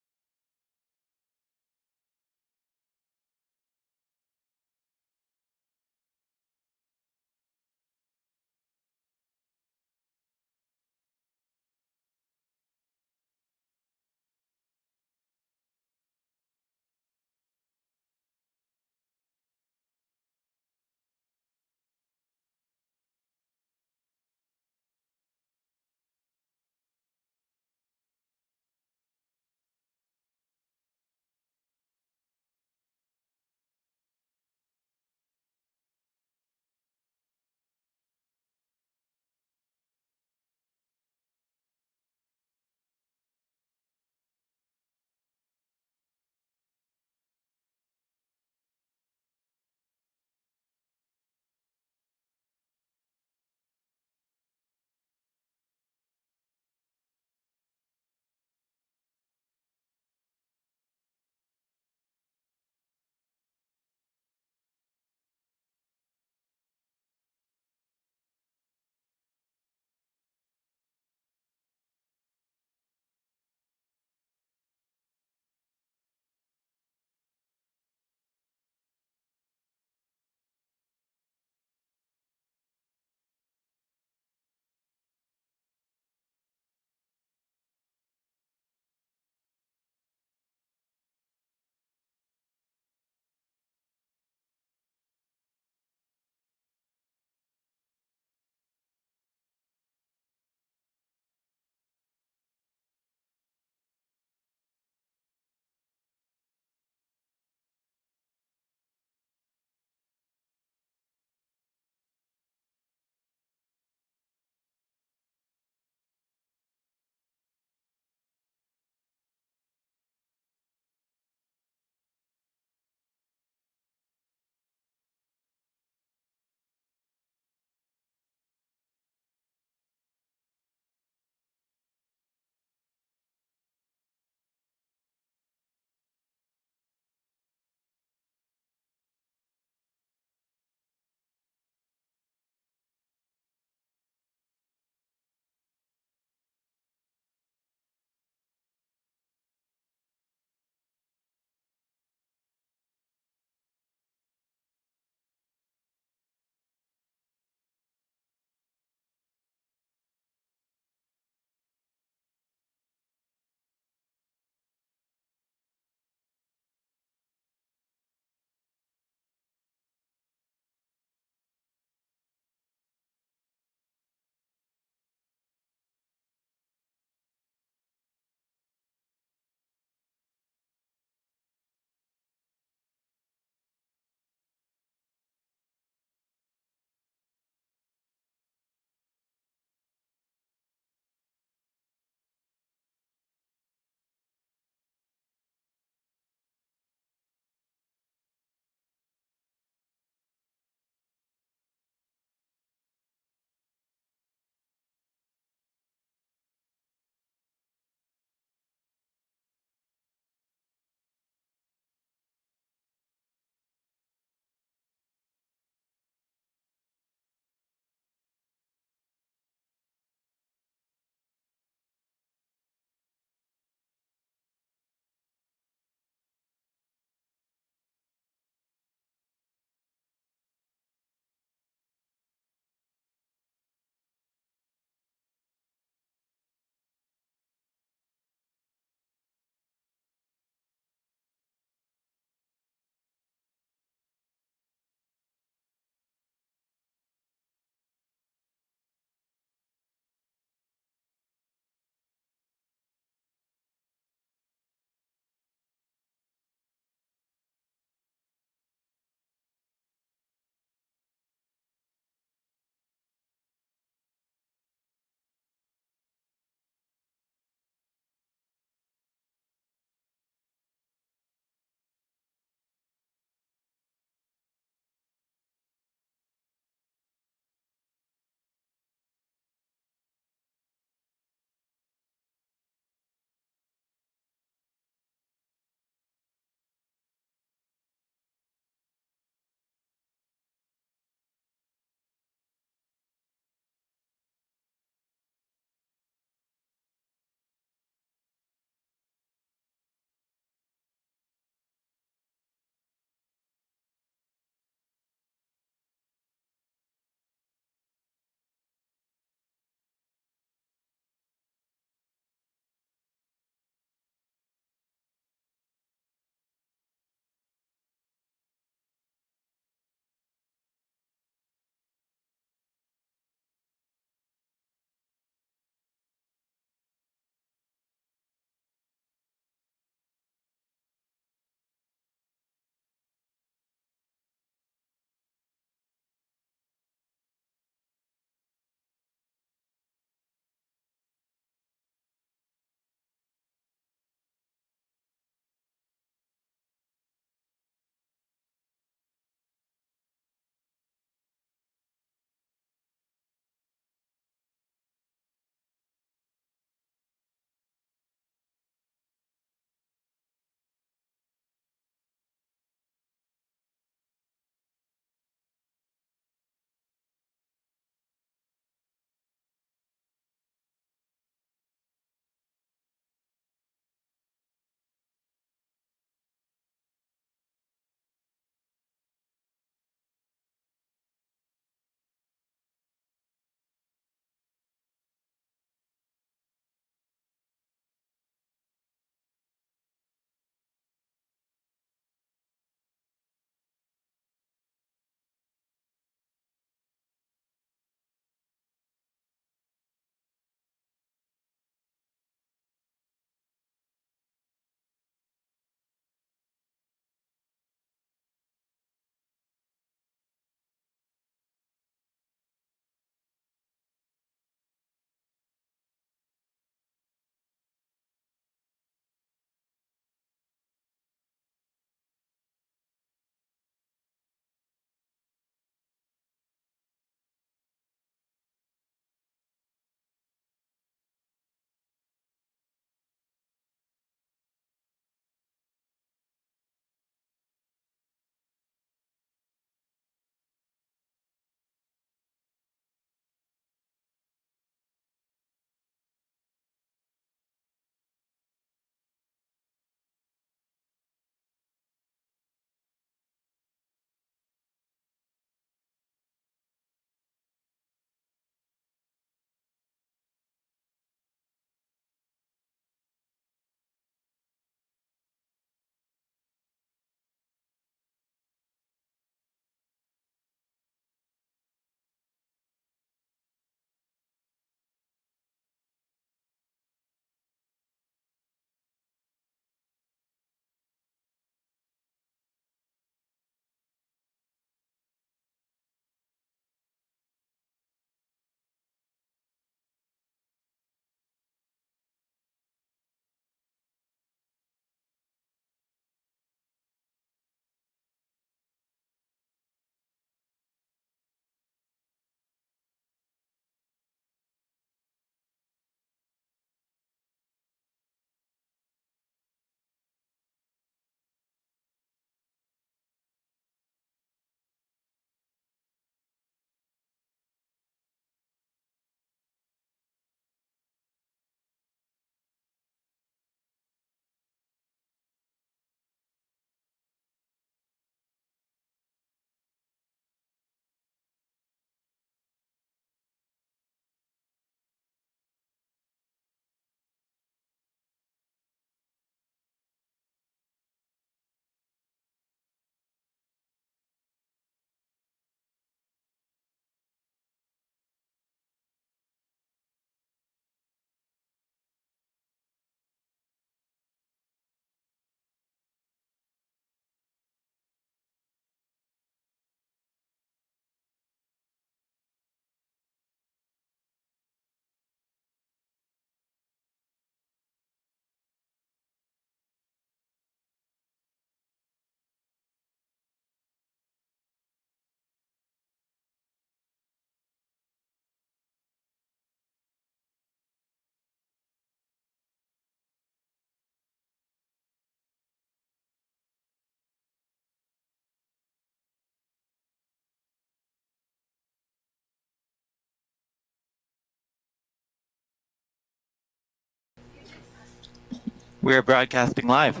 We are broadcasting live.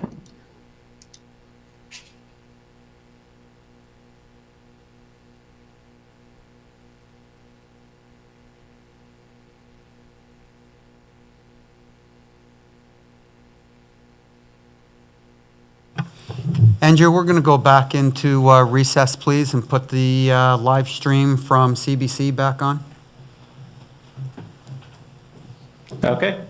Andrew, we're going to go back into recess, please, and put the live stream from CBC back on. Okay.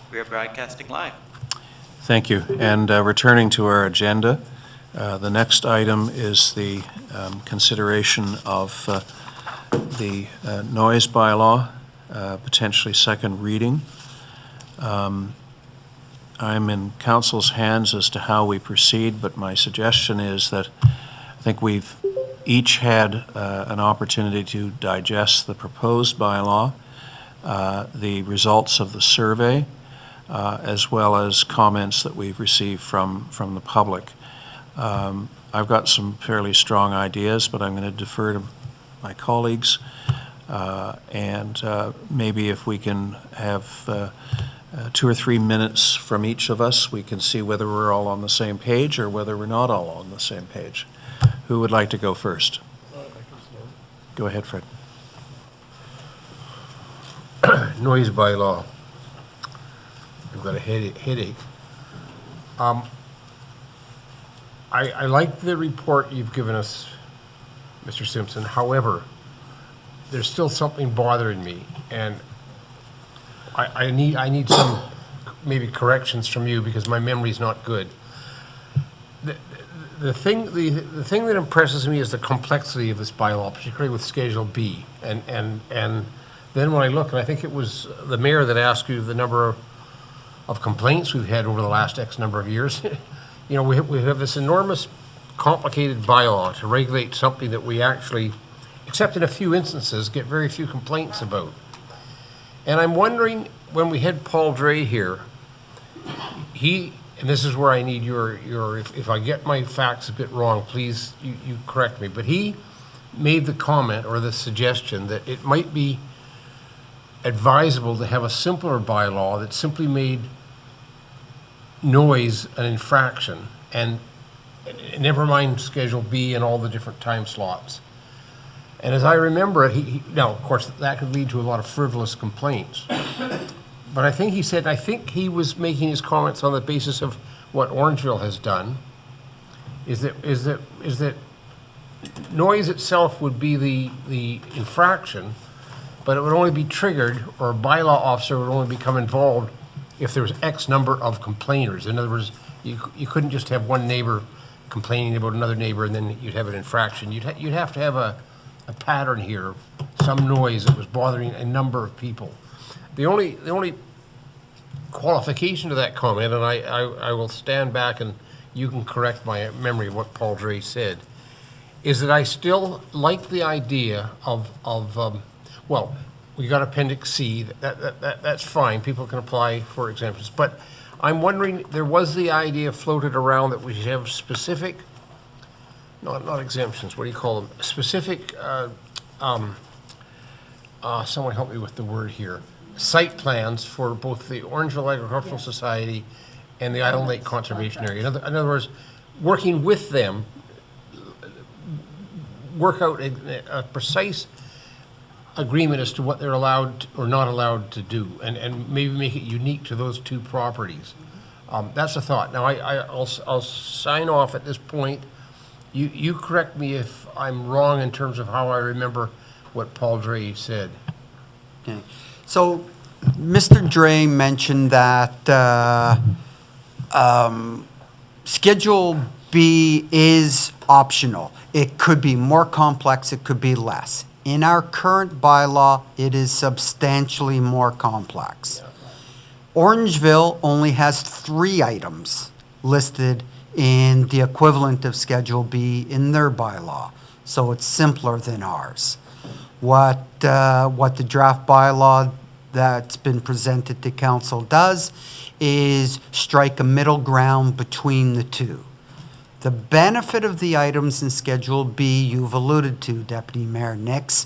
We are broadcasting live. Thank you. And returning to our agenda, the next item is the consideration of the noise bylaw, potentially second reading. I'm in council's hands as to how we proceed, but my suggestion is that I think we've each had an opportunity to digest the proposed bylaw, the results of the survey, as well as comments that we've received from the public. I've got some fairly strong ideas, but I'm going to defer to my colleagues, and maybe if we can have 2 or 3 minutes from each of us, we can see whether we're all on the same page or whether we're not all on the same page. Who would like to go first? Go ahead, Fred. Noise bylaw. I've got a headache. I like the report you've given us, Mr. Simpson. However, there's still something bothering me, and I need some maybe corrections from you because my memory's not good. The thing that impresses me is the complexity of this bylaw, particularly with Schedule B. And then when I look, and I think it was the mayor that asked you the number of complaints we've had over the last X number of years. You know, we have this enormous, complicated bylaw to regulate something that we actually, except in a few instances, get very few complaints about. And I'm wondering, when we had Paul Dre here, and this is where I need your if I get my facts a bit wrong, please, you correct me, but he made the comment or the suggestion that it might be advisable to have a simpler bylaw that simply made noise an infraction, and never mind Schedule B and all the different time slots. And as I remember it, now, of course, that could lead to a lot of frivolous complaints. But I think he was making his comments on the basis of what Orangeville has done, is that noise itself would be the infraction, but it would only be triggered, or a bylaw officer would only become involved if there was X number of complainers. In other words, you couldn't just have one neighbor complaining about another neighbor and then you'd have an infraction. You'd have to have a pattern here, some noise that was bothering a number of people. The only qualification to that comment, and I will stand back and you can correct my memory of what Paul Dre said, is that I still like the idea of well, we got Appendix C, that's fine, people can apply for exemptions, but I'm wondering, there was the idea floated around that we should have specific, not exemptions, what do you call them? Specific, someone help me with the word here, site plans for both the Orangeville Agricultural Society and the Island Lake Conservation Area. In other words, working with them, work out a precise agreement as to what they're allowed or not allowed to do, and maybe make it unique to those two properties. That's a thought. Now, I'll sign off at this point. You correct me if I'm wrong in terms of how I remember what Paul Dre said. Okay. So, Mr. Dre mentioned that Schedule B is optional. It could be more complex, it could be less. In our current bylaw, it is substantially more complex. Orangeville only has 3 items listed in the equivalent of Schedule B in their bylaw, so it's simpler than ours. What the draft bylaw that's been presented to council does is strike a middle ground between the two. The benefit of the items in Schedule B you've alluded to, Deputy Mayor Nix,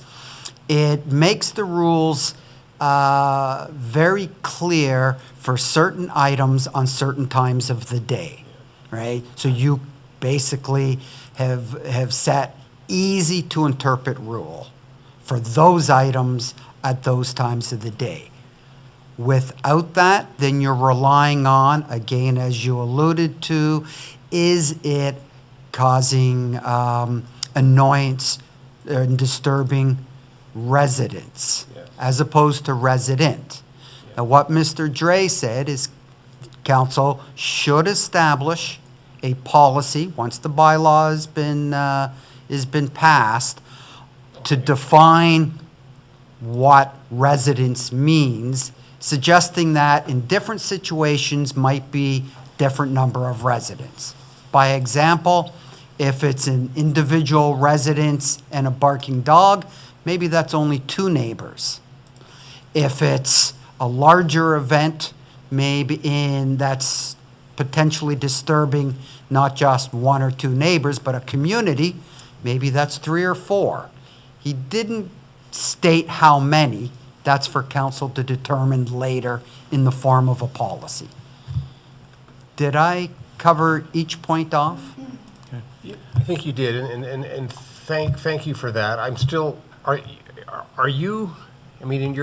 it makes the rules very clear for certain items on certain times of the day, right? So you basically have set easy to interpret rule for those items at those times of the day. Without that, then you're relying on, again, as you alluded to, is it causing annoyance and disturbing residents as opposed to resident? Now, what Mr. Dre said is council should establish a policy, once the bylaw has been passed, to define what residence means, suggesting that in different situations might be different number of residents. By example, if it's an individual residence and a barking dog, maybe that's only 2 neighbors. If it's a larger event, maybe that's potentially disturbing not just 1 or 2 neighbors, but a community, maybe that's 3 or 4. He didn't state how many. That's for council to determine later in the form of a policy. Did I cover each point off? I think you did, and thank you for that. I'm still, are you, I mean,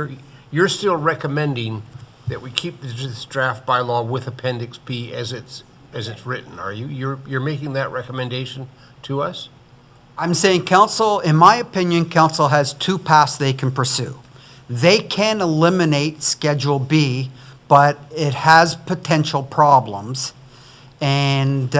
you're still recommending that we keep this draft bylaw with Appendix B as it's written, are you? You're making that recommendation to us? I'm saying council, in my opinion, council has 2 paths they can pursue. They can eliminate Schedule B, but it has potential problems. And 2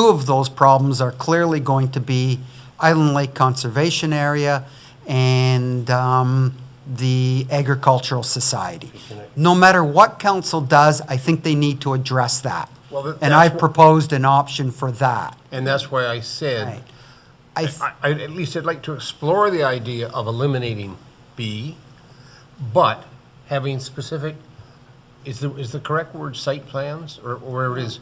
of those problems are clearly going to be Island Lake Conservation Area and the Agricultural Society. No matter what council does, I think they need to address that. Well, and I've proposed an option for that. And that's why I said, Right. at least I'd like to explore the idea of eliminating B, but having specific, is the correct word site plans, or where it is?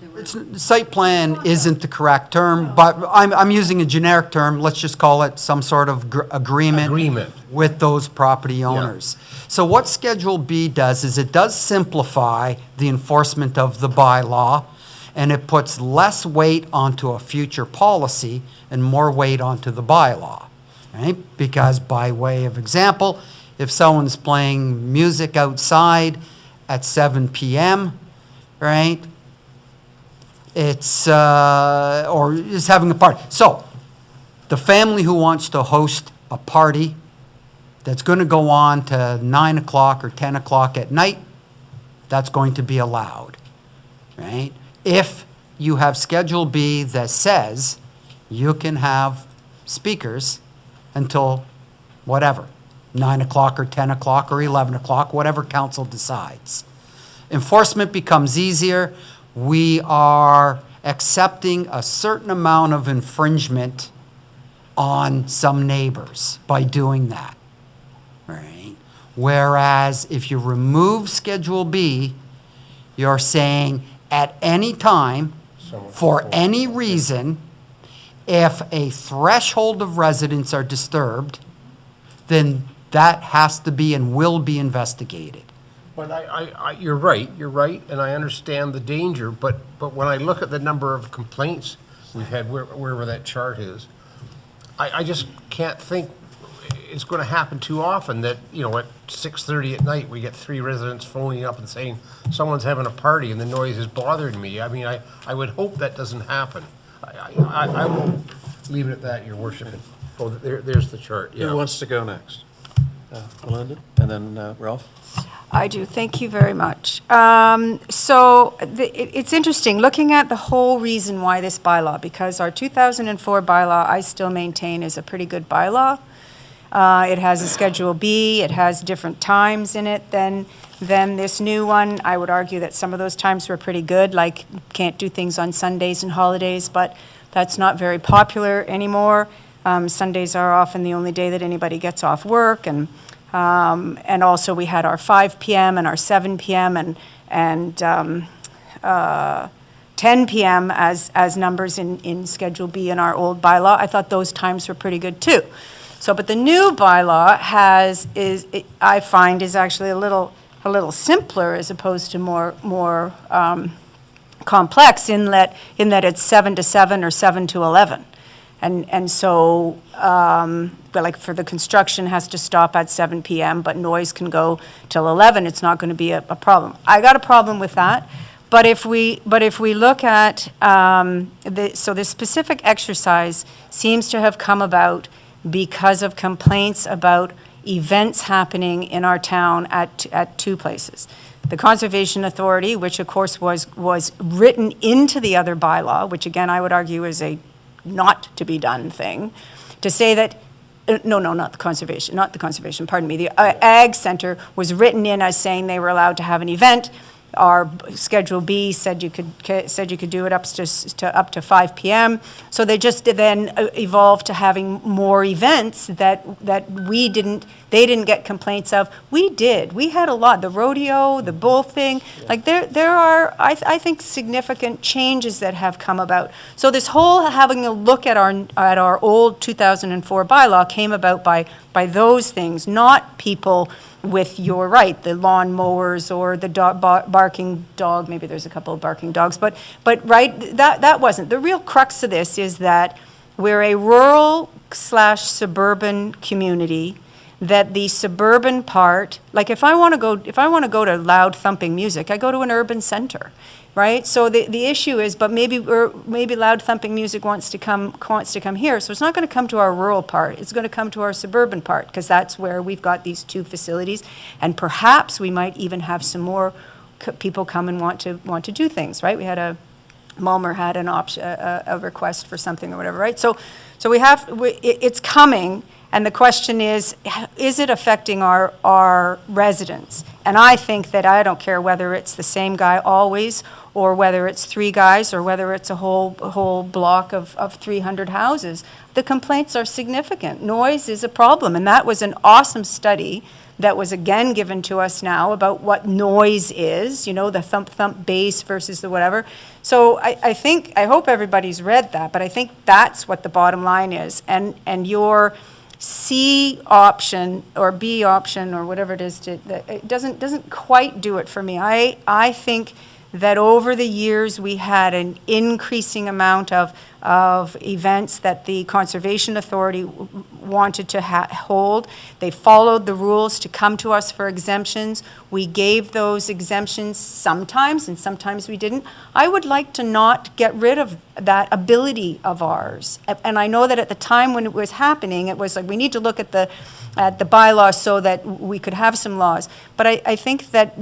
Site plan isn't the correct term, but I'm using a generic term. Let's just call it some sort of agreement with those property owners. So what Schedule B does is it does simplify the enforcement of the bylaw, and it puts less weight onto a future policy and more weight onto the bylaw, right? Because by way of example, if someone's playing music outside at 7 p.m., right? It's, or is having a party. So, the family who wants to host a party that's going to go on to 9 o'clock or 10 o'clock at night, that's going to be allowed, right? If you have Schedule B that says you can have speakers until whatever, 9 o'clock or 10 o'clock or 11 o'clock, whatever council decides. Enforcement becomes easier. We are accepting a certain amount of infringement on some neighbors by doing that, right? Whereas if you remove Schedule B, you're saying at any time, for any reason, if a threshold of residents are disturbed, then that has to be and will be investigated. But you're right, and I understand the danger, but when I look at the number of complaints we've had wherever that chart is, I just can't think it's going to happen too often that, you know, at 6:30 at night, we get 3 residents phoning up and saying, someone's having a party and the noise is bothering me. I mean, I would hope that doesn't happen. I will leave it at that, Your Worship. Oh, there's the chart, yeah. Who wants to go next? Melinda, and then Ralph? I do, thank you very much. It's interesting, looking at the whole reason why this bylaw, because our 2004 bylaw, I still maintain, is a pretty good bylaw. It has a Schedule B, it has different times in it than this new one. I would argue that some of those times were pretty good, like can't do things on Sundays and holidays, but that's not very popular anymore. Sundays are often the only day that anybody gets off work, and also we had our 5 p.m. and our 7 p.m. and 10 p.m. as numbers in Schedule B in our old bylaw. I thought those times were pretty good too. So, but the new bylaw I find is actually a little simpler as opposed to more complex in that it's 7 to 7 or 7 to 11. And so, but like for the construction has to stop at 7 p.m., but noise can go till 11. It's not going to be a problem. I got a problem with that. But if we look at so this specific exercise seems to have come about because of complaints about events happening in our town at two places. The Conservation Authority, which of course was written into the other bylaw, which again I would argue is a not to be done thing, to say that, no, not the conservation, pardon me, the Ag Center was written in as saying they were allowed to have an event. Our Schedule B said you could do it up to 5 p.m. So they just then evolved to having more events that they didn't get complaints of. We did. We had a lot. The rodeo, the bull thing. Like there are, I think, significant changes that have come about. So this whole having a look at our old 2004 bylaw came about by those things, not people with, you're right, the lawn mowers or the barking dog. Maybe there's a couple of barking dogs, but right, that wasn't. The real crux of this is that we're a rural/suburban community, that the suburban part, like if I want to go to loud thumping music, I go to an urban center. Right, so the issue is, but maybe loud thumping music wants to come here, so it's not going to come to our rural part. It's going to come to our suburban part because that's where we've got these two facilities, and perhaps we might even have some more people come and want to do things. Right, we had Mulmer had a request for something or whatever. Right, so it's coming. And the question is it affecting our residents? And I think that I don't care whether it's the same guy always, or whether it's 3 guys, or whether it's a whole block of 300 houses. The complaints are significant. Noise is a problem, and that was an awesome study that was again given to us now about what noise is, the thump bass versus the whatever. So I hope everybody's read that, but I think that's what the bottom line is. And your C option or B option or whatever it is, it doesn't quite do it for me. I think that over the years we had an increasing amount of events that the Conservation Authority wanted to hold. They followed the rules to come to us for exemptions. We gave those exemptions sometimes, and sometimes we didn't. I would like to not get rid of that ability of ours. And I know that at the time when it was happening, it was like we need to look at the bylaws so that we could have some laws. But I think that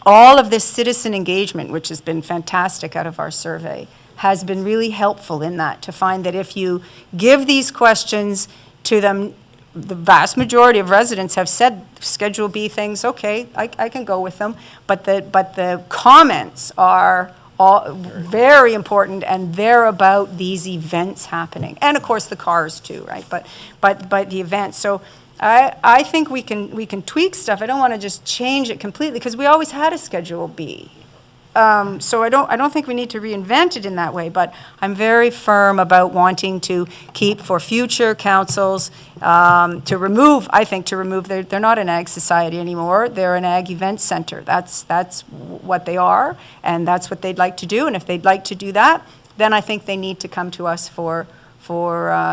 all of this citizen engagement, which has been fantastic out of our survey, has been really helpful in that, to find that if you give these questions to them, the vast majority of residents have said Schedule B things, okay, I can go with them, but the comments are all very important, and they're about these events happening. And of course the cars too, right? But the events. So I think we can tweak stuff. I don't want to just change it completely because we always had a Schedule B. So I don't think we need to reinvent it in that way, but I'm very firm about wanting to keep for future councils to remove, they're not an ag society anymore, they're an ag event center. That's what they are, and that's what they'd like to do, and if they'd like to do that, then I think they need to come to us for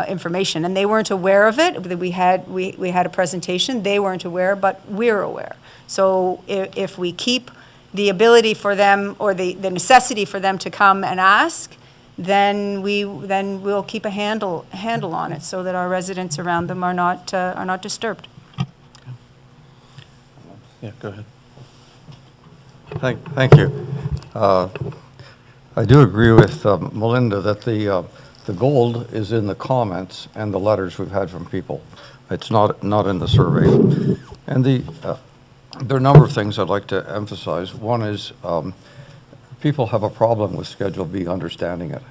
information. And they weren't aware of it. We had a presentation, they weren't aware, but we're aware. So if we keep the ability for them, or the necessity for them to come and ask, then we'll keep a handle on it so that our residents around them are not disturbed. Yeah, go ahead. Thank you. I do agree with Melinda that the gold is in the comments and the letters we've had from people. It's not in the survey. And there are a number of things I'd like to emphasize. One is people have a problem with Schedule B understanding it.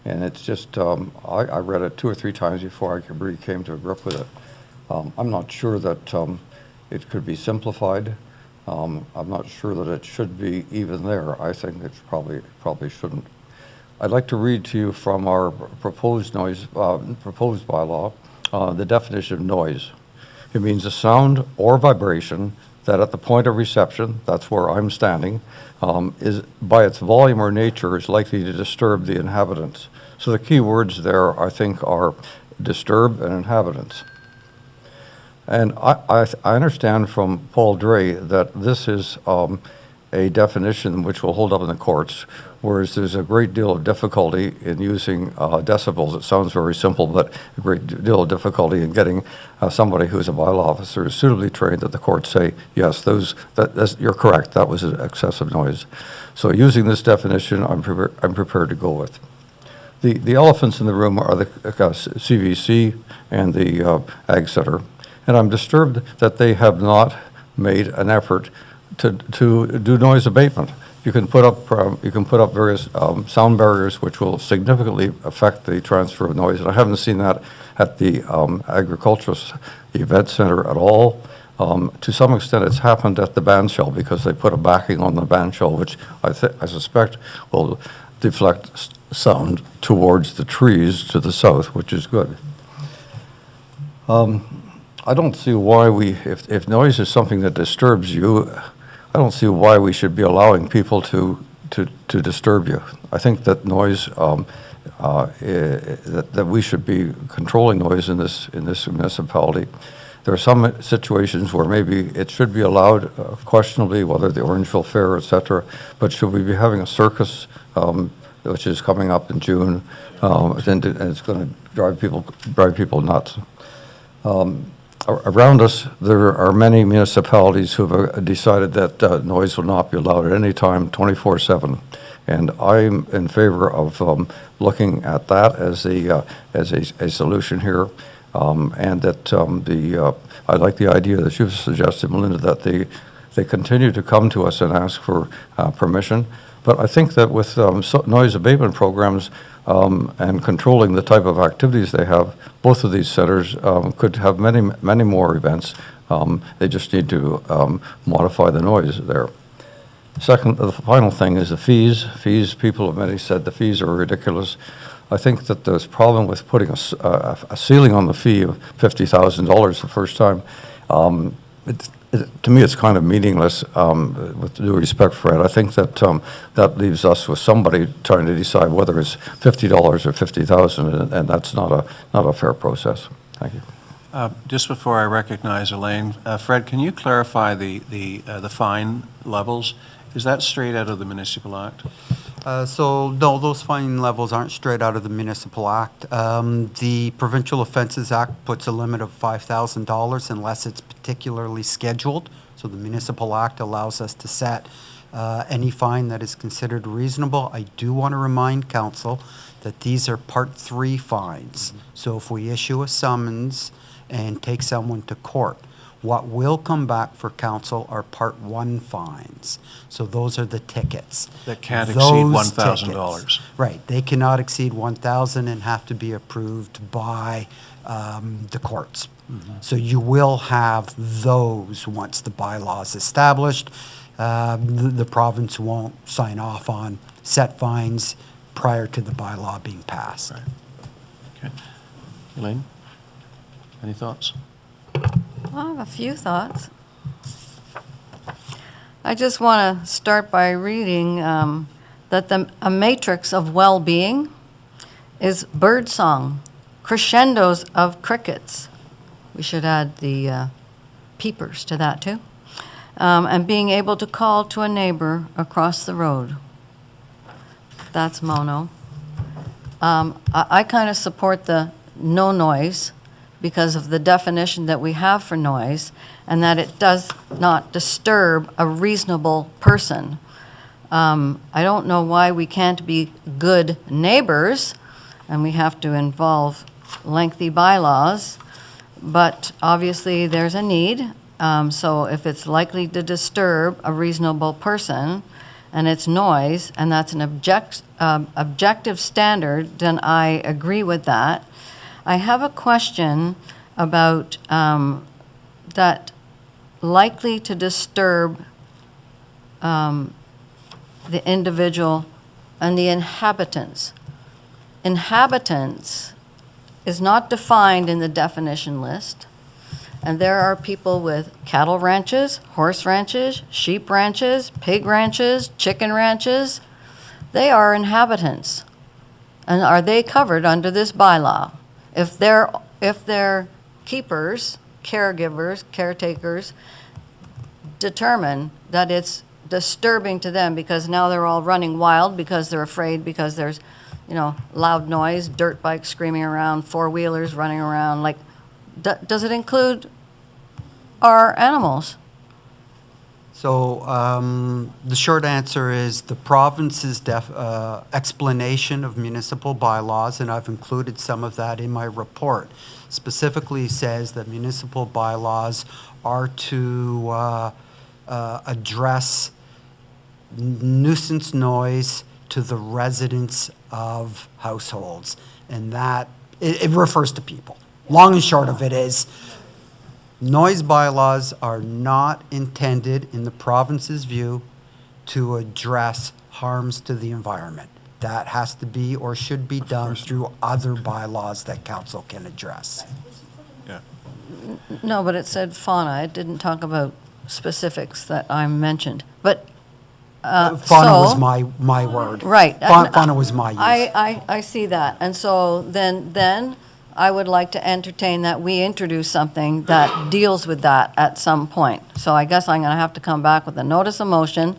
And it's just, I read it 2 or 3 times before I really came to a grip with it. I'm not sure that it could be simplified. I'm not sure that it should be even there. I think it's probably shouldn't. I'd like to read to you from our proposed bylaw, the definition of noise. It means a sound or vibration that at the point of reception, that's where I'm standing, is by its volume or nature is likely to disturb the inhabitants. So the key words there, I think, are disturb and inhabitants. And I understand from Paul Dre that this is a a definition which will hold up in the courts, whereas there's a great deal of difficulty in using decibels. It sounds very simple, but a great deal of difficulty in getting somebody who's a bylaw officer suitably trained that the courts say, yes, you're correct, that was excessive noise. So using this definition, I'm prepared to go with. The elephants in the room are the CVC and the Ag Center, and I'm disturbed that they have not made an effort to do noise abatement. You can put up various sound barriers which will significantly affect the transfer of noise, and I haven't seen that at the agricultural event center at all. To some extent, it's happened at the band shell because they put a backing on the band shell, which I suspect will deflect sound towards the trees to the south, which is good. I don't see why if noise is something that disturbs you, I don't see why we should be allowing people to disturb you. I think that noise, that we should be controlling noise in this municipality. There are some situations where maybe it should be allowed, questionably, whether the Orangeville Fair, et cetera, but should we be having a circus, which is coming up in June, and it's going to drive people nuts. Around us, there are many municipalities who have decided that noise will not be allowed at any time, 24/7. And I'm in favor of looking at that as a solution here. And that I like the idea that you've suggested, Melinda, that they continue to come to us and ask for permission. But I think that with noise abatement programs and controlling the type of activities they have, both of these centers could have many more events. They just need to modify the noise there. Second, the final thing is the fees. People have many said the fees are ridiculous. I think that there's a problem with putting a ceiling on the fee of $50,000 the first time. To me, it's kind of meaningless, with due respect, Fred. I think that that leaves us with somebody trying to decide whether it's $50 or $50,000, and that's not a fair process. Thank you. Just before I recognize Elaine, Fred, can you clarify the fine levels? Is that straight out of the Municipal Act? So no, those fine levels aren't straight out of the Municipal Act. The Provincial Offences Act puts a limit of $5,000 unless it's particularly scheduled. So the Municipal Act allows us to set any fine that is considered reasonable. I do want to remind Council that these are Part 3 fines. So if we issue a summons and take someone to court, what will come back for Council are Part 1 fines. So those are the tickets. That can't exceed Those $1,000. tickets, right. They cannot exceed $1,000 and have to be approved by the courts. So you will have those once the bylaw is established. The province won't sign off on set fines prior to the bylaw being passed. Right. Okay. Elaine, any thoughts? I have a few thoughts. I just want to start by reading that a matrix of well-being is birdsong, crescendos of crickets. We should add the peepers to that too. And being able to call to a neighbor across the road. That's mono. I kind of support the no noise because of the definition that we have for noise, and that it does not disturb a reasonable person. I don't know why we can't be good neighbors, and we have to involve lengthy bylaws, but obviously there's a need. So if it's likely to disturb a reasonable person, and it's noise, and that's an objective standard, then I agree with that. I have a question about that likely to disturb the individual and the inhabitants. Inhabitants is not defined in the definition list, and there are people with cattle ranches, horse ranches, sheep ranches, pig ranches, chicken ranches. They are inhabitants. And are they covered under this bylaw? If their keepers, caregivers, caretakers determine that it's disturbing to them because now they're all running wild because they're afraid because there's, loud noise, dirt bikes screaming around, four-wheelers running around, like, does it include our animals? So the short answer is the province's explanation of municipal bylaws, and I've included some of that in my report, specifically says that municipal bylaws are to address nuisance noise to the residents of households. And that, it refers to people. Long and short of it is, noise bylaws are not intended, in the province's view, to address harms to the environment. That has to be or should be done through other bylaws that council can address. Yeah. No, but it said fauna. It didn't talk about specifics that I mentioned. But Fauna was my word. Right. Fauna was my use. I see that. And so then I would like to entertain that we introduce something that deals with that at some point. So I guess I'm going to have to come back with a notice of motion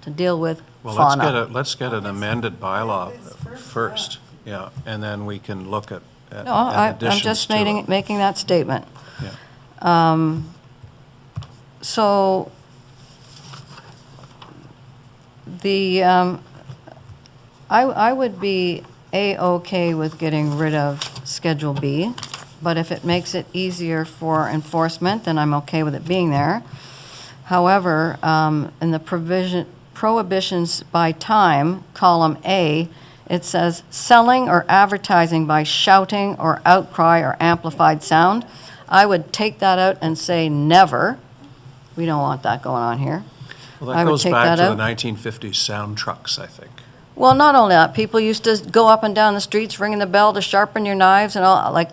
to deal with fauna. Let's get an amended bylaw first, yeah, and then we can look at No, I'm additions just to it. making that statement. Yeah. So I would be A-okay with getting rid of Schedule B, but if it makes it easier for enforcement, then I'm okay with it being there. However, in the prohibitions by time, column A, it says selling or advertising by shouting or outcry or amplified sound. I would take that out and say never. We don't want that going on here. Well, I that would goes take back that to the out. 1950s sound trucks, I think. Well, not only that, people used to go up and down the streets ringing the bell to sharpen your knives and all, like,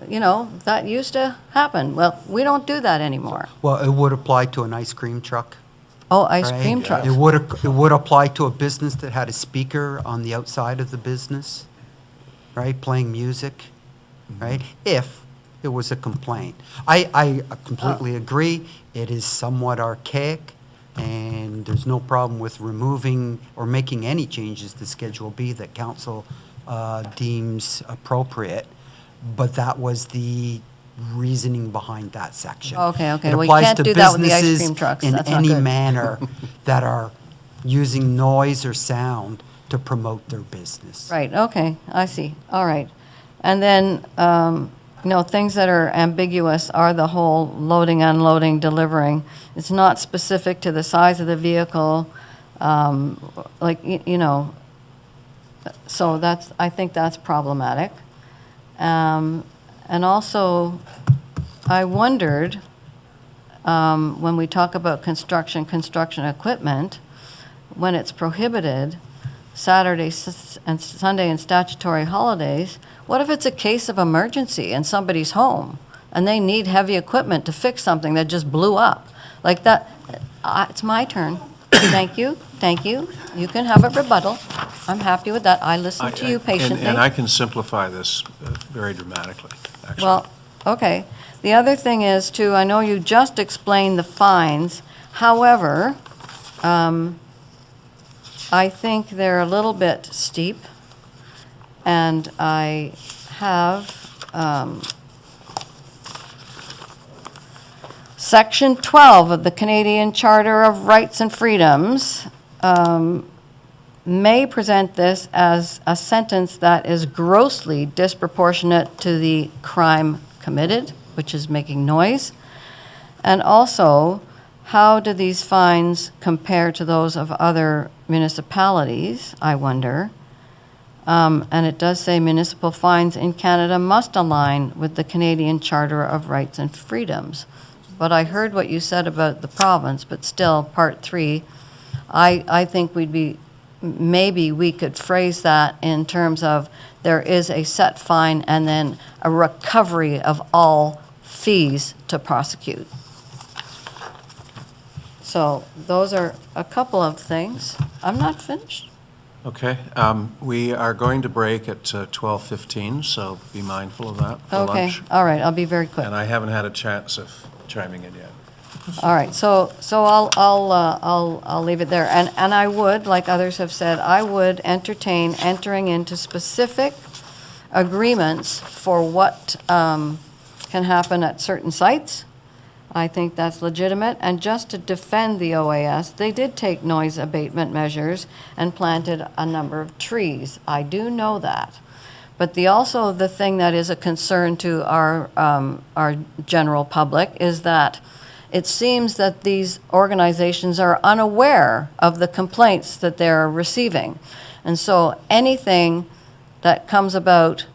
that used to happen. Well, we don't do that anymore. Well, it would apply to an ice cream truck. Oh, ice right? cream trucks. It would apply to a business that had a speaker on the outside of the business, right, playing music, right, if it was a complaint. I completely agree. It is somewhat archaic, and there's no problem with removing or making any changes to Schedule B that council deems appropriate, but that was the reasoning behind that section. Okay. It Well, you applies can't to do that with the ice businesses cream trucks. in That's not any good. manner that are using noise or sound to promote their business. Right, okay, I see, all right. And then, things that are ambiguous are the whole loading, unloading, delivering. It's not specific to the size of the vehicle, so I think that's problematic. And also, I wondered, when we talk about construction equipment, when it's prohibited, Saturday and Sunday and statutory holidays, what if it's a case of emergency in somebody's home and they need heavy equipment to fix something that just blew up? Like that, it's my turn. Thank you. You can have a rebuttal. I'm happy with that. I listened to you patiently. And I can simplify this very dramatically, actually. Well, okay. The other thing is, too, I know you just explained the fines. However, I think they're a little bit steep, and I have Section 12 of the Canadian Charter of Rights and Freedoms may present this as a sentence that is grossly disproportionate to the crime committed, which is making noise. And also, how do these fines compare to those of other municipalities, I wonder? And it does say municipal fines in Canada must align with the Canadian Charter of Rights and Freedoms. But I heard what you said about the province, but still, Part 3, I think maybe we could phrase that in terms of there is a set fine and then a recovery of all fees to prosecute. So those are a couple of things. I'm not finished. Okay, we are going to break at 12:15, so be mindful of that for Okay, lunch. all right, I'll be very quick. And I haven't had a chance of chiming in yet. All right, so I'll leave it there. And I would, like others have said, I would entertain entering into specific agreements for what can happen at certain sites. I think that's legitimate. And just to defend the OAS, they did take noise abatement measures and planted a number of trees. I do know that. But also the thing that is a concern to our general public is that it seems that these organizations are unaware of the complaints that they're receiving. And so anything that comes about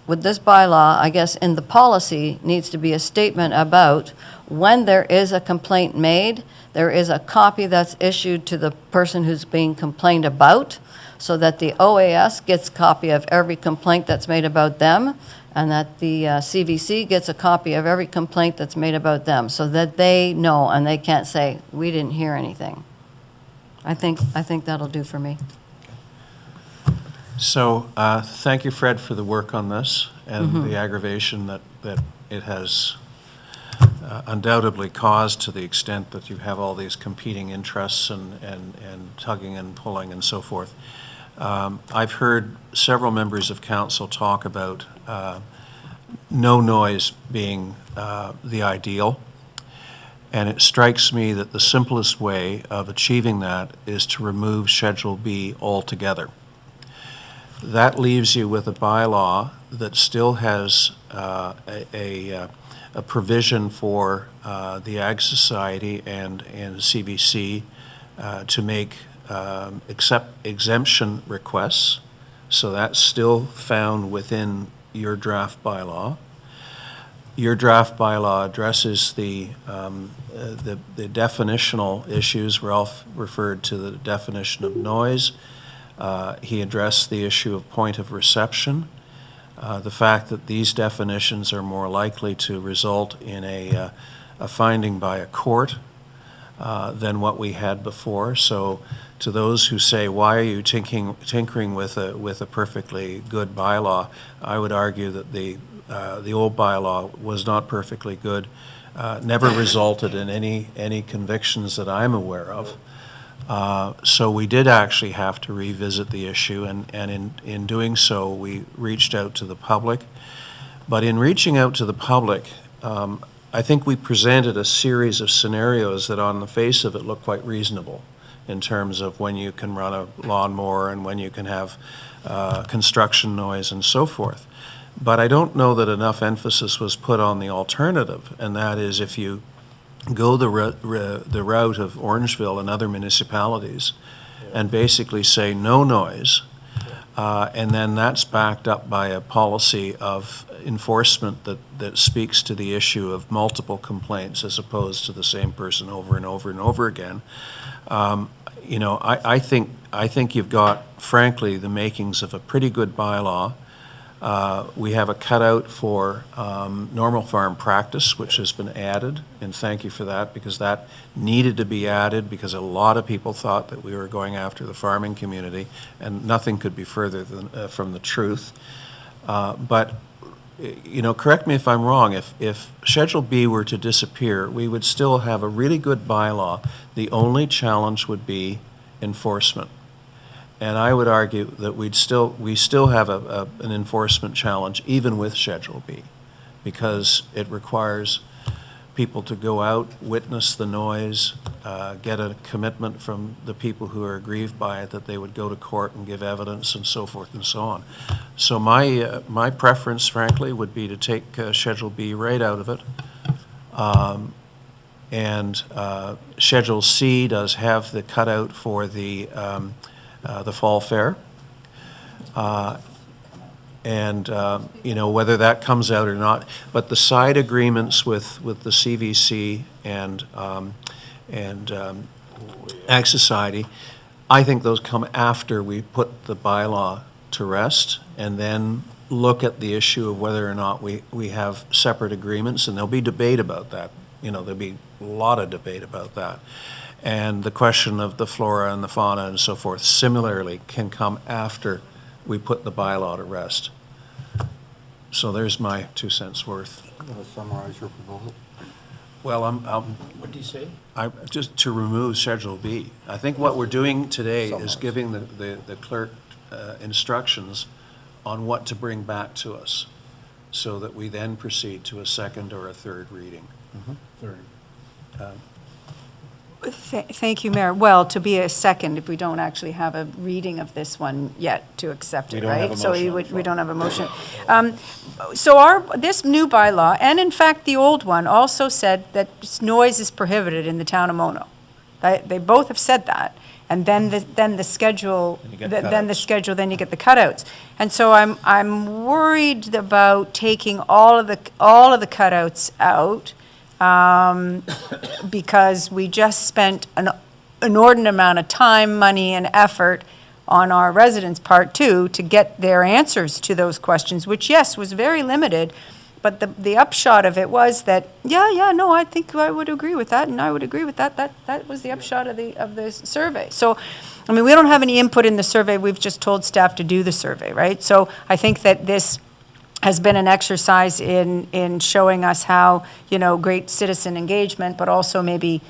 with this bylaw, I guess in the policy, needs to be a statement about when there is a complaint made, there is a copy that's issued to the person who's being complained about, so that the OAS gets a copy of every complaint that's made about them, and that the CVC gets a copy of every complaint that's made about them, so that they know and they can't say, we didn't hear anything. I think that'll do for me. So thank you, Fred, for the work on this and the aggravation that it has undoubtedly caused, to the extent that you have all these competing interests and tugging and pulling and so forth. I've heard several members of council talk about no noise being the ideal, and it strikes me that the simplest way of achieving that is to remove Schedule B altogether. That leaves you with a bylaw that still has a provision for the Ag Society and CVC to make exemption requests. So that's still found within your draft bylaw. Your draft bylaw addresses the definitional issues. Ralph referred to the definition of noise. He addressed the issue of point of reception, the fact that these definitions are more likely to result in a finding by a court than what we had before. So to those who say, why are you tinkering with a perfectly good bylaw, I would argue that the old bylaw was not perfectly good, never resulted in any convictions that I'm aware of. So we did actually have to revisit the issue, and in doing so, we reached out to the public. But in reaching out to the public, I think we presented a series of scenarios that on the face of it look quite reasonable in terms of when you can run a lawnmower and when you can have construction noise and so forth. But I don't know that enough emphasis was put on the alternative, and that is if you go the route of Orangeville and other municipalities and basically say no noise, and then that's backed up by a policy of enforcement that speaks to the issue of multiple complaints as opposed to the same person over and over and over again. You know, I think you've got, frankly, the makings of a pretty good bylaw. We have a cutout for normal farm practice, which has been added, and thank you for that, because that needed to be added because a lot of people thought that we were going after the farming community, and nothing could be further than, from the truth. But, you know, correct me if I'm wrong, if Schedule B were to disappear, we would still have a really good bylaw. The only challenge would be enforcement. And I would argue that we still have an enforcement challenge even with Schedule B, because it requires people to go out, witness the noise, get a commitment from the people who are aggrieved by it that they would go to court and give evidence and so forth and so on. So my preference, frankly, would be to take Schedule B right out of it. And Schedule C does have the cutout for the fall fair. You know, whether that comes out or not, but the side agreements with the CVC and Ag Society, I think those come after we put the bylaw to rest, and then look at the issue of whether or not we have separate agreements, and there'll be debate about that. You know, there'll be a lot of debate about that. And the question of the flora and the fauna and so forth similarly can come after we put the bylaw to rest. So there's my 2 cents worth. I'm going to summarize your proposal. Well, What did he say? just to remove Schedule B. I think what we're doing today is giving the clerk instructions on what to bring back to us, so that we then proceed to a second or a third reading. Third. Thank you, Mayor. Well, to be a second, if we don't actually have a reading of this one yet to accept We it, don't have right? a So motion on the we don't have a motion. floor. So this new bylaw, and in fact, the old one also said that noise is prohibited in the town of Mono. They both have said that. And then the schedule, And you get then the cutouts. schedule, then you get the cutouts. And so I'm worried about taking all of the cutouts out, because we just spent an inordinate amount of time, money, and effort on our residents' part too, to get their answers to those questions, which, yes, was very limited. But the upshot of it was that, no, I think I would agree with that, and I would agree with that. That was the upshot of the survey. So, I mean, we don't have any input in the survey. We've just told staff to do the survey, right? So I think that this has been an exercise in showing us how, great citizen engagement, but also maybe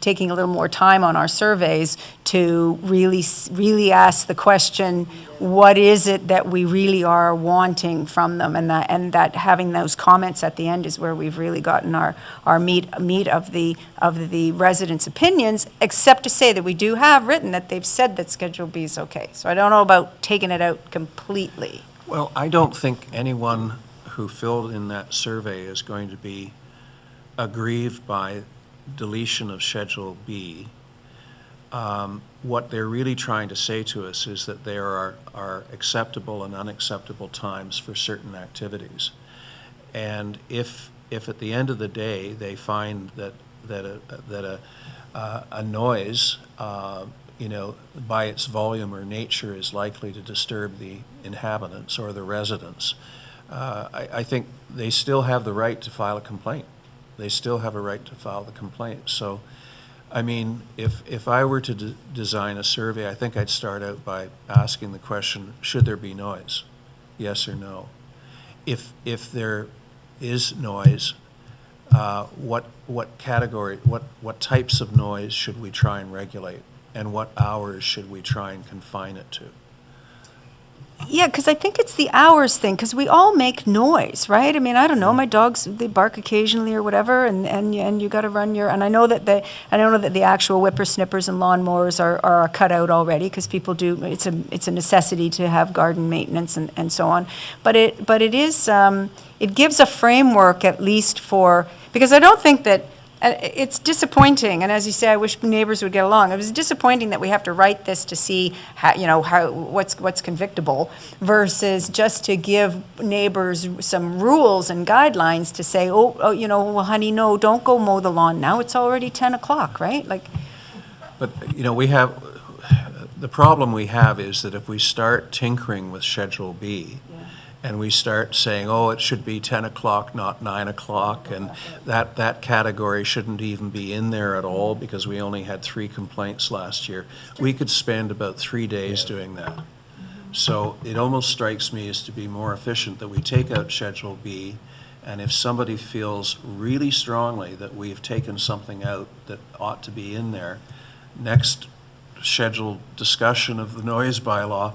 taking a little more time on our surveys to really ask the question, what is it that we really are wanting from them? And that having those comments at the end is where we've really gotten our meat of the residents' opinions, except to say that we do have written that they've said that Schedule B is okay. So I don't know about taking it out completely. Well, I don't think anyone who filled in that survey is going to be aggrieved by deletion of Schedule B. What they're really trying to say to us is that there are acceptable and unacceptable times for certain activities. And if at the end of the day they find that a noise, by its volume or nature is likely to disturb the inhabitants or the residents, I think they still have the right to file a complaint. They still have a right to file the complaint. So, I mean, if I were to design a survey, I think I'd start out by asking the question, should there be noise? Yes or no? If there is noise, what category, what types of noise should we try and regulate? And what hours should we try and confine it to? Yeah, because I think it's the hours thing, because we all make noise, right? I mean, I don't know, my dogs, they bark occasionally or whatever, and you got to run your, and I know that the actual whippersnippers and lawnmowers are cut out already, because people do, it's a necessity to have garden maintenance and so on. But it is, it gives a framework at least for, because I don't think that, it's disappointing, and as you say, I wish neighbors would get along. It was disappointing that we have to write this to see what's convictable versus just to give neighbors some rules and guidelines to say, well, honey, no, don't go mow the lawn now. It's already 10 o'clock, right? But, we have, the problem we have is that if we start tinkering with Schedule B, and we start saying, it should be 10 o'clock, not 9 o'clock, and that category shouldn't even be in there at all because we only had 3 complaints last year. We could spend about 3 days doing that. So it almost strikes me as to be more efficient that we take out Schedule B, and if somebody feels really strongly that we've taken something out that ought to be in there, next scheduled discussion of the noise bylaw,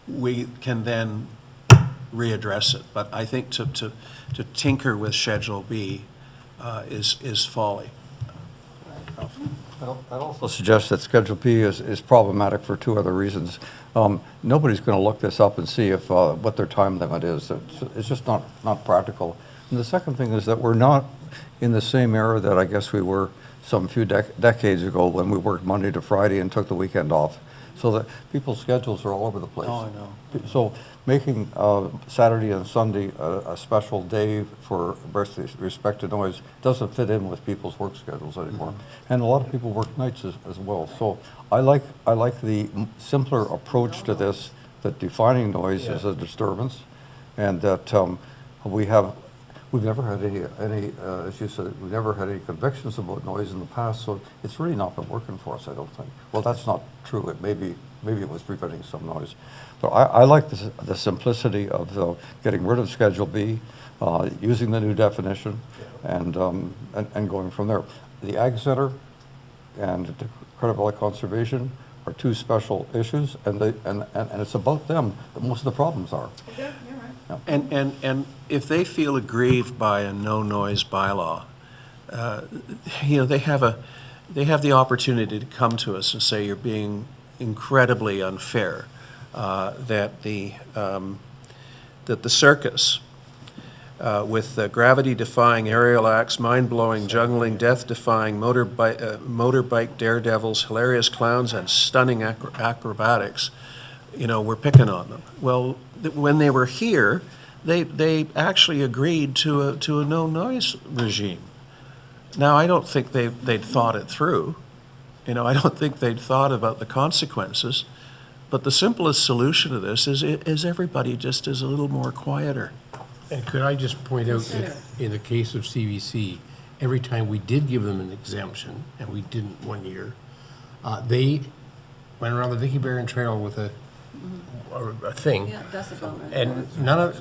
we can then readdress it. But I think to tinker with Schedule B is folly. I'd also suggest that Schedule B is problematic for 2 other reasons. Nobody's going to look this up and see if what their time limit is. It's just not practical. And the second thing is that we're not in the same era that I guess we were some few decades ago when we worked Monday to Friday and took the weekend off. So that people's schedules are all over the place. Oh, I know. So making Saturday and Sunday a special day for respect to noise doesn't fit in with people's work schedules anymore. Mm-hmm. And a lot of people work nights as well. So I like the simpler approach to this, that defining noise is a disturbance, and that we we've never had any, as you said, we've never had any convictions about noise in the past, so it's really not been working for us, I don't think. Well, that's not true. Maybe it was preventing some noise. So I like the simplicity of getting rid of Schedule B, using the new definition, and going from there. The Ag Center and the Credit Valley Conservation are two special issues, and it's about them that most of the problems are. Yeah, you're right. And if they feel aggrieved by a no-noise bylaw, they have the opportunity to come to us and say, you're being incredibly unfair, that the circus, with gravity-defying aerial acts, mind-blowing juggling, death-defying motorbike daredevils, hilarious clowns, and stunning acrobatics, we're picking on them. Well, when they were here, they actually agreed to a no-noise regime. Now, I don't think they'd thought it through. I don't think they'd thought about the consequences. But the simplest solution to this is everybody just is a little more quieter. And could I just point out that in the case of CVC, every time we did give them an exemption, and we didn't one year, they went around the Vicky Barron Trail with a thing. Yeah, decibel. And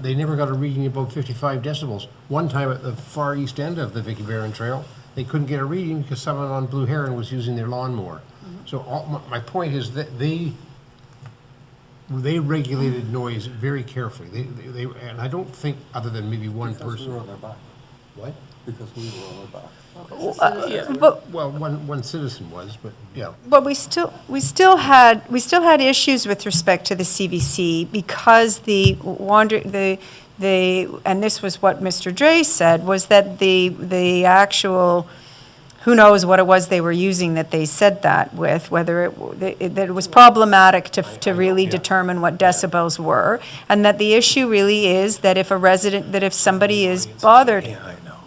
they never got a reading above 55 decibels. One time at the far east end of the Vicky Barron Trail, they couldn't get a reading because someone on Blue Heron was using their lawnmower. So my point is that they regulated noise very carefully. They and I don't think, other than maybe one person. Because we were on their back. What? Because we were on their back. But Well, one citizen was, but yeah. But we still had issues with respect to the CVC because and this was what Mr. Dre said, was that the actual, who knows what it was they were using that they said that with, whether that it was problematic to really determine what decibels were, and that the issue really is that if somebody is bothered. Yeah, I know.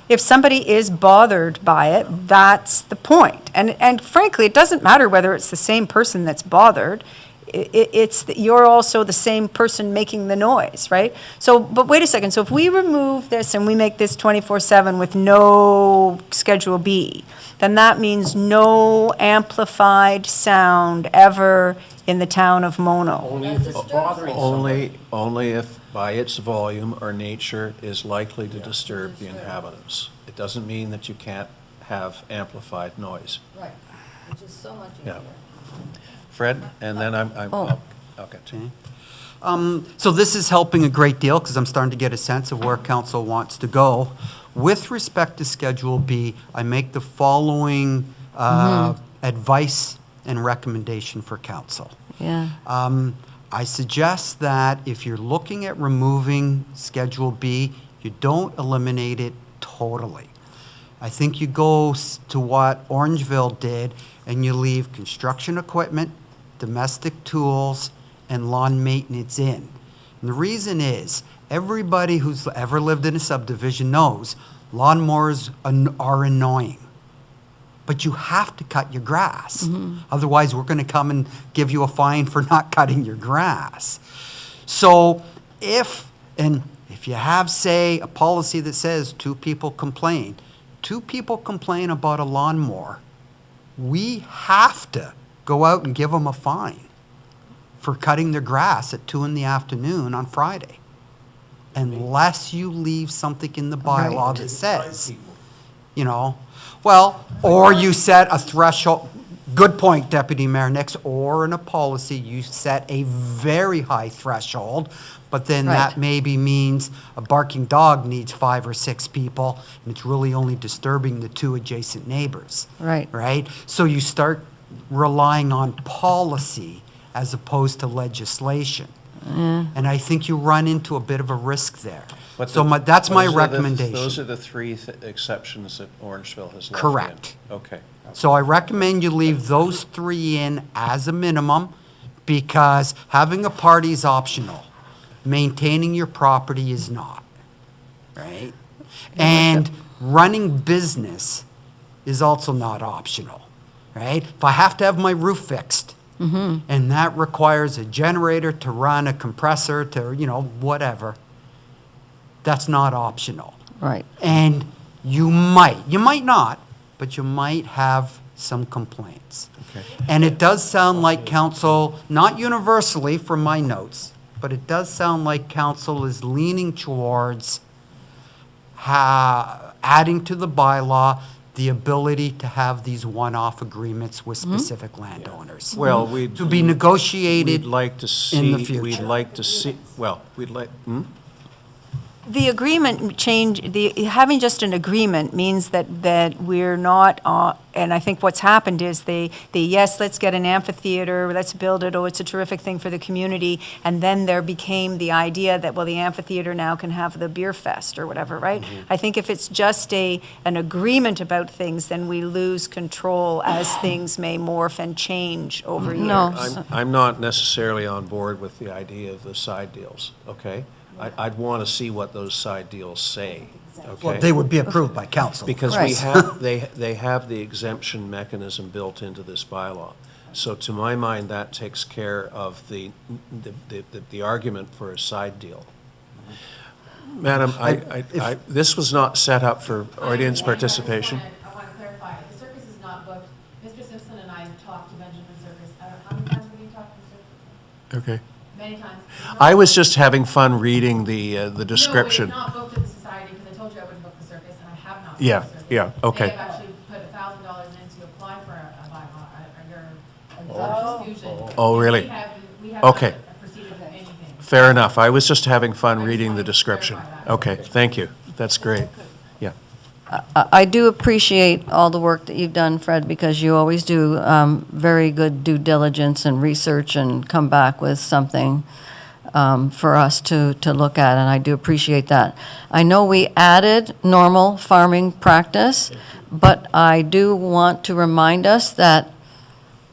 If somebody is bothered by it, that's the point. And frankly, it doesn't matter whether it's the same person that's bothered. You're also the same person making the noise, right? So, but wait a second. So if we remove this and we make this 24/7 with no Schedule B, then that means no amplified sound ever in the town of Mono. Only if it's bothering someone. Only if, by its volume or nature, is likely to disturb the inhabitants. It doesn't mean that you can't have amplified noise. Right, which is so much Yeah. easier. Fred, and then I'll get to you. So this is helping a great deal because I'm starting to get a sense of where council wants to go. With respect to Schedule B, I make the following advice and recommendation for council. Yeah. I suggest that if you're looking at removing Schedule B, you don't eliminate it totally. I think you go to what Orangeville did and you leave construction equipment, domestic tools, and lawn maintenance in. And the reason is, everybody who's ever lived in a subdivision knows lawnmowers are annoying. But you have to cut your grass. Otherwise, we're going to come and give you a fine for not cutting your grass. So if you have, say, a policy that says two people complain about a lawnmower, we have to go out and give them a fine for cutting their grass at 2 p.m. on Friday. Unless you leave something in the bylaw that says, or you set a threshold. Good point, Deputy Mayor Nix. Or in a policy, you set a very high threshold, but then that maybe means a barking dog needs 5 or 6 people, and it's really only disturbing the 2 adjacent neighbors. Right. Right? So you start relying on policy as opposed to legislation. And I think you run into a bit of a risk there. That's my recommendation. Those are the 3 exceptions that Orangeville has left in. Correct. Okay. So I recommend you leave those 3 in as a minimum, because having a party is optional. Maintaining your property is not, right? And running business is also not optional, right? If I have to have my roof fixed, and that requires a generator to run, a compressor to, whatever, that's not optional. Right. And you might not, but you might have some complaints. Okay. And it does sound like council, not universally from my notes, but it does sound like council is leaning towards adding to the bylaw the ability to have these one-off agreements with specific landowners. Well, To be negotiated We'd like to see. in the future. We'd like to see, well, we'd like, The agreement change, having just an agreement means that we're not, and I think what's happened is yes, let's get an amphitheater, let's build it, oh, it's a terrific thing for the community, and then there became the idea that, well, the amphitheater now can have the beer fest or whatever, right? I think if it's just an agreement about things, then we lose control as things may morph and change over years. No. I'm not necessarily on board with the idea of the side deals, okay? I'd want to see what those side deals say, okay? Well, they would be approved by council. Because Right. they have the exemption mechanism built into this bylaw. So to my mind, that takes care of the argument for a side deal. Madam, this was not set up for audience participation. I want to clarify, the circus is not booked. Mr. Simpson and I talked to Benjamin Circus. How many times have you talked to Circus? Okay. Many times. I was just having fun reading the description. No, it's not booked at the society because I told you I wouldn't book the circus and I have not booked Yeah, the circus. yeah, okay. They have actually put $1,000 in to apply for a bylaw, exclusion. Oh, really? We have Okay. not proceeded with anything. Fair enough. I was just having fun reading the description. Okay, thank you. That's great. Yeah. I do appreciate all the work that you've done, Fred, because you always do very good due diligence and research and come back with something for us to look at, and I do appreciate that. I know we added normal farming practice, but I do want to remind us that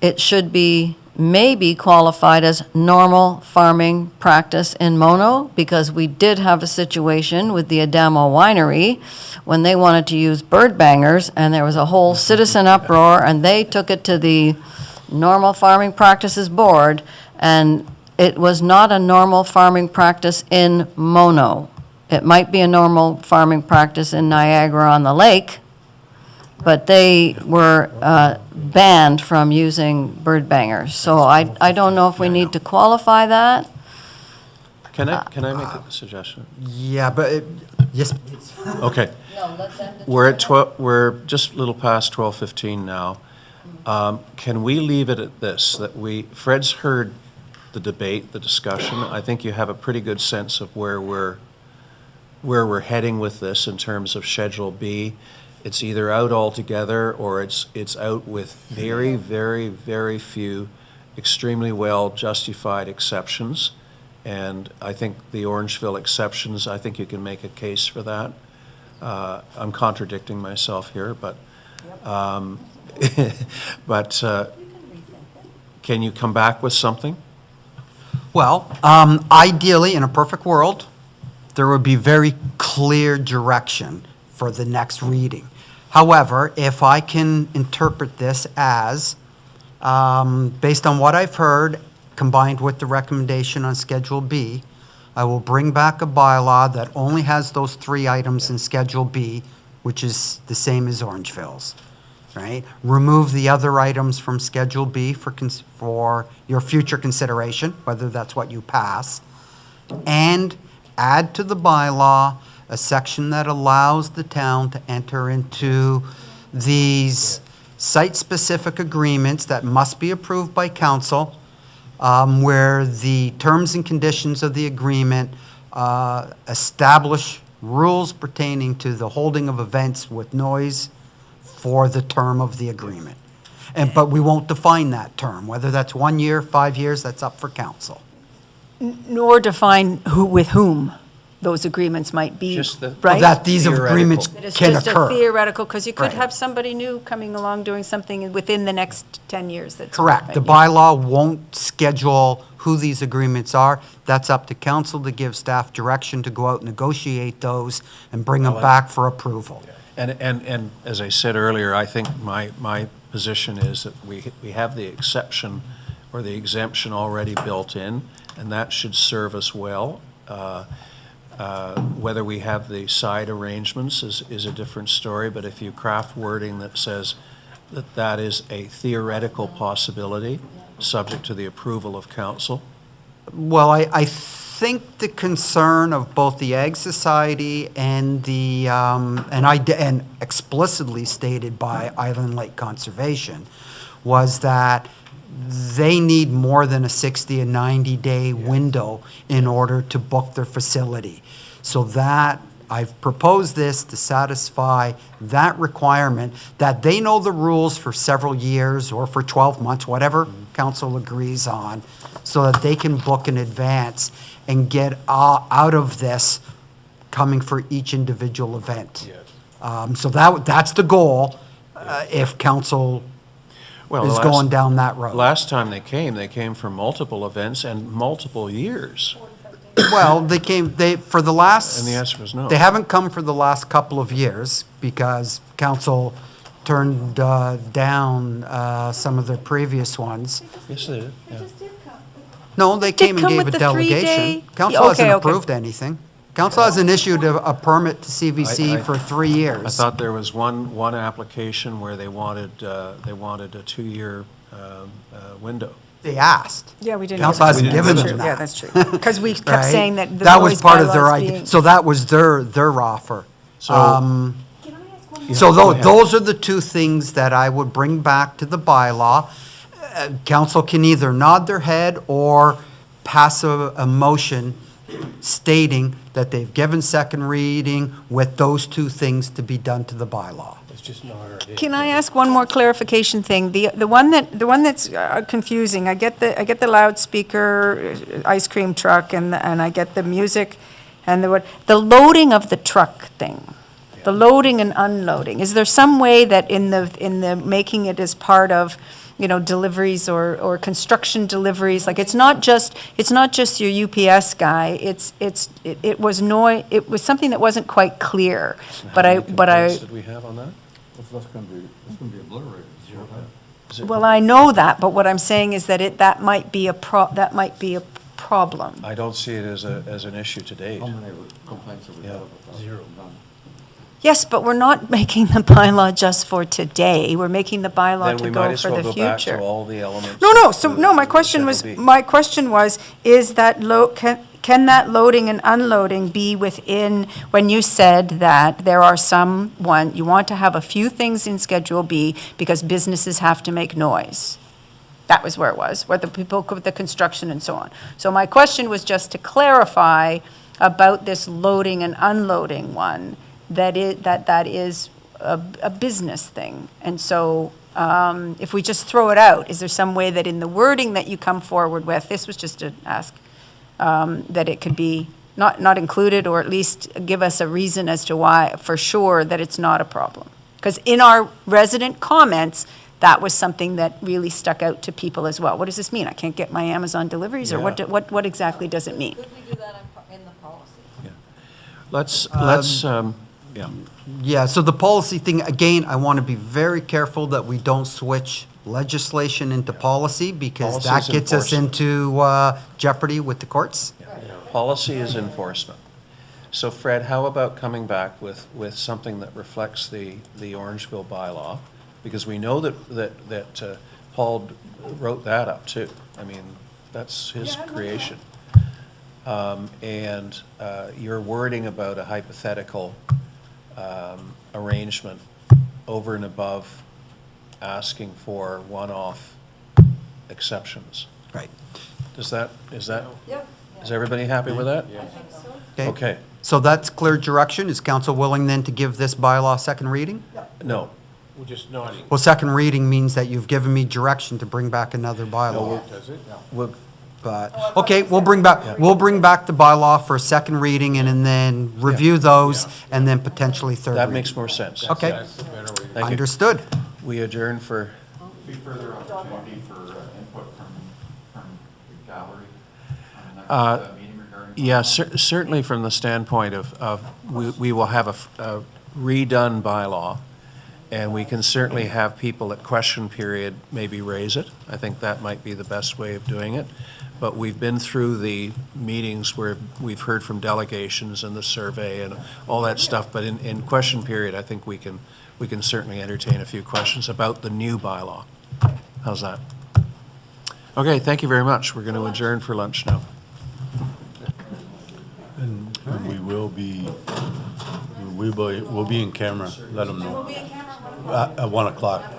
it should be maybe qualified as normal farming practice in Mono, because we did have a situation with the Adamo Winery when they wanted to use bird bangers, and there was a whole citizen uproar, and they took it to the Normal Farming Practices Board, and it was not a normal farming practice in Mono. It might be a normal farming practice in Niagara-on-the-Lake, but they were banned from using bird bangers. So I don't know if we need to qualify that. Can I make a suggestion? Yeah, but, yes, please. Okay. We're just a little past 12:15 now. Can we leave it at this, that Fred's heard the debate, the discussion. I think you have a pretty good sense of where we're heading with this in terms of Schedule B. It's either out altogether or it's out with very, very, very few extremely well justified exceptions. And I think the Orangeville exceptions, I think you can make a case for that. I'm contradicting myself here, but can you come back with something? Well, ideally, in a perfect world, there would be very clear direction for the next reading. However, if I can interpret this as, based on what I've heard, combined with the recommendation on Schedule B, I will bring back a bylaw that only has those 3 items in Schedule B, which is the same as Orangeville's, right? Remove the other items from Schedule B for your future consideration, whether that's what you pass, and add to the bylaw a section that allows the town to enter into these site-specific agreements that must be approved by council, where the terms and conditions of the agreement establish rules pertaining to the holding of events with noise for the term of the agreement. But we won't define that term, whether that's 1 year, 5 years, that's up for council. Nor define with whom those agreements might be, Just the- right? That these agreements That it's can just a occur. theoretical, because you could Right. have somebody new coming along doing something within the next 10 years that's. Correct. The bylaw won't schedule who these agreements are. That's up to council to give staff direction to go out and negotiate those and bring them back for approval. And as I said earlier, I think my position is that we have the exception or the exemption already built in, and that should serve us well. Whether we have the side arrangements is a different story, but if you craft wording that says that that is a theoretical possibility, subject to the approval of council. Well, I think the concern of both the Ag Society and the, and explicitly stated by Island Lake Conservation, was that they need more than a 60 and 90-day window in order to book their facility. So that, I've proposed this to satisfy that requirement, that they know the rules for several years or for 12 months, whatever council agrees on, so that they can book in advance and get out of this coming for each individual event. So that's the goal, if council is going down that road. Last time they came for multiple events and multiple years. Well, for the last. And the answer was no. They haven't come for the last couple of years because council turned down some of the previous ones. Yes, they did. Yeah. No, they came and come gave a with the delegation. 3-day Council Okay, hasn't okay. approved anything. Council hasn't issued a permit to CVC for 3 years. I thought there was one application where they wanted a 2-year window. They asked. Yeah, we didn't. Council hasn't given That's them true. that. Yeah, that's true. Because we kept Right? saying that the That was noise part of their bylaws idea. being- So that was their offer. So- So Go ahead. those are the two things that I would bring back to the bylaw. Council can either nod their head or pass a motion stating that they've given second reading with those two things to be done to the bylaw. It's just not our day. Can I ask one more clarification thing? The one that's confusing, I get the loudspeaker, ice cream truck, and I get the music, and the loading of the truck thing, the loading and unloading. Is there some way that in the making it as part of, deliveries or construction deliveries, like it's not just your UPS guy. It was something that wasn't quite clear. But How I many complaints did we have on that? That's going to be obliterated. Is it- Well, I know that, but what I'm saying is that that might be a problem. I don't see it as an issue to date. How many complaints have we had about that? Zero. None. Yes, but we're not making the bylaw just for today. We're making the bylaw Then to we might go as for well the go back to future. all the elements. No, of so, the- no, my the question was, SDFB. is that can that loading and unloading be within, when you said that there are you want to have a few things in Schedule B because businesses have to make noise? That was where it was, where the people with the construction and so on. So my question was just to clarify about this loading and unloading one, that is a business thing. And so if we just throw it out, is there some way that in the wording that you come forward with, this was just to ask, that it could be not included, or at least give us a reason as to why, for sure, that it's not a problem? Because in our resident comments, that was something that really stuck out to people as well. What does this mean? I can't get my Amazon deliveries, or what exactly does it mean? Could we do that in the policy? Let's yeah. Yeah, so the policy thing, again, I want to be very careful that we don't switch legislation into policy, because Policy that is gets us into jeopardy with the courts. Policy is enforcement. So Fred, how about coming back with something that reflects the Orangeville bylaw? Because we know that Paul wrote that up too. I mean, that's his creation. And your wording about a hypothetical arrangement over and above asking for one-off exceptions. Right. Is that, Yep. is everybody happy with that? Okay. So that's clear direction. Is council willing then to give this bylaw second reading? No. We're just nodding. Well, second reading means that you've given me direction to bring back another bylaw. Does it? We'll- But, okay, we'll bring back the bylaw for a second reading and then review those and then potentially third That reading. makes more sense. Okay. That's the better way. Thank you. Understood. We adjourn for, Be further opportunity for input from the gallery on the Uh, next meeting regarding. yeah, certainly from the standpoint of we will have a redone bylaw, And we can certainly have people at question period maybe raise it. I think that might be the best way of doing it. But we've been through the meetings where we've heard from delegations and the survey and all that stuff. But in question period, I think we can certainly entertain a few questions about the new bylaw. How's that? Okay, thank you very much. We're going to adjourn for lunch now. And we will be, we'll be in camera, let them know. At 1 o'clock.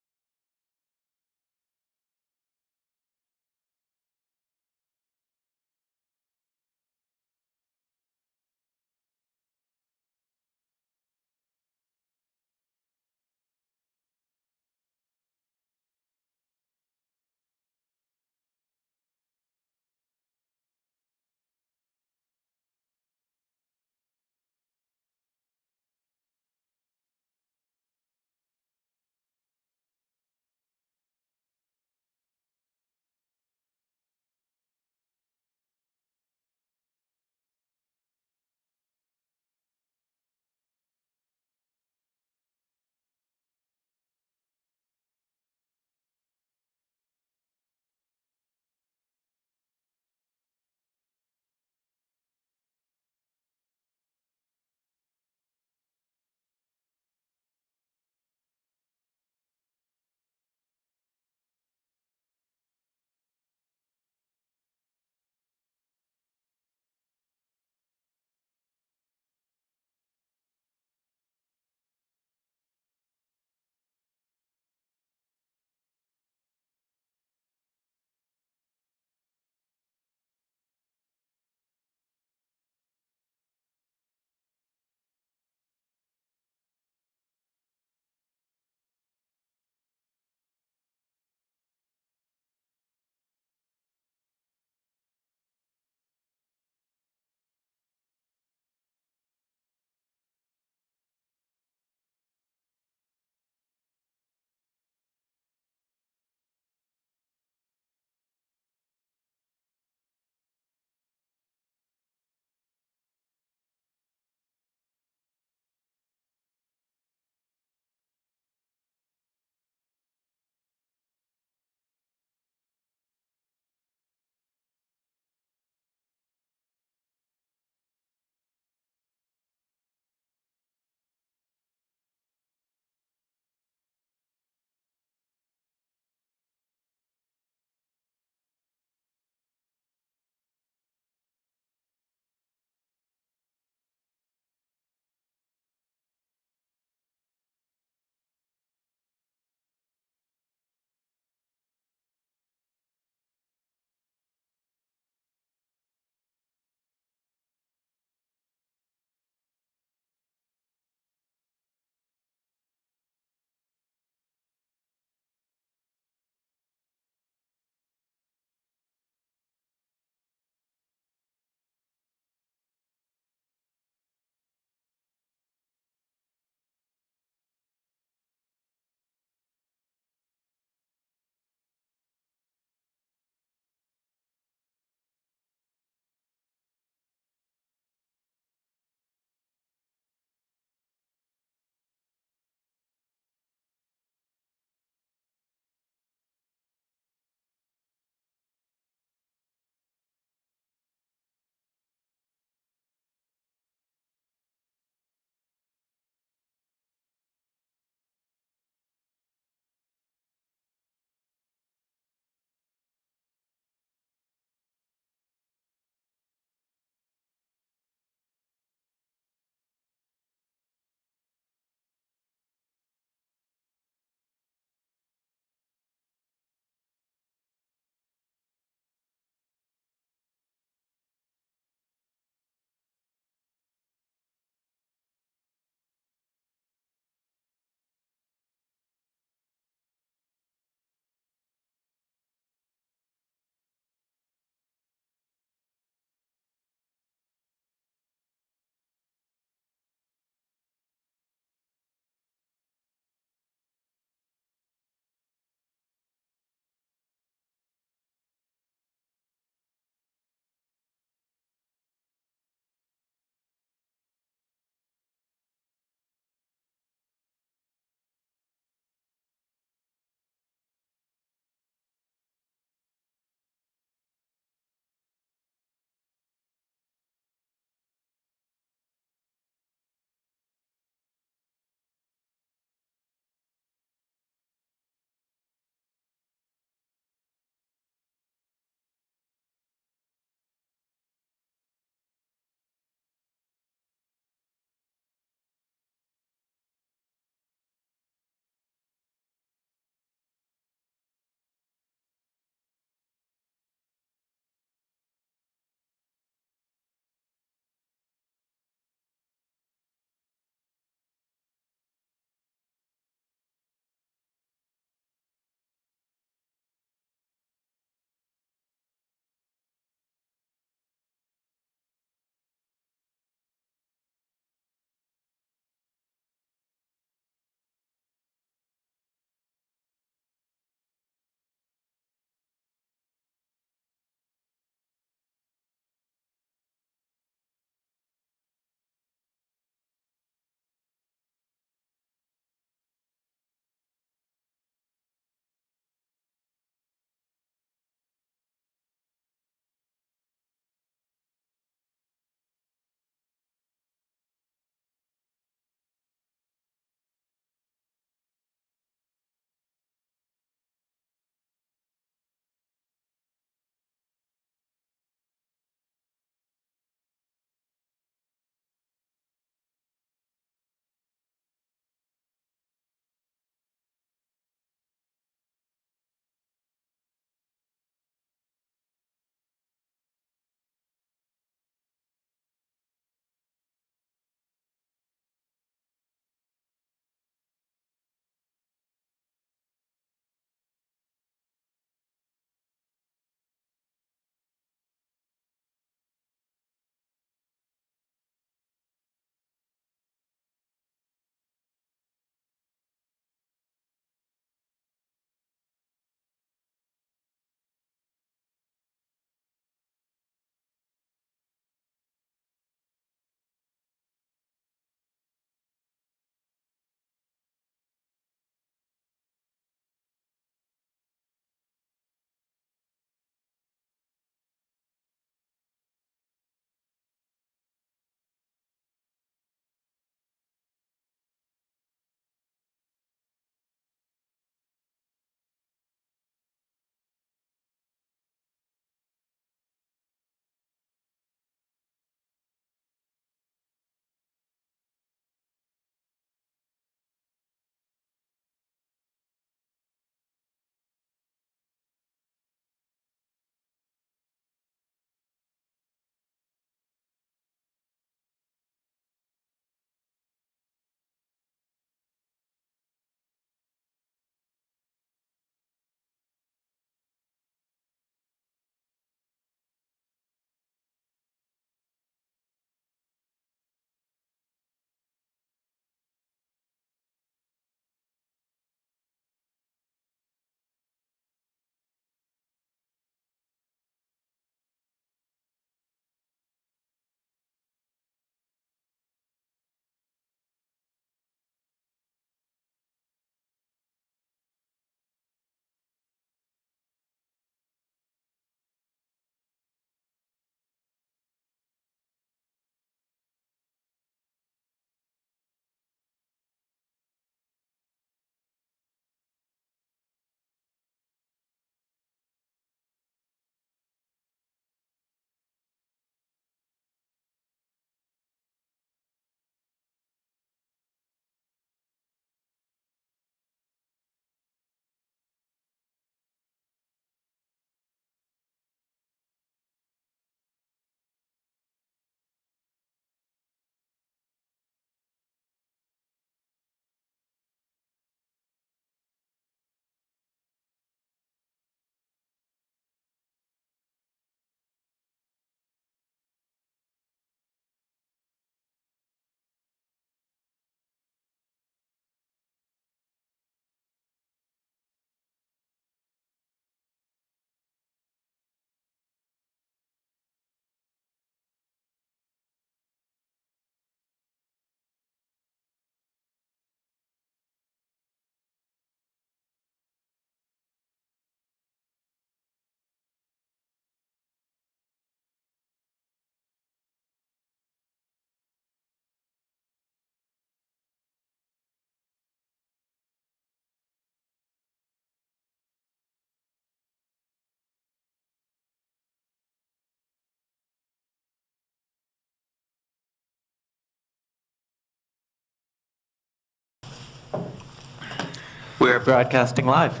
We're broadcasting live.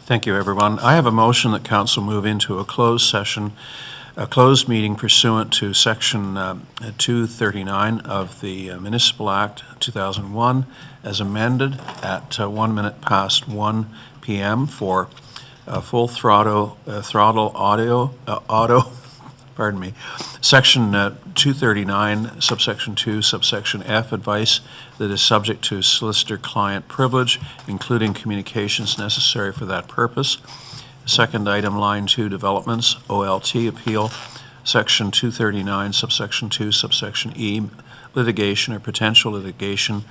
Thank you, everyone. I have a motion that council move into a closed session, a closed meeting pursuant to Section 239 of the Municipal Act 2001 as amended at 1 minute past 1 p.m. for full throttle auto, pardon me, Section 239, subsection 2, subsection F, advice that is subject to solicitor-client privilege, including communications necessary for that purpose. Second item, line 2, developments, OLT appeal, Section 239, subsection 2, subsection E, litigation or potential litigation,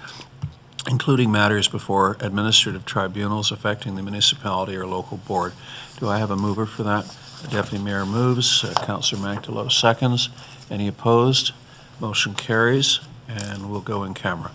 including matters before administrative tribunals affecting the municipality or local board. Do I have a mover for that? The Deputy Mayor moves, Councillor Manktelow seconds. Any opposed? Motion carries, and we'll go in camera.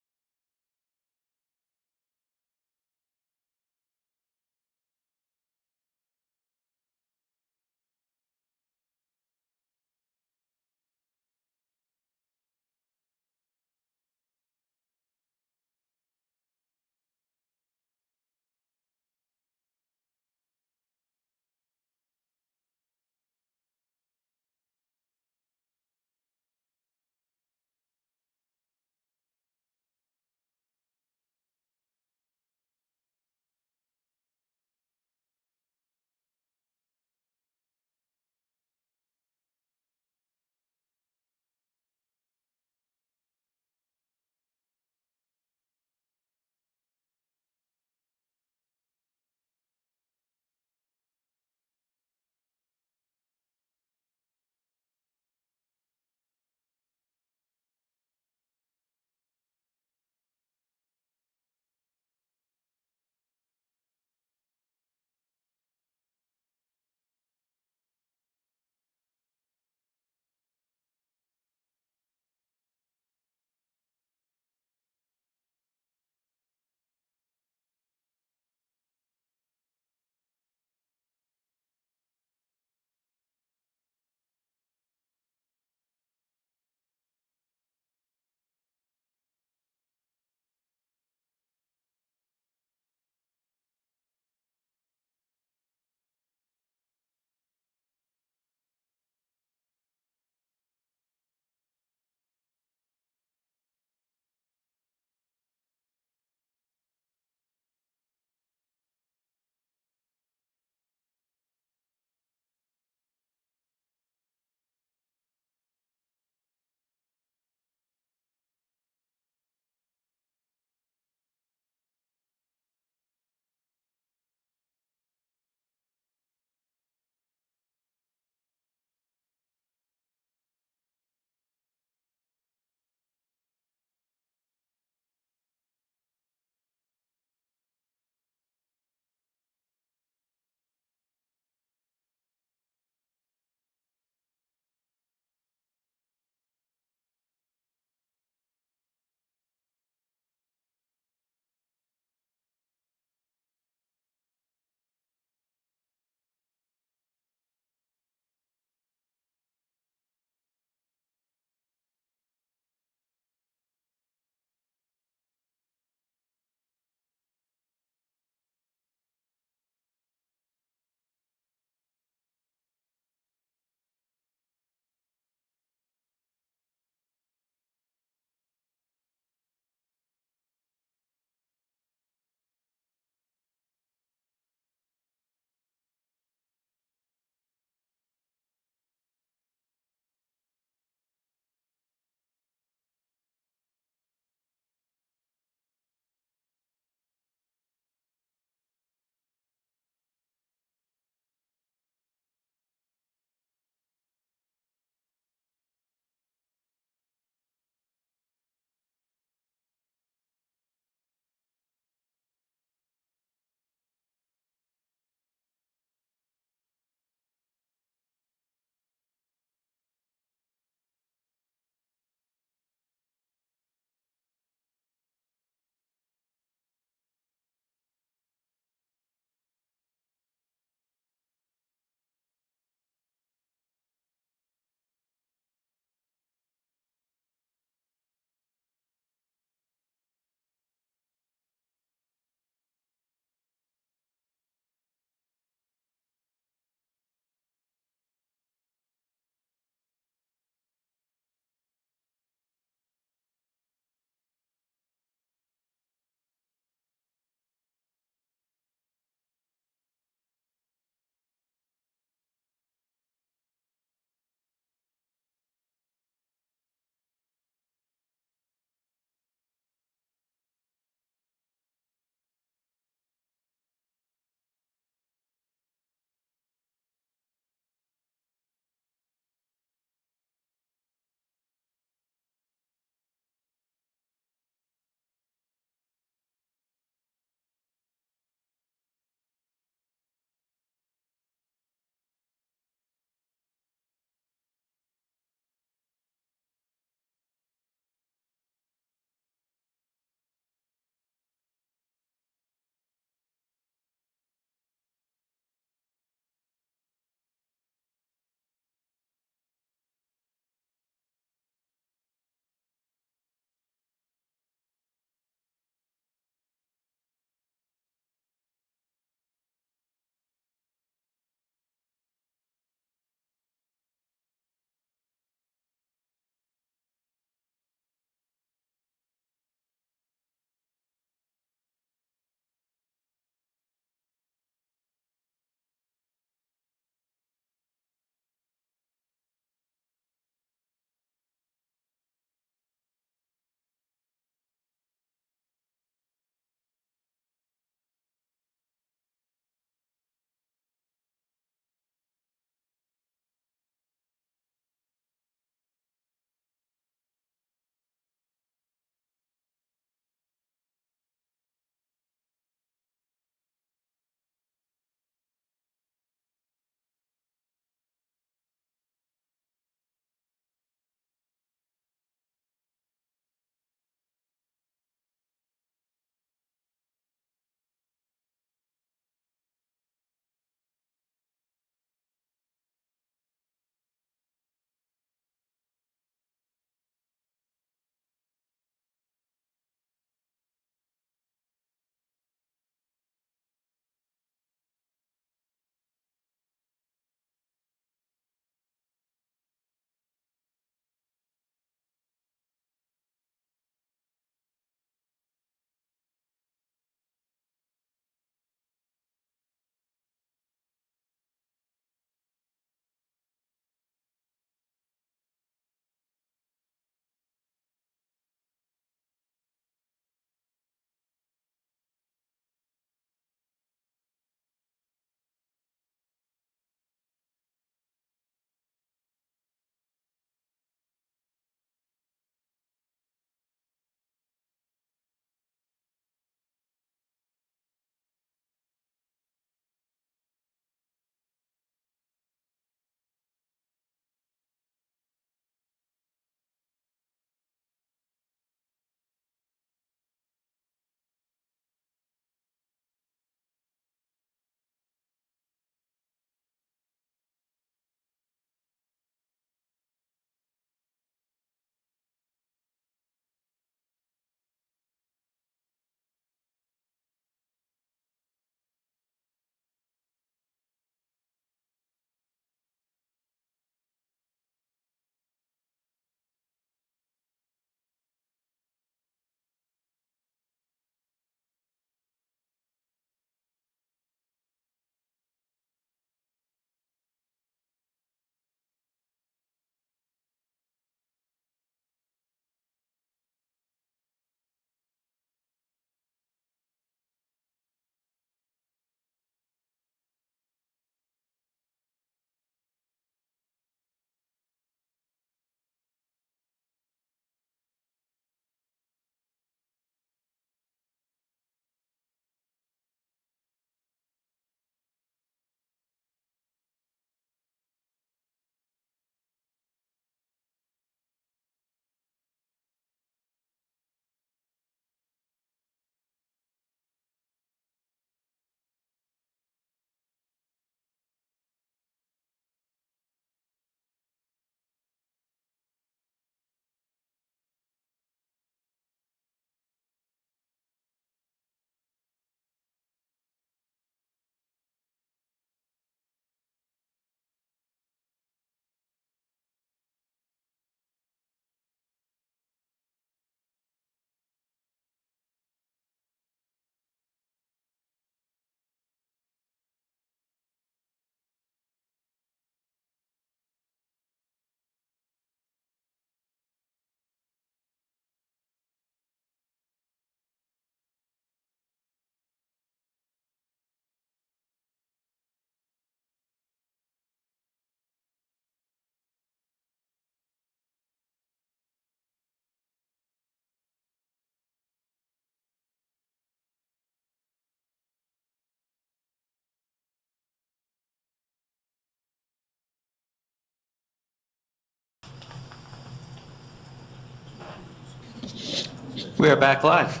We are back live.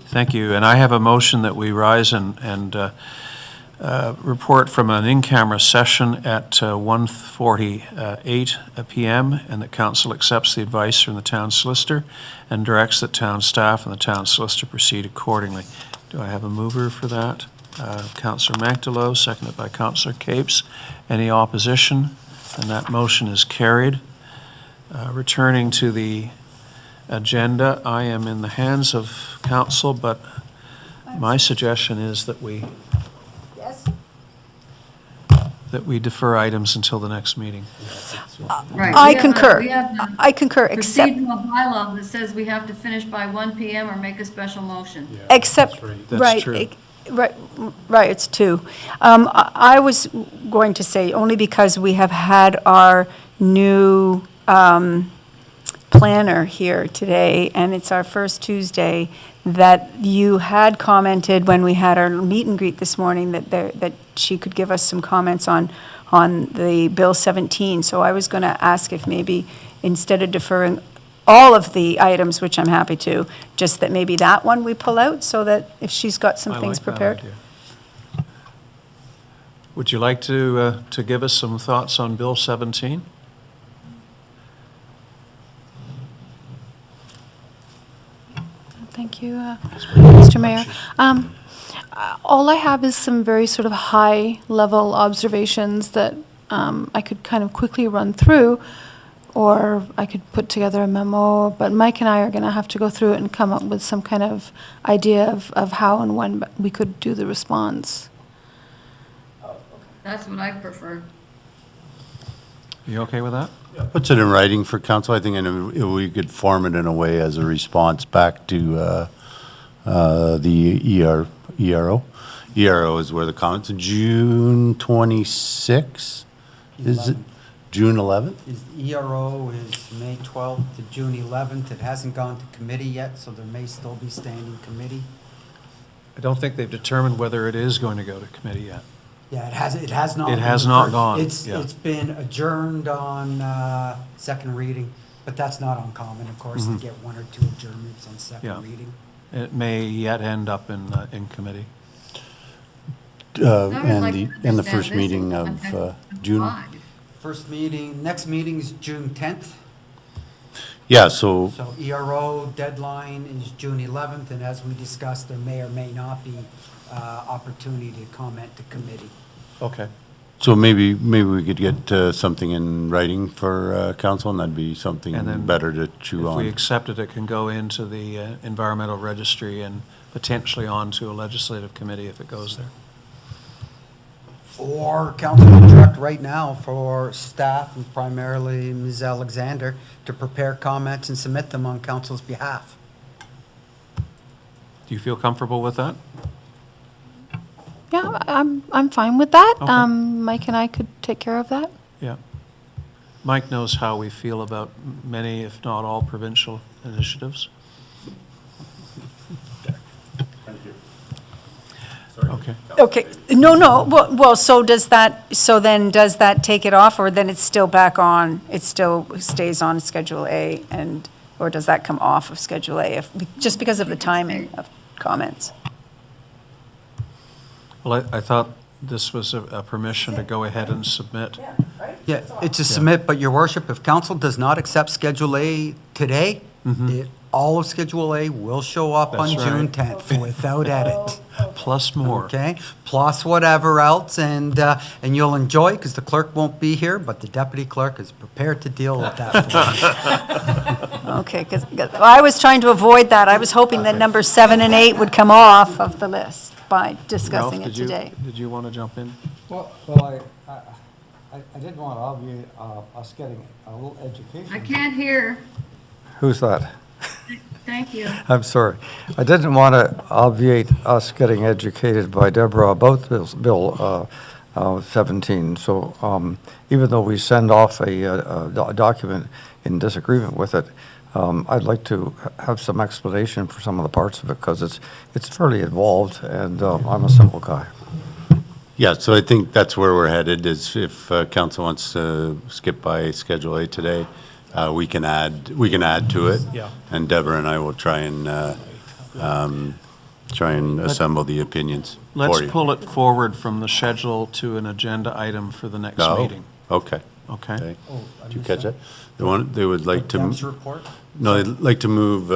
Thank you. And I have a motion that we rise and report from an in-camera session at 1:48 p.m. and that council accepts the advice from the town solicitor and directs that town staff and the town solicitor proceed accordingly. Do I have a mover for that? Councillor Manktelow, seconded by Councillor Capes. Any opposition? And that motion is carried. Returning to the agenda, I am in the hands of council, but my suggestion is that we defer items until the next meeting. Right. I We have a- concur. we have a I concur, except, procedural bylaw that says we have to finish by 1 PM or make a special motion. except, That's right, true. right, it's 2. I was going to say, only because we have had our new planner here today, and it's our first Tuesday, that you had commented when we had our meet and greet this morning that she could give us some comments on the Bill 17. So I was going to ask if maybe instead of deferring all of the items, which I'm happy to, just that maybe that one we pull out so that if she's got some I things like that prepared. idea. Would you like to give us some thoughts on Bill 17? Thank you, Mr. Mayor. All I have is some very sort of high-level observations that I could kind of quickly run through, or I could put together a memo, but Mike and I are going to have to go through it and come up with some kind of idea of how and when we could do the response. That's what I prefer. You okay with that? Puts it in writing for council. I think we could form it in a way as a response back to the ERO. ERO is where the comments, June 26, is it? June 11th? ERO is May 12th to June 11th. It hasn't gone to committee yet, so there may still be standing committee. I don't think they've determined whether it is going to go to committee yet. Yeah, it has not. It been has not deferred. gone, It's yeah. been adjourned on second reading, but that's not uncommon, of course, to get 1 or 2 adjournments on Mm-hmm. Yeah. second reading. It may yet end up in committee. And the first meeting of June. First meeting, next meeting is June 10th. Yeah, so So ERO deadline is June 11th, and as we discussed, there may or may not be opportunity to comment to committee. Okay. So maybe we could get something in writing for council, and that'd be And something then better to chew If we on. accept it, it can go into the environmental registry and potentially onto a legislative committee if it goes there. Or council can direct right now for staff, and primarily Ms. Alexander, to prepare comments and submit them on council's behalf. Do you feel comfortable with that? Yeah, I'm fine with that. Okay. Mike and I could take care of that. Yeah. Mike knows how we feel about many, if not all, provincial initiatives. Okay. Okay, well, so then does that take it off, or then it's still back on, it still stays on Schedule A, or does that come off of Schedule A, just because of the timing of comments? Well, I thought this was a permission to go ahead and submit. Yeah, it's a submit, but your worship, if council does not accept Schedule A today, all of Schedule A will show up on That's June right. 10th without edit. Plus more. Okay, plus whatever else, and you'll enjoy, because the clerk won't be here, but the deputy clerk is prepared to deal with that for you. Okay, because I was trying to avoid that. I was hoping that number 7 and 8 would come off of the list by discussing Ralph, it today. Did you want to jump in? Well, I did want to obviate us getting a little education. I can't hear. Who's that? Thank you. I'm sorry. I didn't want to obviate us getting educated by Deborah about Bill 17. So even though we send off a document in disagreement with it, I'd like to have some explanation for some of the parts of it, because it's fairly involved, and I'm a simple guy. Yeah, so I think that's where we're headed, is if council wants to skip by Schedule A today, we can add to it. Yeah. And Deborah and I will try and assemble the opinions for Let's you. pull it forward from the schedule to an agenda item for the next Oh, meeting. Okay. Okay? Did you catch that? They would like to. Deb's report? No, they'd like to move, we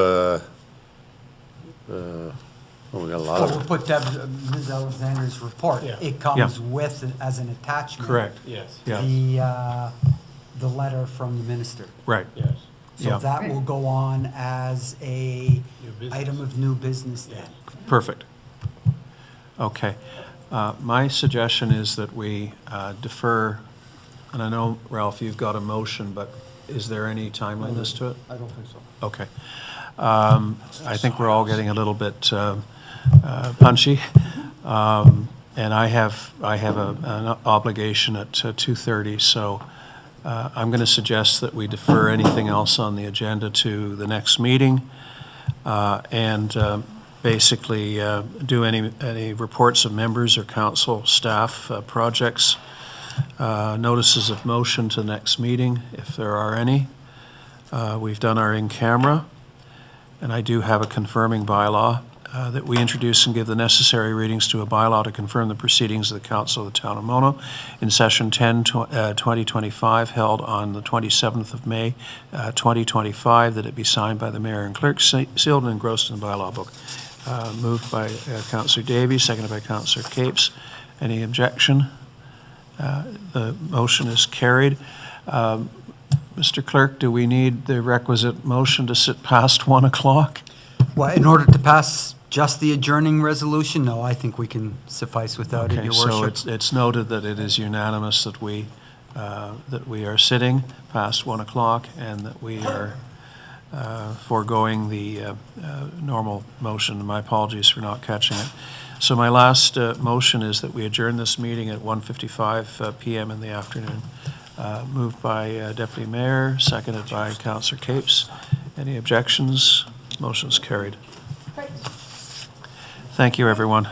got a lot Oh, of. we'll put Ms. Alexander's report. Yeah. It comes with, as an attachment. Correct. Yes. Yeah. The letter from the minister. Right. Yes. So Yeah. that will go on as a business. item of new business then. Perfect. Okay. My suggestion is that we defer, and I know, Ralph, you've got a motion, but is there any timeliness to it? I don't think so. Okay. I think we're all getting a little bit punchy. And I have an obligation at 2:30, so I'm going to suggest that we defer anything else on the agenda to the next meeting, and basically do any reports of members or council staff, projects, notices of motion to the next meeting, if there are any. We've done our in-camera, and I do have a confirming bylaw that we introduce and give the necessary readings to a bylaw to confirm the proceedings of the Council of the Town of Mono in Session 10, 2025, held on the 27th of May, 2025, that it be signed by the Mayor and Clerk, sealed and engrossed in the bylaw book. Moved by Councillor Davies, seconded by Councillor Capes. Any objection? The motion is carried. Mr. Clerk, do we need the requisite motion to sit past 1 o'clock? Well, in order to pass just the adjourning resolution, no, I think we can suffice without it, Okay, Your so Worship. it's noted that it is unanimous that we are sitting past 1 o'clock and that we are foregoing the normal motion. My apologies for not catching it. So my last motion is that we adjourn this meeting at 1:55 p.m. in the afternoon. Moved by Deputy Mayor, seconded by Councillor Capes. Any objections? Motion's carried. Thank you, everyone.